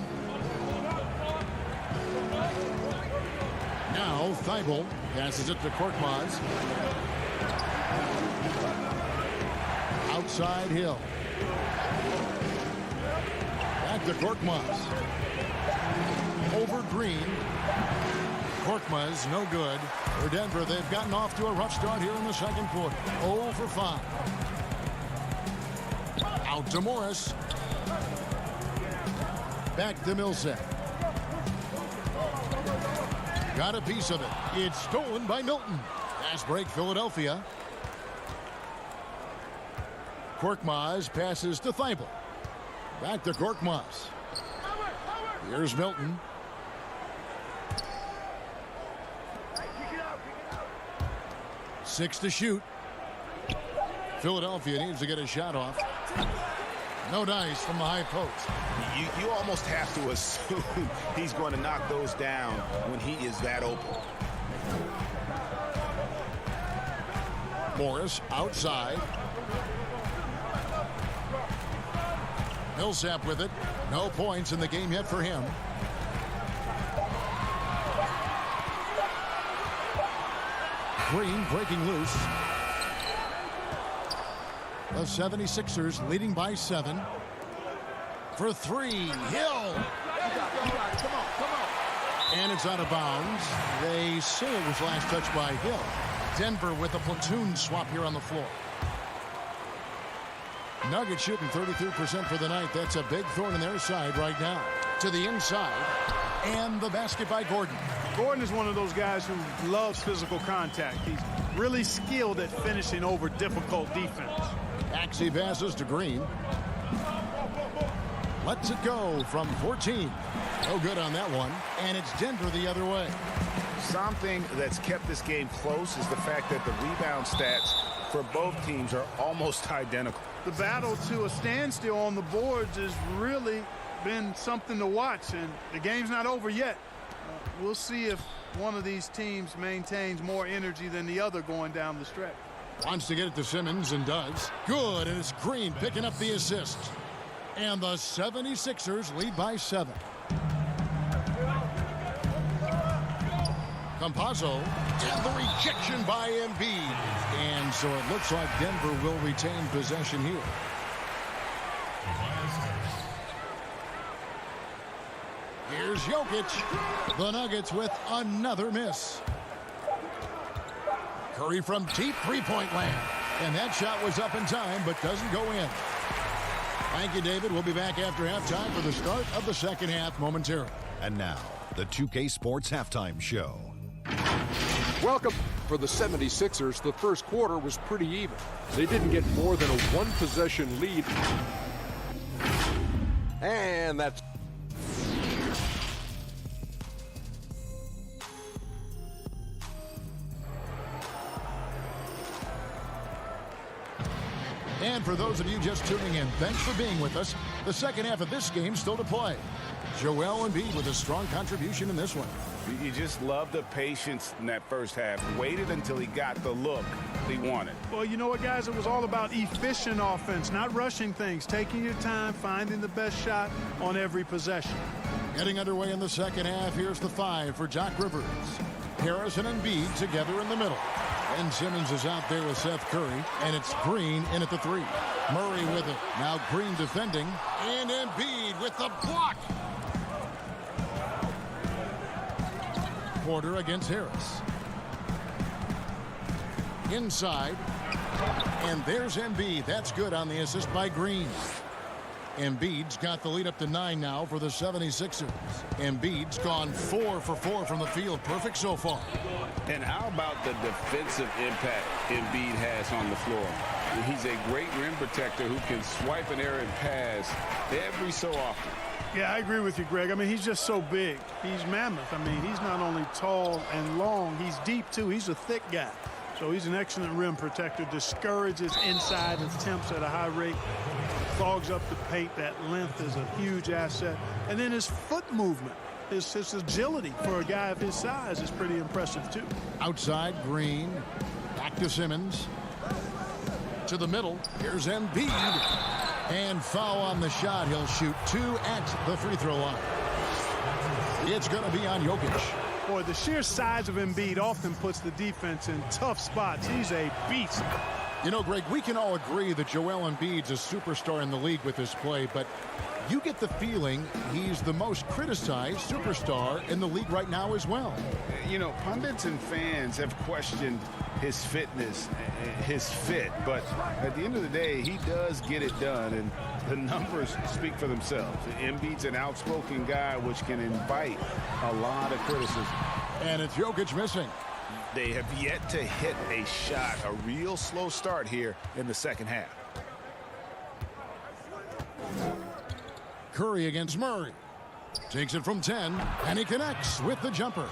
Now Thibault passes it to Korkmaz. Outside Hill. Back to Korkmaz. Over Green. Korkmaz no good. For Denver, they've gotten off to a rough start here in the second quarter. 0 for 5. Out to Morris. Back to Millsap. Got a piece of it. It's stolen by Milton. Pass break, Philadelphia. Korkmaz passes to Thibault. Back to Korkmaz. Here's Milton. Six to shoot. Philadelphia needs to get a shot off. No dice from the high post. You almost have to assume he's going to knock those down when he is that open. Morris outside. Millsap with it. No points in the game yet for him. Green breaking loose. The 76ers leading by 7. For 3, Hill. Come on. And it's out of bounds. They say it was last touched by Hill. Denver with a platoon swap here on the floor. Nuggets shooting 33% for the night. That's a big thorn in their side right now. To the inside. And the basket by Gordon. Gordon is one of those guys who loves physical contact. He's really skilled at finishing over difficult defense. Maxey passes to Green. Lets it go from 14. No good on that one. And it's Denver the other way. Something that's kept this game close is the fact that the rebound stats for both teams are almost identical. The battle to a standstill on the boards has really been something to watch, and the game's not over yet. We'll see if one of these teams maintains more energy than the other going down the stretch. Wants to get it to Simmons and does. Good, and it's Green picking up the assist. And the 76ers lead by 7. Campazzo, and the rejection by Embiid. And so it looks like Denver will retain possession here. Here's Jokic. The Nuggets with another miss. Curry from deep three-point land. And that shot was up in time, but doesn't go in. Thank you, David. We'll be back after halftime for the start of the second half momentarily. And now, the 2K Sports Halftime Show. Welcome. For the 76ers, the first quarter was pretty even. They didn't get more than a one-possession lead. And that's... And for those of you just tuning in, thanks for being with us. The second half of this game still to play. Joel Embiid with a strong contribution in this one. You just love the patience in that first half. Waited until he got the look he wanted. Well, you know what, guys? It was all about efficient offense, not rushing things, taking your time, finding the best shot on every possession. Getting underway in the second half, here's the 5 for Doc Rivers. Harris and Embiid together in the middle. And Simmons is out there with Seth Curry, and it's Green in at the 3. Murray with it. Now Green defending, and Embiid with the block. Porter against Harris. Inside. And there's Embiid. That's good on the assist by Green. Embiid's got the lead up to 9 now for the 76ers. Embiid's gone 4 for 4 from the field. Perfect so far. And how about the defensive impact Embiid has on the floor? He's a great rim protector who can swipe an errant pass every so often. Yeah, I agree with you, Greg. I mean, he's just so big. He's mammoth. I mean, he's not only tall and long, he's deep, too. He's a thick guy. So he's an excellent rim protector. Discourages inside attempts at a high rate. Clogs up the paint. That length is a huge asset. And then his foot movement, his agility for a guy of his size is pretty impressive, too. Outside, Green. Back to Simmons. To the middle. Here's Embiid. And foul on the shot. He'll shoot 2 at the free throw line. It's going to be on Jokic. Boy, the sheer size of Embiid often puts the defense in tough spots. He's a beast. You know, Greg, we can all agree that Joel Embiid's a superstar in the league with his play, but you get the feeling he's the most criticized superstar in the league right now as well. You know, pundits and fans have questioned his fitness, his fit, but at the end of the day, he does get it done, and the numbers speak for themselves. Embiid's an outspoken guy, which can invite a lot of criticism. And it's Jokic missing. They have yet to hit a shot. A real slow start here in the second half. Curry against Murray. Takes it from 10, and he connects with the jumper.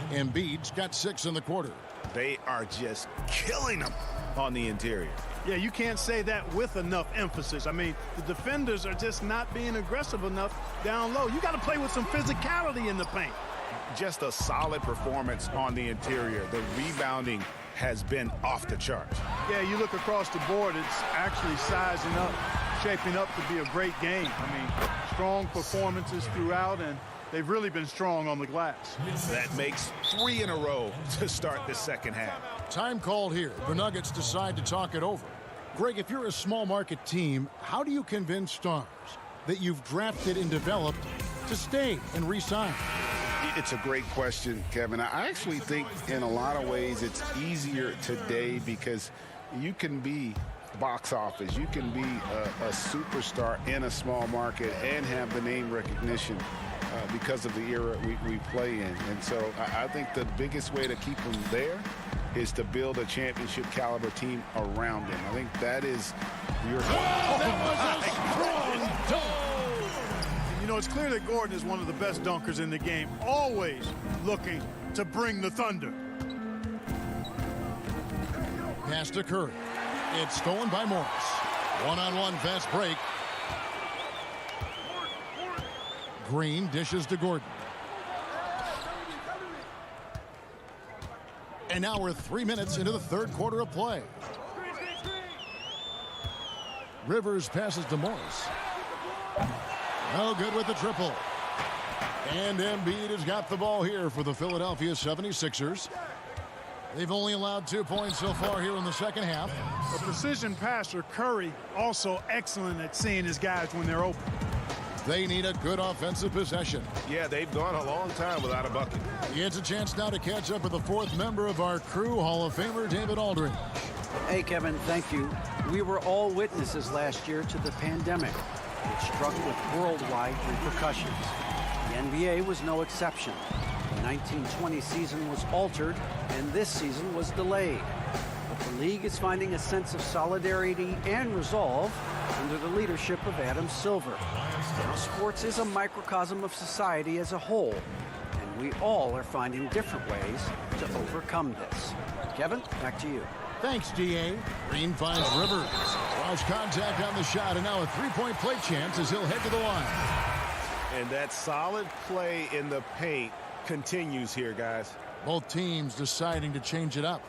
Embiid's got 6 in the quarter. They are just killing them on the interior. Yeah, you can't say that with enough emphasis. I mean, the defenders are just not being aggressive enough down low. You got to play with some physicality in the paint. Just a solid performance on the interior. The rebounding has been off the charts. Yeah, you look across the board, it's actually sizing up, shaping up to be a great game. I mean, strong performances throughout, and they've really been strong on the glass. That makes 3 in a row to start the second half. Time called here. The Nuggets decide to talk it over. Greg, if you're a small market team, how do you convince stars that you've drafted and developed to stay and re-sign? It's a great question, Kevin. I actually think in a lot of ways it's easier today because you can be box office. You can be a superstar in a small market and have the name recognition because of the era we play in. And so I think the biggest way to keep them there is to build a championship caliber team around them. I think that is your... That was a strong dunk! You know, it's clear that Gordon is one of the best dunkers in the game, always looking to bring the thunder. Pass to Curry. It's stolen by Morris. One-on-one fast break. Green dishes to Gordon. And now we're 3 minutes into the third quarter of play. Rivers passes to Morris. No good with the triple. And Embiid has got the ball here for the Philadelphia 76ers. They've only allowed 2 points so far here in the second half. A precision passer, Curry, also excellent at seeing his guys when they're open. They need a good offensive possession. Yeah, they've gone a long time without a bucket. He gets a chance now to catch up with the 4th member of our crew, Hall of Famer David Aldridge. Hey, Kevin, thank you. We were all witnesses last year to the pandemic. It struck with worldwide repercussions. The NBA was no exception. The 1920 season was altered, and this season was delayed. But the league is finding a sense of solidarity and resolve under the leadership of Adam Silver. Now, sports is a microcosm of society as a whole, and we all are finding different ways to overcome this. Kevin, back to you. Thanks, D.A. Green finds Rivers. Lost contact on the shot, and now a three-point play chance as he'll head to the line. And that solid play in the paint continues here, guys. Both teams deciding to change it up.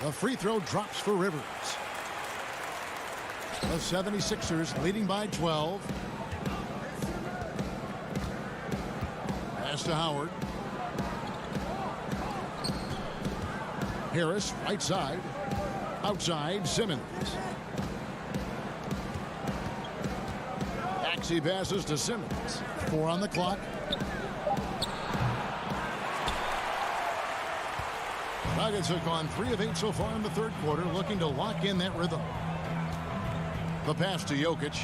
The free throw drops for Rivers. The 76ers leading by 12. Pass to Howard. Harris, right side. Outside, Simmons. Maxey passes to Simmons. 4 on the clock. Nuggets have gone 3 of 8 so far in the third quarter, looking to lock in that rhythm. The pass to Jokic.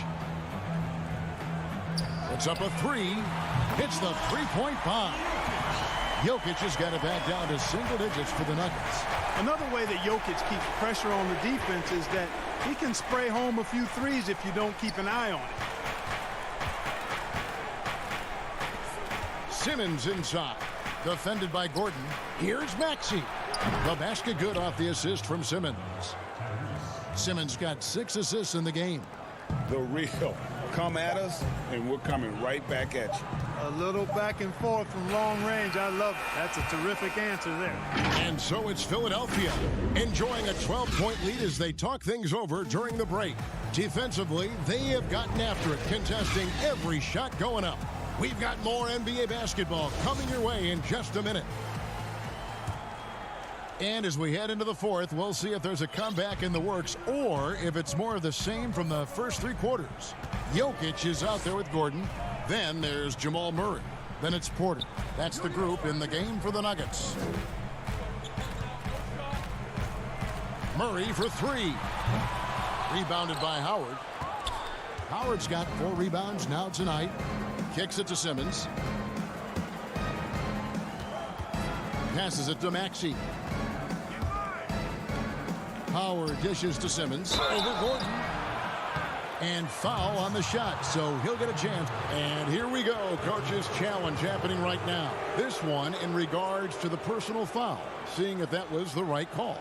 It's up a 3. Hits the three-point bomb. Jokic has got it back down to single digits for the Nuggets. Another way that Jokic keeps pressure on the defense is that he can spray home a few threes if you don't keep an eye on it. Simmons inside. Defended by Gordon. Here's Maxey. The basket good off the assist from Simmons. Simmons got 6 assists in the game. The real. Come at us, and we're coming right back at you. A little back and forth from long range. I love it. That's a terrific answer there. And so it's Philadelphia enjoying a 12-point lead as they talk things over during the break. Defensively, they have gotten after it, contesting every shot going up. We've got more NBA basketball coming your way in just a minute. And as we head into the fourth, we'll see if there's a comeback in the works or if it's more of the same from the first 3 quarters. Jokic is out there with Gordon. Then there's Jamal Murray. Then it's Porter. That's the group in the game for the Nuggets. Murray for 3. Rebounded by Howard. Howard's got 4 rebounds now tonight. kicks it to Simmons. Passes it to Maxey. Howard dishes to Simmons. Over Gordon. And foul on the shot, so he'll get a chance. And here we go, coach's challenge happening right now. This one in regards to the personal foul, seeing if that was the right call.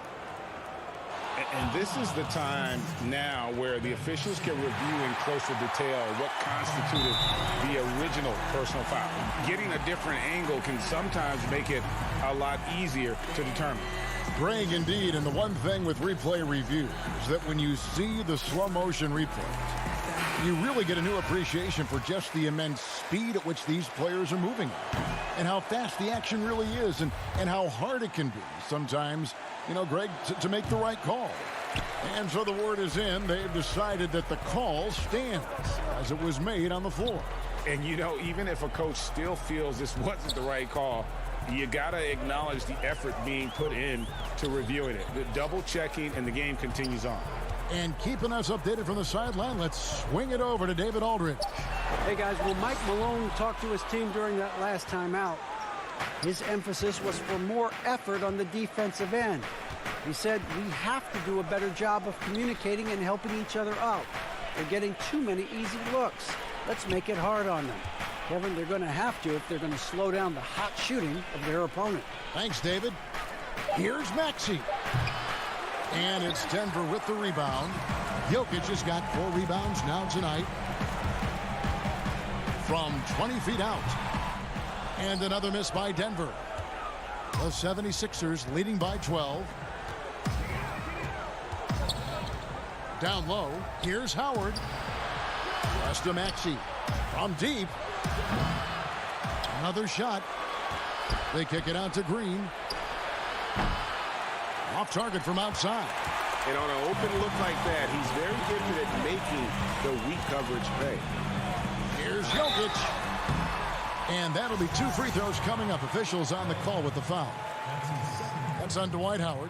And this is the time now where the officials can review in closer detail what constituted the original personal foul. Getting a different angle can sometimes make it a lot easier to determine. Greg, indeed, and the one thing with replay review is that when you see the slow motion replays, you really get a new appreciation for just the immense speed at which these players are moving and how fast the action really is and how hard it can be sometimes, Greg, to make the right call. And so the word is in. They've decided that the call stands as it was made on the floor. And, even if a coach still feels this wasn't the right call, you got to acknowledge the effort being put in to reviewing it. The double checking, and the game continues on. And keeping us updated from the sideline, let's swing it over to David Aldridge. Hey, guys, well, Mike Malone talked to his team during that last timeout. His emphasis was for more effort on the defensive end. He said, we have to do a better job of communicating and helping each other out. They're getting too many easy looks. Let's make it hard on them. Kevin, they're going to have to if they're going to slow down the hot shooting of their opponent. Thanks, David. Here's Maxey. And it's Denver with the rebound. Jokic has got 4 rebounds now tonight. From 20 feet out. And another miss by Denver. The 76ers leading by 12. Down low. Here's Howard. Pass to Maxey. From deep. Another shot. They kick it out to Green. Off target from outside. And on an open look like that, he's very gifted at making the weak coverage pay. Here's Jokic. And that'll be 2 free throws coming up. Officials on the call with the foul. That's on Dwight Howard.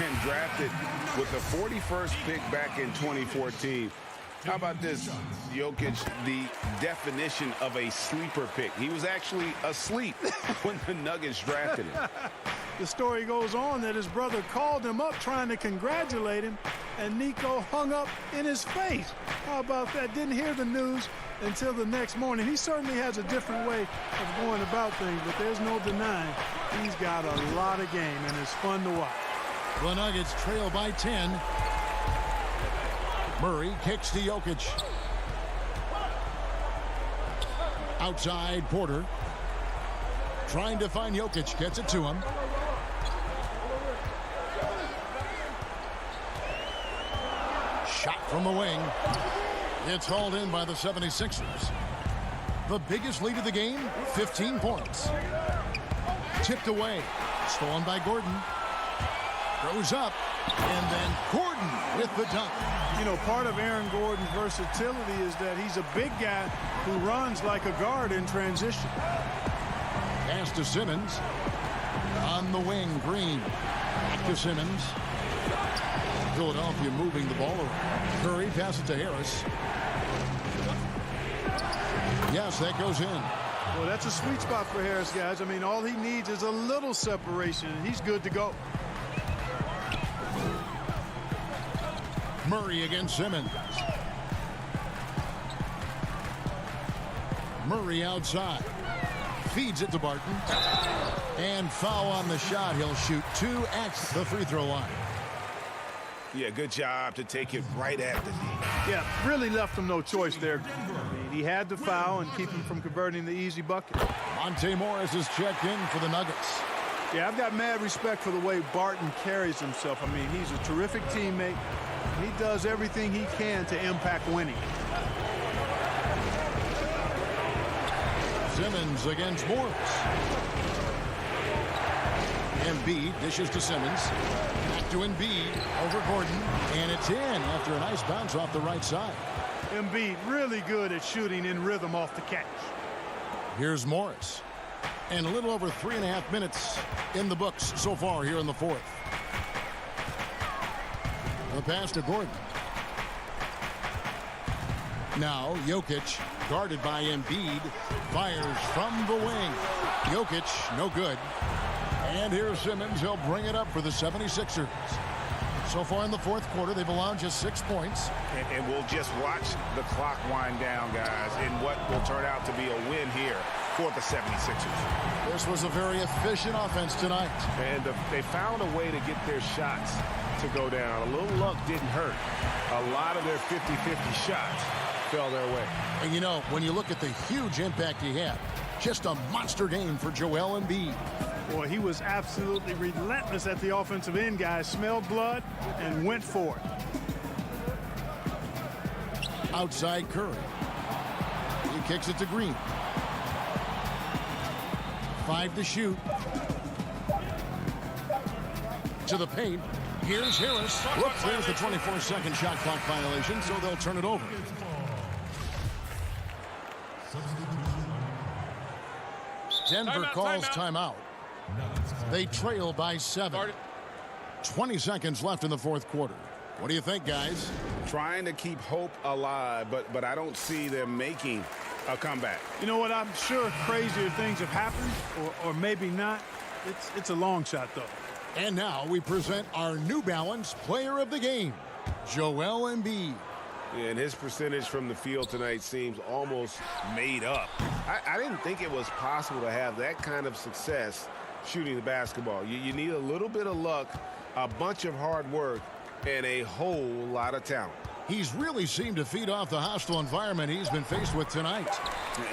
And drafted with the 41st pick back in 2014. How about this, Jokic, the definition of a sleeper pick. He was actually asleep when the Nuggets drafted him. The story goes on that his brother called him up trying to congratulate him, and Nico hung up in his face. How about that? Didn't hear the news until the next morning. He certainly has a different way of going about things, but there's no denying he's got a lot of game, and it's fun to watch. The Nuggets trail by 10. Murray kicks to Jokic. Outside, Porter. Trying to find Jokic. Gets it to him. Shot from the wing. It's hauled in by the 76ers. The biggest lead of the game, 15 points. Tipped away. Stolen by Gordon. Goes up. And then Gordon with the dunk. Part of Aaron Gordon's versatility is that he's a big guy who runs like a guard in transition. Pass to Simmons. On the wing, Green. Back to Simmons. Philadelphia moving the ball around. Curry passes to Harris. Yes, that goes in. Well, that's a sweet spot for Harris, guys. I mean, all he needs is a little separation, and he's good to go. Murray against Simmons. Murray outside. Feeds it to Barton. And foul on the shot. He'll shoot 2 at the free throw line. Yeah, good job to take it right at the knee. Yeah, really left him no choice there. I mean, he had to foul and keep him from converting the easy bucket. Monte Morris is checked in for the Nuggets. Yeah, I've got mad respect for the way Barton carries himself. I mean, he's a terrific teammate. He does everything he can to impact winning. Simmons against Morris. Embiid dishes to Simmons. Back to Embiid over Gordon. And it's in after a nice bounce off the right side. Embiid really good at shooting in rhythm off the catch. Here's Morris. And a little over 3.5 minutes in the books so far here in the fourth. The pass to Gordon. Now Jokic, guarded by Embiid, fires from the wing. Jokic, no good. And here's Simmons. He'll bring it up for the 76ers. So far in the fourth quarter, they've allowed just 6 points. And we'll just watch the clock wind down, guys, in what will turn out to be a win here for the 76ers. This was a very efficient offense tonight. And they found a way to get their shots to go down. A little luck didn't hurt. A lot of their 50-50 shots fell their way. And you know, when you look at the huge impact he had, just a monster game for Joel Embiid. Boy, he was absolutely relentless at the offensive end, guys. Smelled blood and went for it. Outside Curry. He kicks it to Green. 5 to shoot. To the paint. Here's Harris. Whoops, there's the 24-second shot clock violation, so they'll turn it over. Denver calls timeout. They trail by 7. 20 seconds left in the fourth quarter. What do you think, guys? Trying to keep hope alive, but I don't see them making a comeback. You know what? I'm sure crazier things have happened, or maybe not. It's a long shot, though. And now we present our New Balance player of the game, Joel Embiid. And his percentage from the field tonight seems almost made up. I didn't think it was possible to have that kind of success shooting the basketball. You need a little bit of luck, a bunch of hard work, and a whole lot of talent. He's really seemed to feed off the hostile environment he's been faced with tonight.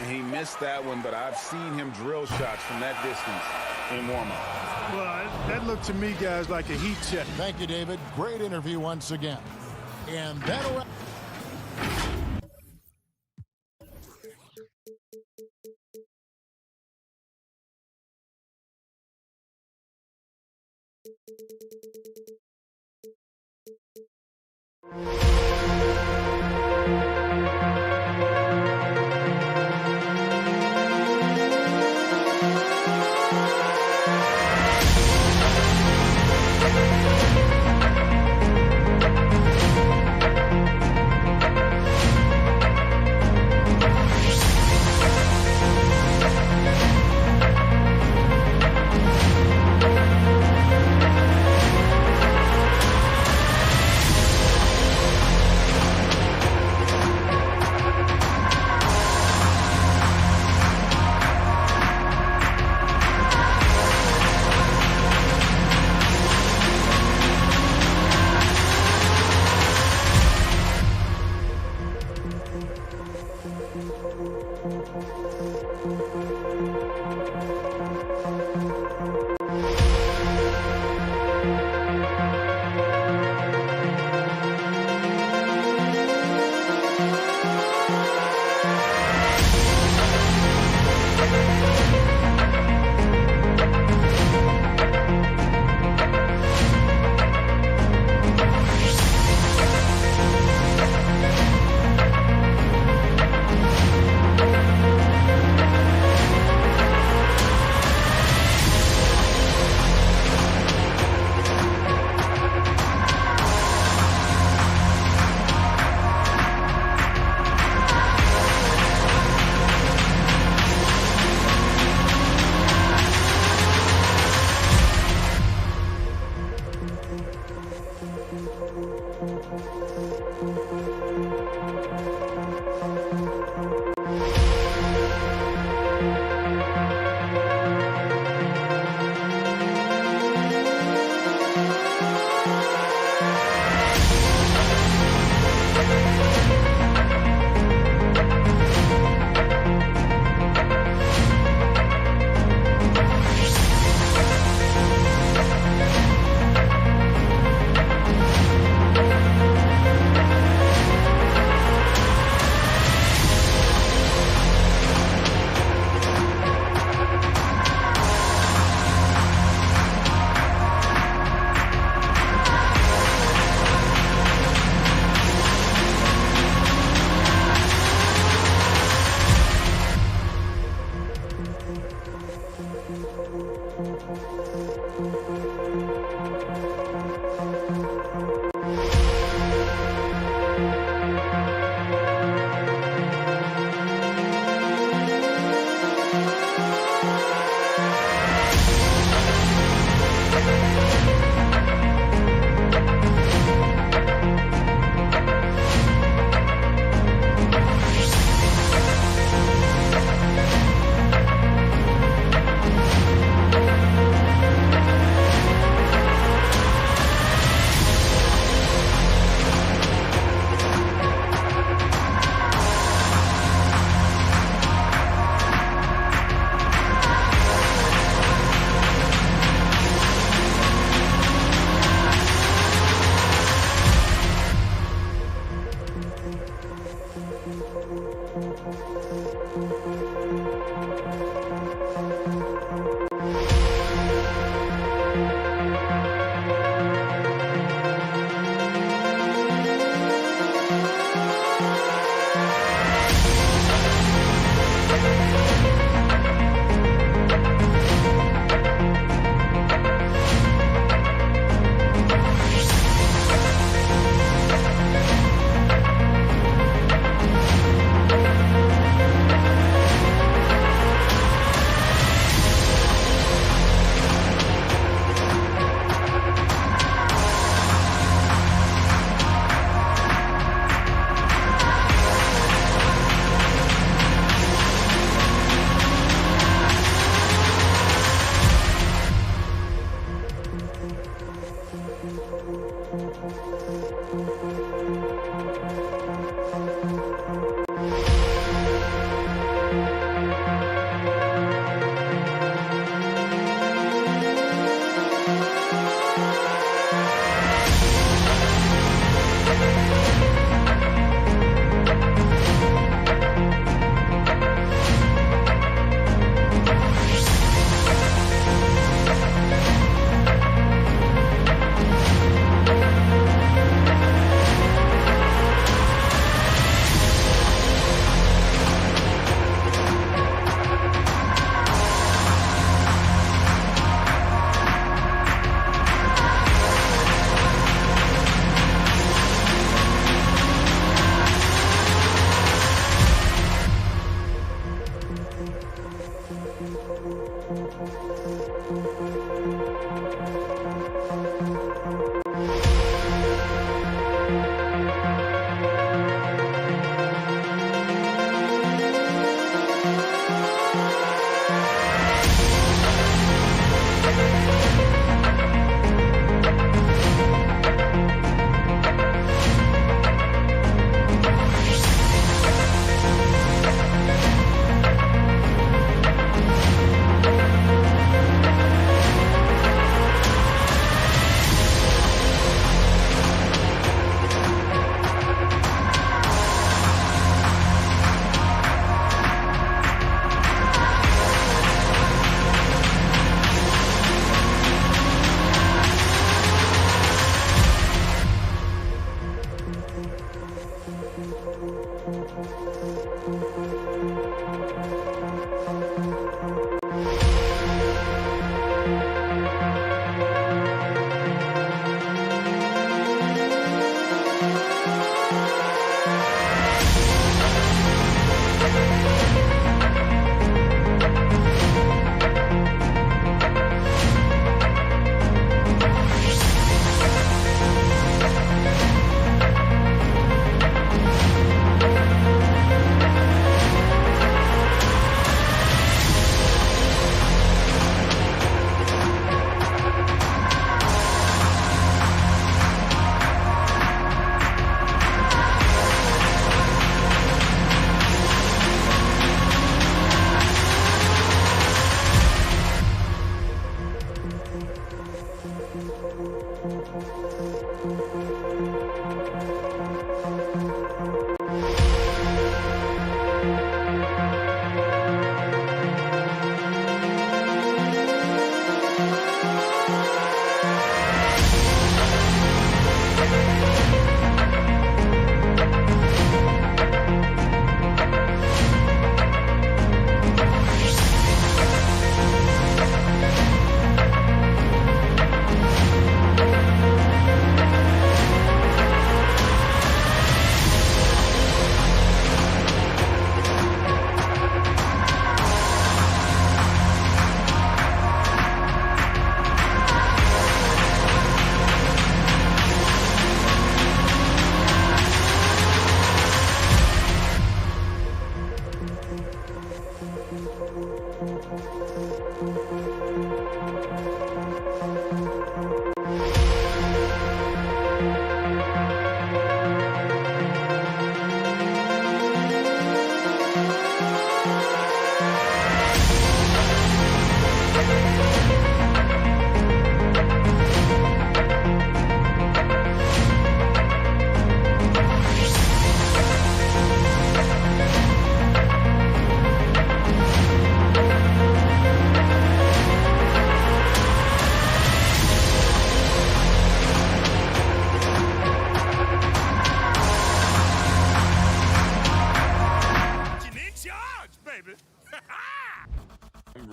He missed that one, but I've seen him drill shots from that distance in warm-up. Well, that looked to me, guys, like a heat check. Thank you, David. Great interview once again. And that'll...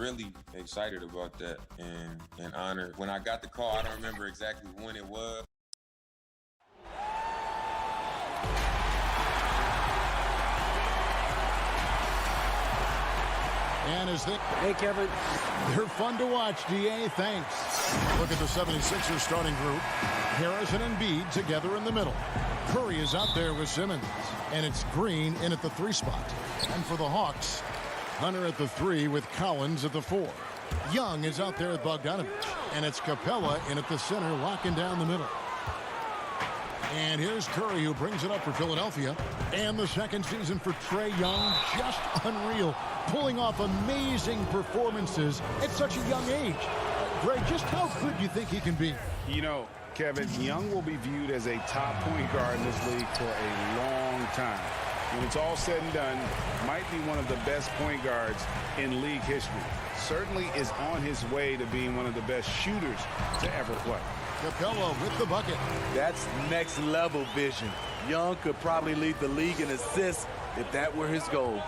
really excited about that and honored. When I got the call, I don't remember exactly when it was. And as they... Hey, Kevin. They're fun to watch, DA. Thanks. Look at the 76ers starting group. Harrison and Embiid together in the middle. Curry is out there with Simmons. And it's Green in at the 3 spot. And for the Hawks, Hunter at the 3 with Collins at the 4. Young is out there at Bogdanovich. And it's Capella in at the center, locking down the middle. And here's Curry, who brings it up for Philadelphia. And the second season for Trae Young, just unreal. Pulling off amazing performances at such a young age. Greg, just how good do you think he can be? You know, Kevin, Young will be viewed as a top point guard in this league for a long time. When it's all said and done, might be one of the best point guards in league history. Certainly is on his way to being one of the best shooters to ever play. Capella with the bucket. That's next level vision. Young could probably lead the league in assists if that were his goal.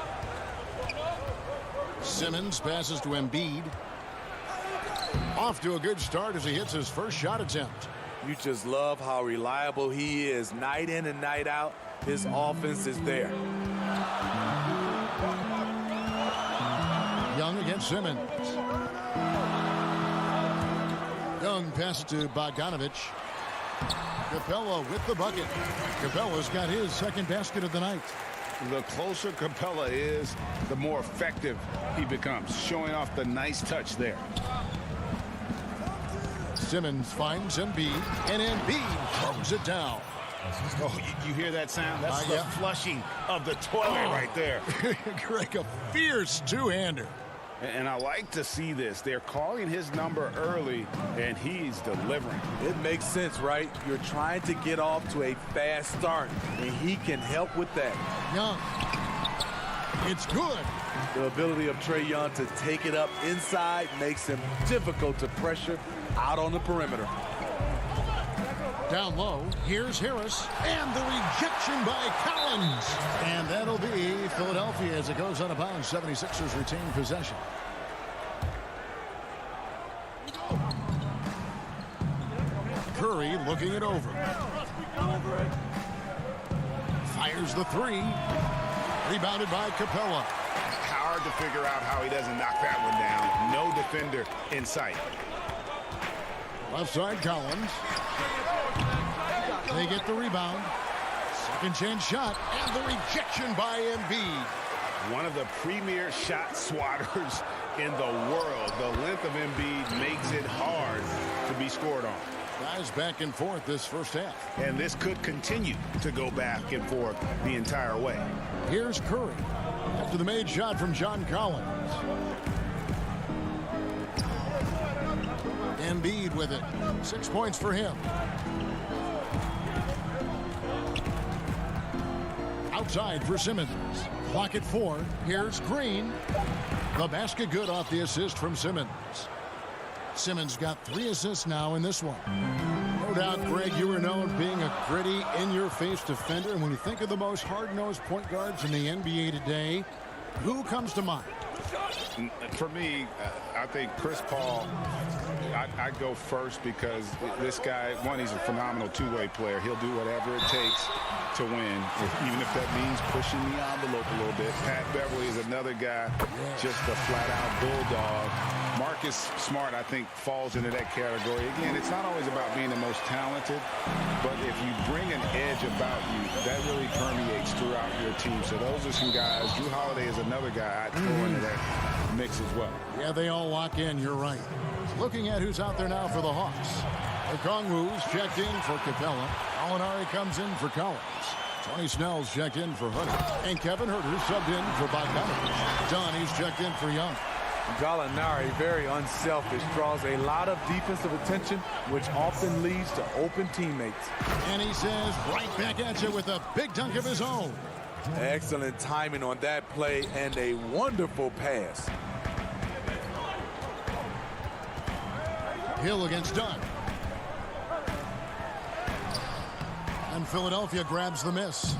Simmons passes to Embiid. Off to a good start as he hits his first shot attempt. You just love how reliable he is night in and night out. His offense is there. Young against Simmons. Young passes to Bogdanovich. Capella with the bucket. Capella's got his second basket of the night. The closer Capella is, the more effective he becomes, showing off the nice touch there. Simmons finds Embiid, and Embiid throws it down. Oh, you hear that sound? That's the flushing of the toilet right there. Greg, a fierce two-hander. And I like to see this. They're calling his number early, and he's delivering. It makes sense, right? You're trying to get off to a fast start, and he can help with that. Young. It's good. The ability of Trae Young to take it up inside makes him difficult to pressure out on the perimeter. Down low, here's Harris, and the rejection by Collins. And that'll be Philadelphia as it goes out of bounds. 76ers retain possession. Curry looking it over. Fires the three. Rebounded by Capella. Hard to figure out how he doesn't knock that one down. No defender in sight. Left side, Collins. They get the rebound. Second chance shot, and the rejection by Embiid. One of the premier shot swatters in the world. The length of Embiid makes it hard to be scored on. Guys back and forth this first half. And this could continue to go back and forth the entire way. Here's Curry after the made shot from John Collins. Embiid with it. 6 points for him. Outside for Simmons. Clock at 4. Here's Green. The basket good off the assist from Simmons. Simmons got 3 assists now in this one. No doubt, Greg, you are known being a gritty, in-your-face defender. And when you think of the most hard-nosed point guards in the NBA today, who comes to mind? For me, I think Chris Paul, I'd go first because this guy, one, he's a phenomenal two-way player. He'll do whatever it takes to win, even if that means pushing the envelope a little bit. Pat Beverly is another guy, just a flat-out bulldog. Marcus Smart, I think, falls into that category. Again, it's not always about being the most talented, but if you bring an edge about you, that really permeates throughout your team. So those are some guys. Drew Holiday is another guy I'd throw into that mix as well. Yeah, they all lock in. You're right. Looking at who's out there now for the Hawks. Okongwu's checked in for Capella. Alinari comes in for Collins. Tony Snell's checked in for Hutter. And Kevin Huerter subbed in for Bogdanovich. Donnie's checked in for Young. Gallinari, very unselfish, draws a lot of defensive attention, which often leads to open teammates. And he says, right back at you with a big dunk of his own. Excellent timing on that play and a wonderful pass. Hill against Dunn. And Philadelphia grabs the miss.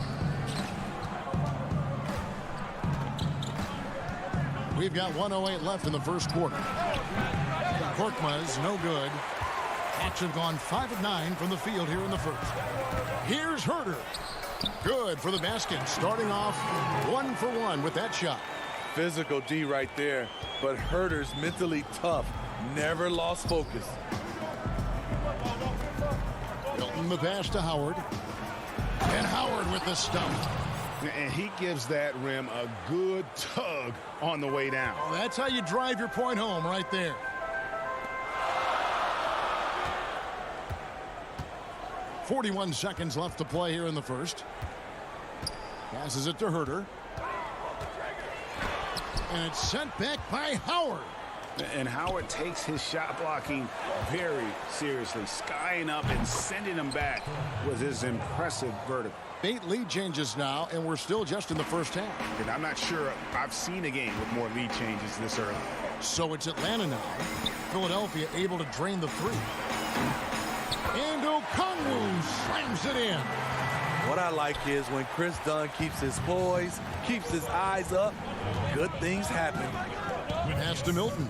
We've got 1:08 left in the first quarter. Korkmaz, no good. Hawks have gone 5 of 9 from the field here in the first. Here's Huerter. Good for the basket. Starting off 1 for 1 with that shot. Physical D right there, but Huerter's mentally tough. Never lost focus. Hilton the pass to Howard. And Howard with the stuff. And he gives that rim a good tug on the way down. Oh, that's how you drive your point home right there. 41 seconds left to play here in the first. Passes it to Herter. And it's sent back by Howard. And Howard takes his shot blocking very seriously, skying up and sending him back with his impressive vertical. 8 lead changes now, and we're still just in the first half. And I'm not sure I've seen a game with more lead changes this early. So it's Atlanta now. Philadelphia able to drain the 3. And Okongwu slams it in. What I like is when Chris Dunn keeps his poise, keeps his eyes up, good things happen. Pass to Milton.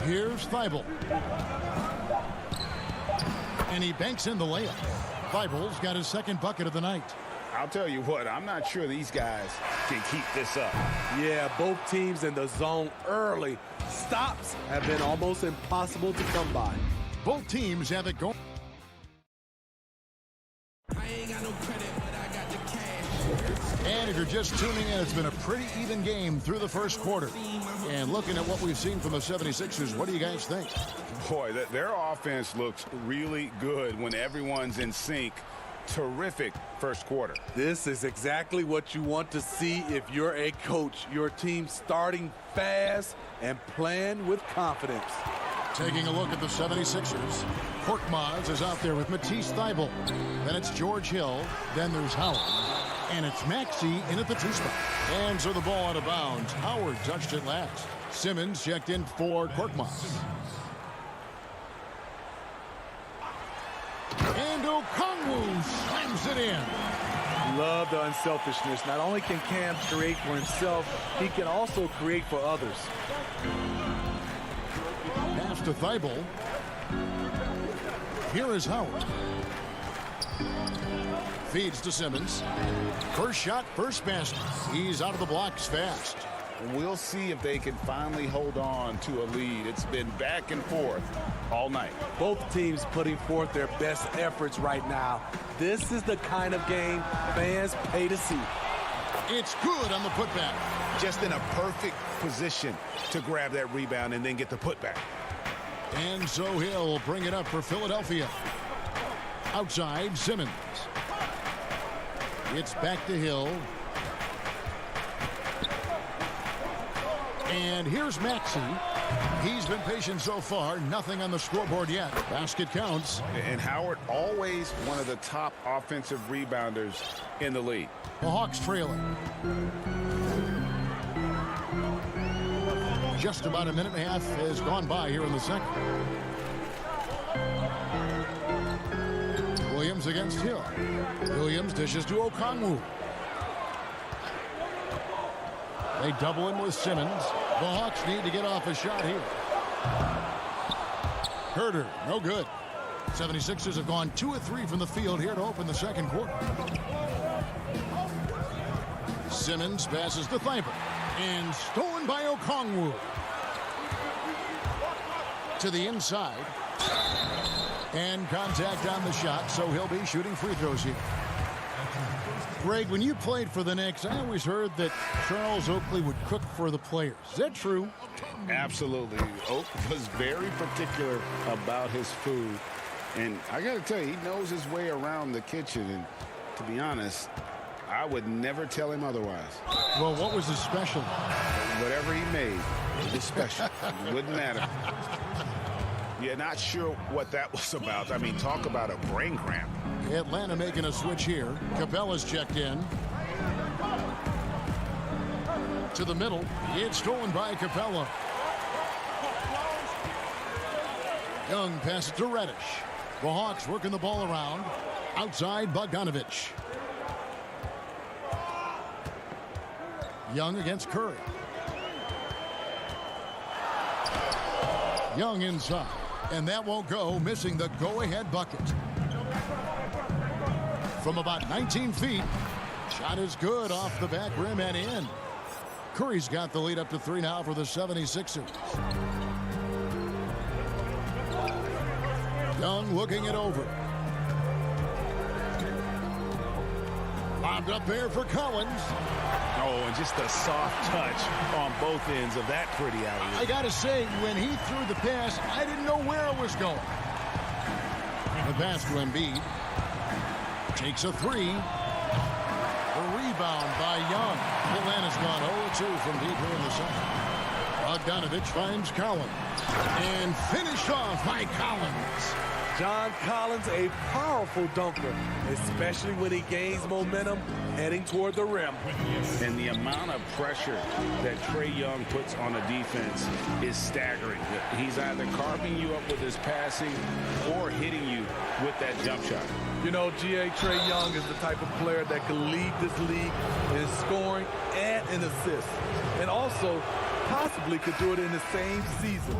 Here's Thibault. And he banks in the layup. Thibault's got his second bucket of the night. I'll tell you what, I'm not sure these guys can keep this up. Yeah, both teams in the zone early. Stops have been almost impossible to come by. Both teams have it going. And if you're just tuning in, it's been a pretty even game through the first quarter. And looking at what we've seen from the 76ers, what do you guys think? Boy, their offense looks really good when everyone's in sync. Terrific first quarter. This is exactly what you want to see if you're a coach. Your team starting fast and playing with confidence. Taking a look at the 76ers. Korkmaz is out there with Matisse Thybulle. Then it's George Hill. Then there's Howard. And it's Maxey in at the 2 spot. And so the ball out of bounds. Howard touched it last. Simmons checked in for Korkmaz. And Okongwu slams it in. Love the unselfishness. Not only can Cam create for himself, he can also create for others. Pass to Thibault. Here is Howard. Feeds to Simmons. First shot, first basket. He's out of the blocks fast. We'll see if they can finally hold on to a lead. It's been back and forth all night. Both teams putting forth their best efforts right now. This is the kind of game fans pay to see. It's good on the putback. Just in a perfect position to grab that rebound and then get the putback. And so Hill will bring it up for Philadelphia. Outside, Simmons. It's back to Hill. And here's Maxey. He's been patient so far. Nothing on the scoreboard yet. Basket counts. And Howard, always one of the top offensive rebounders in the league. The Hawks trailing. Just about a minute and a half has gone by here in the second. Williams against Hill. Williams dishes to Okongwu. They double him with Simmons. The Hawks need to get off a shot here. Herter, no good. 76ers have gone 2 of 3 from the field here to open the second quarter. Simmons passes to Thibault. And stolen by Okongwu. To the inside. And contact on the shot, so he'll be shooting free throws here. Greg, when you played for the Knicks, I always heard that Charles Oakley would cook for the players. Is that true? Absolutely. Oak was very particular about his food. And I got to tell you, he knows his way around the kitchen. And to be honest, I would never tell him otherwise. Well, what was his special? Whatever he made, it was special. It wouldn't matter. Yeah, not sure what that was about. I mean, talk about a brain cramp. Atlanta making a switch here. Capella's checked in. To the middle. It's stolen by Capella. Young passes to Reddish. The Hawks working the ball around. Outside Bogdanovich. Young against Curry. Young inside. And that won't go, missing the go-ahead bucket. From about 19 feet. Shot is good off the back rim and in. Curry's got the lead up to 3 now for the 76ers. Young looking it over. Lob Lobbed up there for Collins. Oh, and just a soft touch on both ends of that pretty alley. I got to say, when he threw the pass, I didn't know where it was going. The pass to Embiid. Takes a three. The rebound by Young. Atlanta's gone 0-2 from deep here in the second. Bogdanovich finds Collins. And finished off by Collins. John Collins, a powerful dunker, especially when he gains momentum heading toward the rim. And the amount of pressure that Trae Young puts on a defense is staggering. He's either carving you up with his passing or hitting you with that jump shot. You know, Trae Young is the type of player that can lead this league in scoring and in assists. And also possibly could do it in the same season.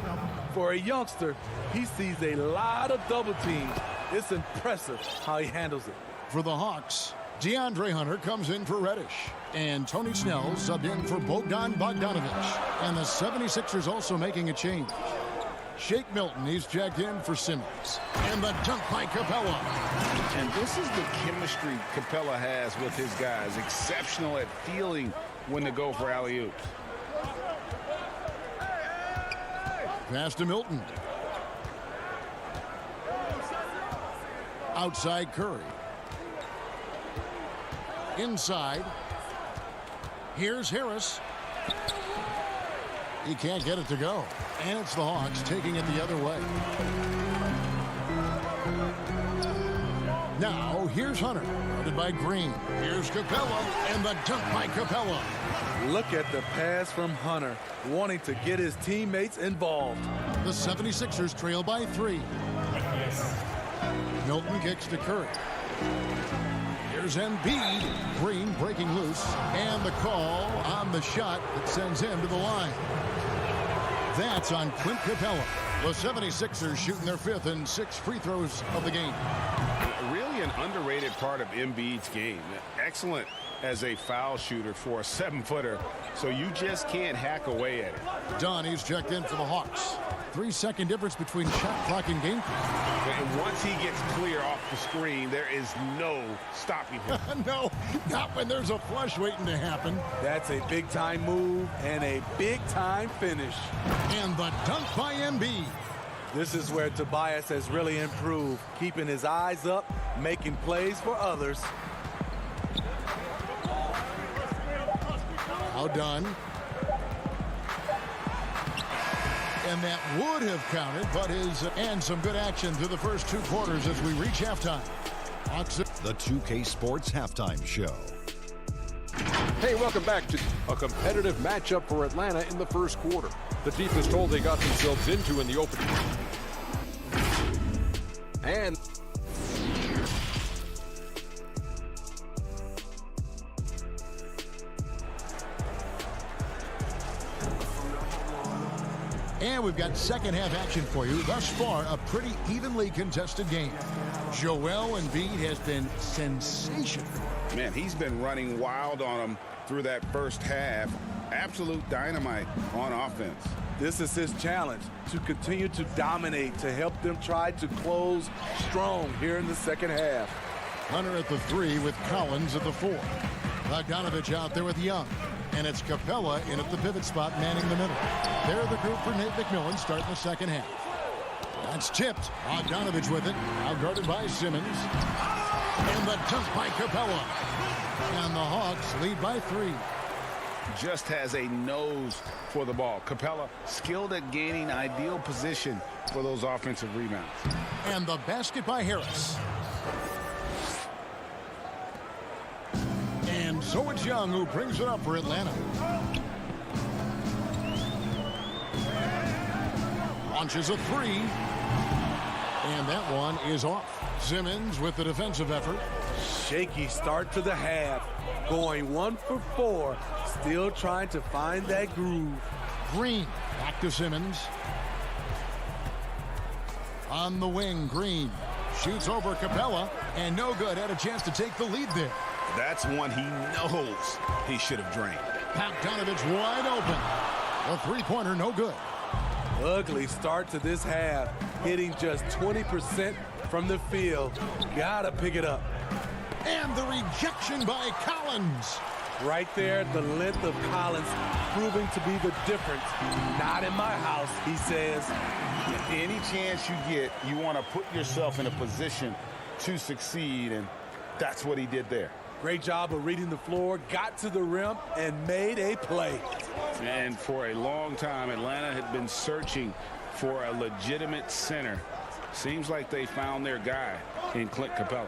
For a youngster, he sees a lot of double teams. It's impressive how he handles it. For the Hawks, DeAndre Hunter comes in for Reddish. And Tony Snell subbed in for Bogdan Bogdanovich. And the 76ers also making a change. Shake Milton, he's checked in for Simmons. And the dunk by Capella. And this is the chemistry Capella has with his guys. Exceptional at feeling when to go for alley-oops. Pass to Milton. Outside Curry. Inside. Here's Harris. He can't get it to go. And it's the Hawks taking it the other way. Now, here's Hunter. Guarded by Green. Here's Capella. And the dunk by Capella. Look at the pass from Hunter, wanting to get his teammates involved. The 76ers trail by 3. Milton kicks to Curry. Here's Embiid. Green breaking loose. And the call on the shot that sends him to the line. That's on Clint Capella. The 76ers shooting their 5th and 6th free throws of the game. Really an underrated part of Embiid's game. Excellent as a foul shooter for a 7-footer, so you just can't hack away at it. Donnie's checked in for the Hawks. 3-second difference between shot clock and game clock. And once he gets clear off the screen, there is no stopping him. No, not when there's a flush waiting to happen. That's a big-time move and a big-time finish. And the dunk by Embiid. This is where Tobias has really improved, keeping his eyes up, making plays for others. Now done. And that would have counted, but and some good action through the first 2 quarters as we reach halftime. The 2K Sports Halftime Show. Hey, welcome back to a competitive matchup for Atlanta in the first quarter. The deepest hole they got themselves into in the opening. And we've got second half action for you. Thus far, a pretty evenly contested game. Joel Embiid has been sensational. Man, he's been running wild on him through that first half. Absolute dynamite on offense. This is his challenge, to continue to dominate, to help them try to close strong here in the second half. Hunter at the 3 with Collins at the 4. Bogdanovich out there with Young. And it's Capella in at the pivot spot, manning the middle. They're the group for Nate McMillan starting the second half. That's tipped. Bogdanovich with it. Now guarded by Simmons. And the dunk by Capella. And the Hawks lead by 3. Just has a nose for the ball. Capella skilled at gaining ideal position for those offensive rebounds. And the basket by Harris. And so it's Young who brings it up for Atlanta. Launches a 3. And that one is off. Simmons with the defensive effort. Shaky start to the half. Going 1 for 4. Still trying to find that groove. Green back to Simmons. On the wing, Green shoots over Capella. And no good. Had a chance to take the lead there. That's one he knows he should have drained. Bogdanovich wide open. The three-pointer no good. Ugly start to this half. Hitting just 20% from the field. Gotta pick it up. And the rejection by Collins. Right there, the length of Collins proving to be the difference. Not in my house, he says. Any chance you get, you want to put yourself in a position to succeed, and that's what he did there. Great job of reading the floor, got to the rim, and made a play. And for a long time, Atlanta had been searching for a legitimate center. Seems like they found their guy in Clint Capella.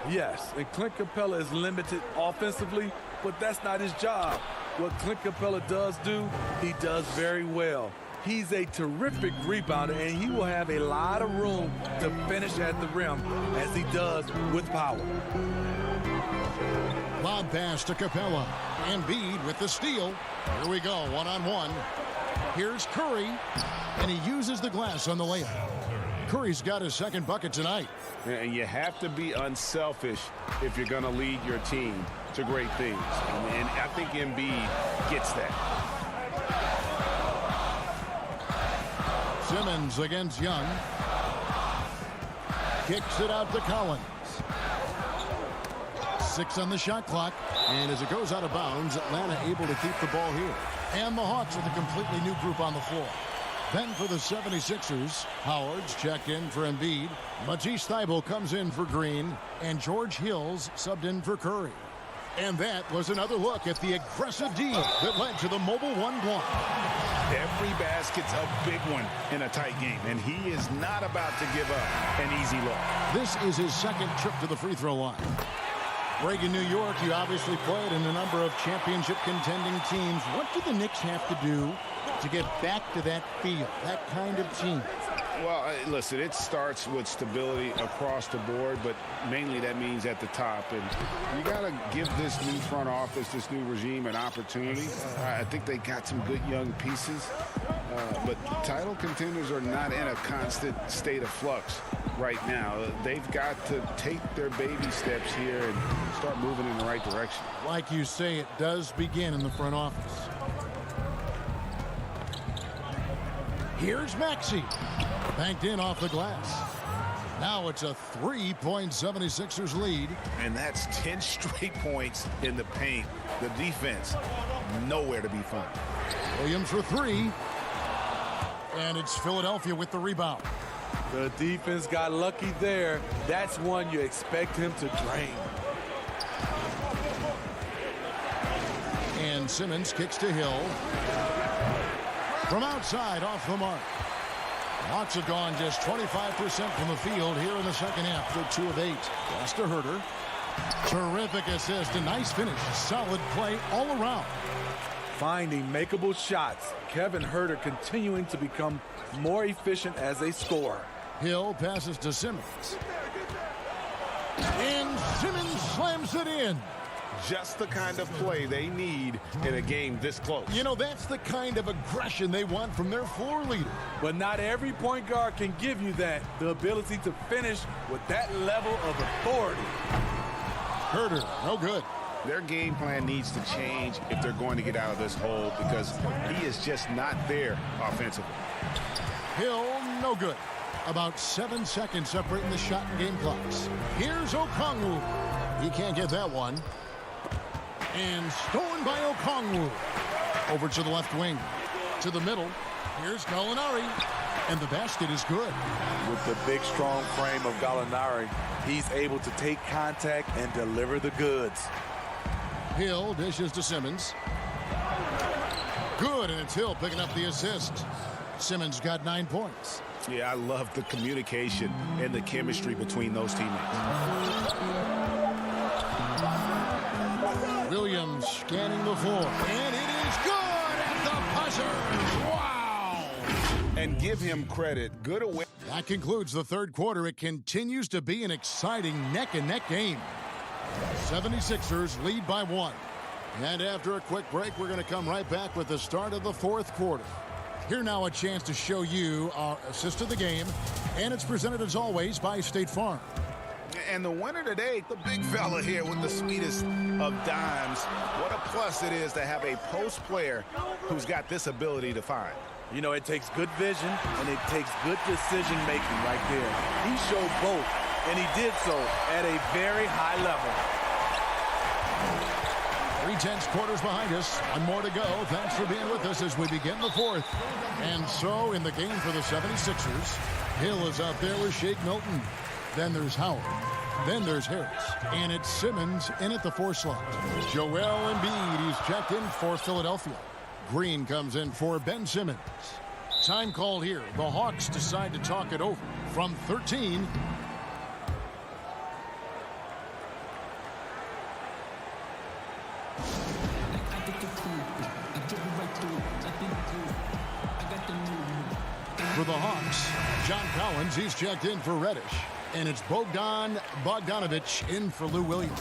Yes, and Clint Capella is limited offensively, but that's not his job. What Clint Capella does do, he does very well. He's a terrific rebounder, and he will have a lot of room to finish at the rim, as he does with power. Lob pass to Capella. Embiid with the steal. Here we go, one-on-one. Here's Curry, and he uses the glass on the layup. Curry's got his second bucket tonight. And you have to be unselfish if you're going to lead your team to great things. And I think Embiid gets that. Simmons against Young. Kicks it out to Collins. 6 on the shot clock. And as it goes out of bounds, Atlanta able to keep the ball here. And the Hawks with a completely new group on the floor. Then for the 76ers, Howard's checked in for Embiid. Matisse Thybulle comes in for Green. And George Hill's subbed in for Curry. And that was another look at the aggressive D that led to the mobile 1 block. Every basket's a big one in a tight game, and he is not about to give up an easy look. This is his second trip to the free throw line. Greg, in New York, you obviously played in a number of championship contending teams. What do the Knicks have to do to get back to that feel, that kind of team? Well, listen, it starts with stability across the board, but mainly that means at the top. And you got to give this new front office, this new regime, an opportunity. I think they got some good young pieces, but title contenders are not in a constant state of flux right now. They've got to take their baby steps here and start moving in the right direction. Like you say, it does begin in the front office. Here's Maxey. Banked in off the glass. Now it's a 3-point 76ers lead. And that's 10 straight points in the paint. The defense, nowhere to be found. Williams for 3. And it's Philadelphia with the rebound. The defense got lucky there. That's one you expect him to drain. And Simmons kicks to Hill. From outside, off the mark. Hawks have gone just 25% from the field here in the second half. They're 2 of 8. Pass to Herter. Terrific assist. A nice finish. Solid play all around. Finding makeable shots. Kevin Herter continuing to become more efficient as a scorer. Hill passes to Simmons. And Simmons slams it in. Just the kind of play they need in a game this close. You know, that's the kind of aggression they want from their floor leader. But not every point guard can give you that. The ability to finish with that level of authority. Herter, no good. Their game plan needs to change if they're going to get out of this hole because he is just not there offensively. Hill, no good. About 7 seconds separating the shot and game clocks. Here's Okongwu. He can't get that one. And stolen by Okongwu. Over to the left wing. To the middle. Here's Gallinari. And the basket is good. With the big, strong frame of Gallinari, he's able to take contact and deliver the goods. Hill dishes to Simmons. Good, and it's Hill picking up the assist. Simmons got 9 points. Yeah, I love the communication and the chemistry between those teammates. Williams scanning the floor. And it is good at the buzzer. Wow! And give him credit. Good away. That concludes the third quarter. It continues to be an exciting neck-and-neck game. 76ers lead by 1. And after a quick break, we're going to come right back with the start of the fourth quarter. Here now a chance to show you our assist of the game. And it's presented as always by State Farm. And the winner today, the big fella here with the sweetest of dimes. What a plus it is to have a post player who's got this ability to find. You know, it takes good vision and it takes good decision making right there. He showed both, and he did so at a very high level. 3/10 quarters behind us. One more to go. Thanks for being with us as we begin the fourth. And so in the game for the 76ers, Hill is out there with Shake Milton. Then there's Howard. Then there's Harris. And it's Simmons in at the 4 slot. Joel Embiid, he's checked in for Philadelphia. Green comes in for Ben Simmons. Time called here. The Hawks decide to talk it over from 13. For the Hawks, John Collins, he's checked in for Reddish. And it's Bogdan Bogdanovic in for Lou Williams.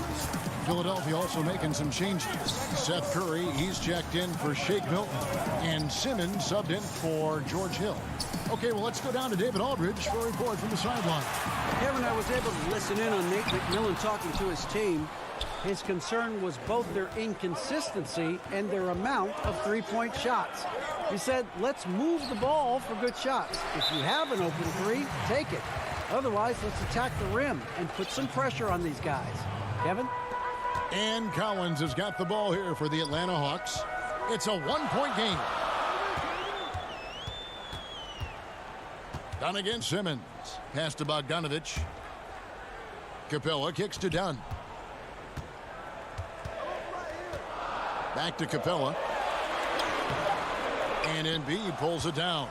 Philadelphia also making some changes. Seth Curry, he's checked in for Shake Milton. And Simmons subbed in for George Hill. Okay, well, let's go down to David Aldridge for a report from the sideline. Kevin, I was able to listen in on Nate McMillan talking to his team. His concern was both their inconsistency and their amount of three-point shots. He said, let's move the ball for good shots. If you have an open three, take it. Otherwise, let's attack the rim and put some pressure on these guys. Kevin? And Collins has got the ball here for the Atlanta Hawks. It's a one-point game. Dunn against Simmons. Pass to Bogdanovic. Capella kicks to Dunn. Back to Capella. And Embiid pulls it down.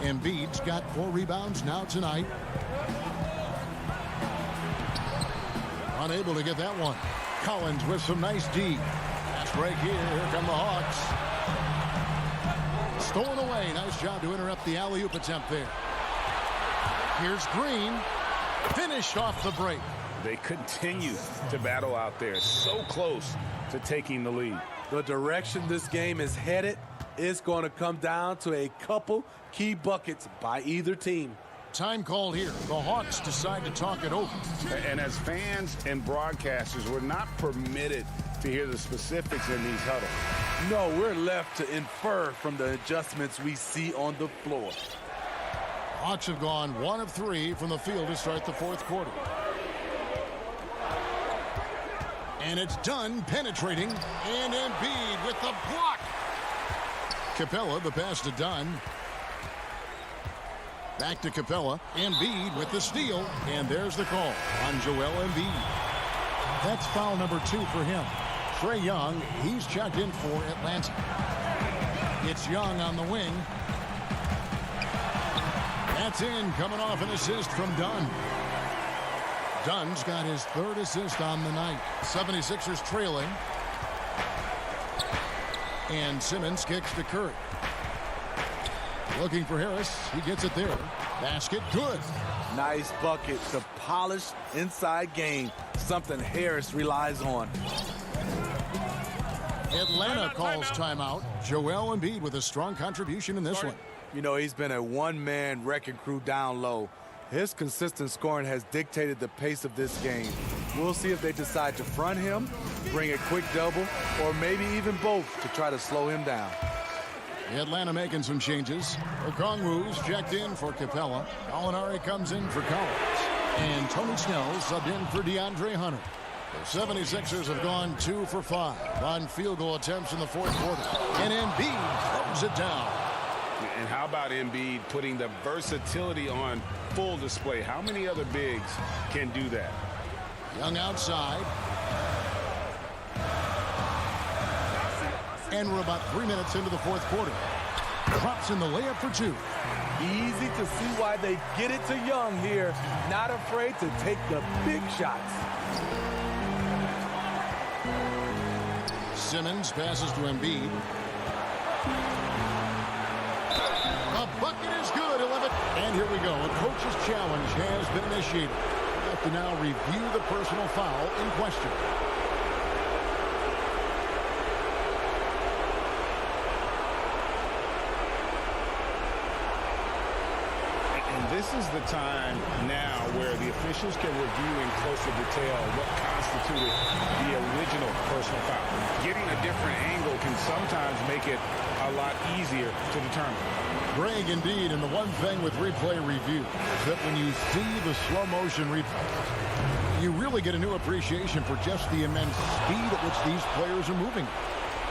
Embiid's got 4 rebounds now tonight. Unable to get that one. Collins with some nice D. That's break here. Here come the Hawks. Stolen away. Nice job to interrupt the alley-oop attempt there. Here's Green. Finished off the break. They continue to battle out there. So close to taking the lead. The direction this game is headed is going to come down to a couple key buckets by either team. Time called here. The Hawks decide to talk it over. And as fans and broadcasters, we're not permitted to hear the specifics in these huddles. No, we're left to infer from the adjustments we see on the floor. Hawks have gone 1 of 3 from the field to start the fourth quarter. And it's Dunn penetrating. And Embiid with the block. Capella, the pass to Dunn. Back to Capella. Embiid with the steal. And there's the call on Joel Embiid. That's foul number 2 for him. Trae Young, he's checked in for Atlanta. It's Young on the wing. That's in, coming off an assist from Dunn. Dunn's got his 3rd assist on the night. 76ers trailing. And Simmons kicks to Curry. Looking for Harris. He gets it there. Basket good. Nice bucket. The polished inside game. Something Harris relies on. Atlanta calls timeout. Joel Embiid with a strong contribution in this one. You know, he's been a one-man wrecking crew down low. His consistent scoring has dictated the pace of this game. We'll see if they decide to front him, bring a quick double, or maybe even both to try to slow him down. Atlanta making some changes. Okongwu's checked in for Capella. Gallinari comes in for Collins. And Tony Snell subbed in for DeAndre Hunter. The 76ers have gone 2 for 5 on field goal attempts in the fourth quarter. And Embiid throws it down. And how about Embiid putting the versatility on full display? How many other bigs can do that? Young outside. And we're about 3 minutes into the fourth quarter. Drops in the layup for 2. Easy to see why they get it to Young here. Not afraid to take the big shots. Simmons passes to Embiid. A bucket is good. 11. And here we go. A coach's challenge has been initiated. We have to now review the personal foul in question. This is the time now where the officials can review in closer detail what constituted the original personal foul. Getting a different angle can sometimes make it a lot easier to determine. Greg, indeed, and the one thing with replay review is that when you see the slow motion replay, You really get a new appreciation for just the immense speed at which these players are moving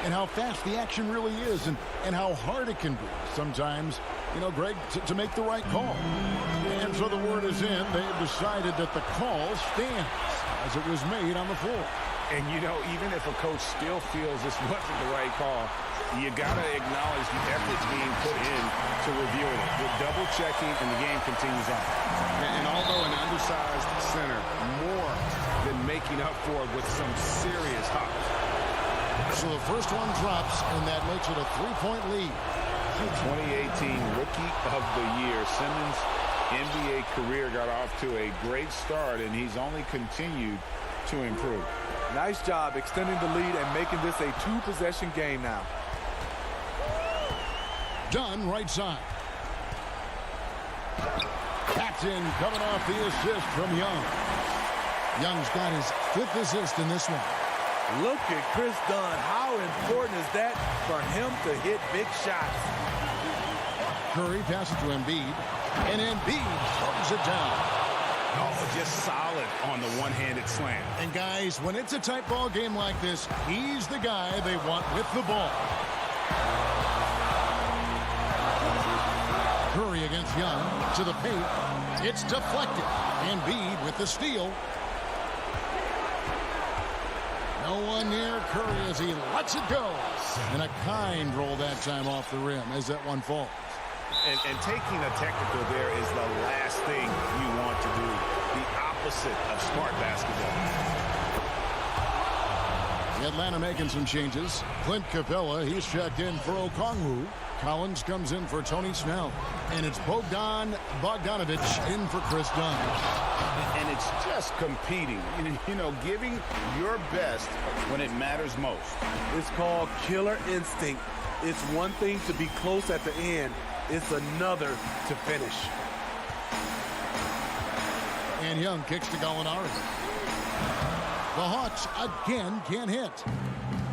and how fast the action really is and how hard it can be sometimes, Greg, to make the right call. And so the word is in. They have decided that the call stands as it was made on the floor. And, even if a coach still feels this wasn't the right call, you got to acknowledge the efforts being put in to reviewing it. With double-checking, and the game continues on. And although an undersized center, more than making up for it with some serious hops. So the first one drops, and that makes it a 3-point lead. 2018 Rookie of the Year. Simmons' NBA career got off to a great start, and he's only continued to improve. Nice job extending the lead and making this a two-possession game now. Dunn right side. Paxton coming off the assist from Young. Young's got his 5th assist in this one. Look at Chris Dunn. How important is that for him to hit big shots? Curry passes to Embiid, and Embiid throws it down. Oh, just solid on the one-handed slam. And guys, when it's a tight ball game like this, he's the guy they want with the ball. Curry against Young to the paint. It's deflected. Embiid with the steal. No one near Curry as he lets it go. And a kind roll that time off the rim as that one falls. And taking a technical there is the last thing you want to do. The opposite of smart basketball. Atlanta making some changes. Clint Capella, he's checked in for Okongwu. Collins comes in for Tony Snell. And it's Bogdan Bogdanovic in for Chris Dunn. And it's just competing. Giving your best when it matters most. It's called killer instinct. It's one thing to be close at the end. It's another to finish. And Young kicks to Gallinari. The Hawks again can't hit.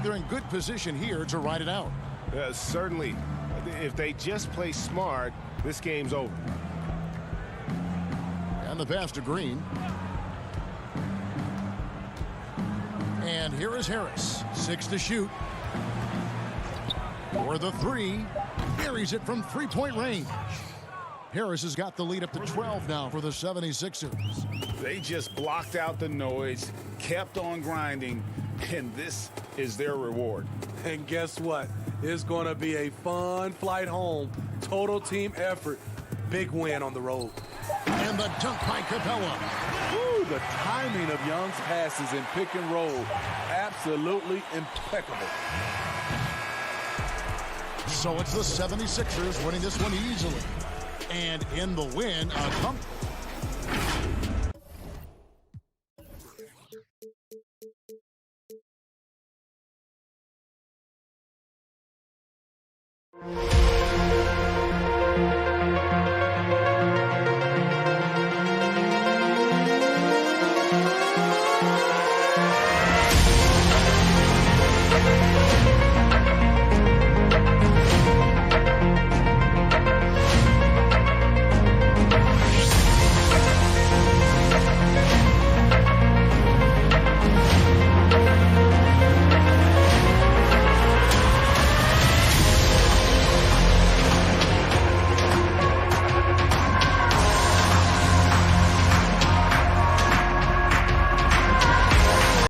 They're in good position here to ride it out. Certainly. If they just play smart, this game's over. And the pass to Green. And here is Harris. 6 to shoot. For the 3. Buries it from 3-point range. Harris has got the lead up to 12 now for the 76ers. They just blocked out the noise, kept on grinding, and this is their reward. And guess what? It's going to be a fun flight home. Total team effort. Big win on the road. And the dunk by Capella. Woo, the timing of Young's passes in pick and roll. Absolutely impeccable. So it's the 76ers winning this one easily. And in the win, a comfortable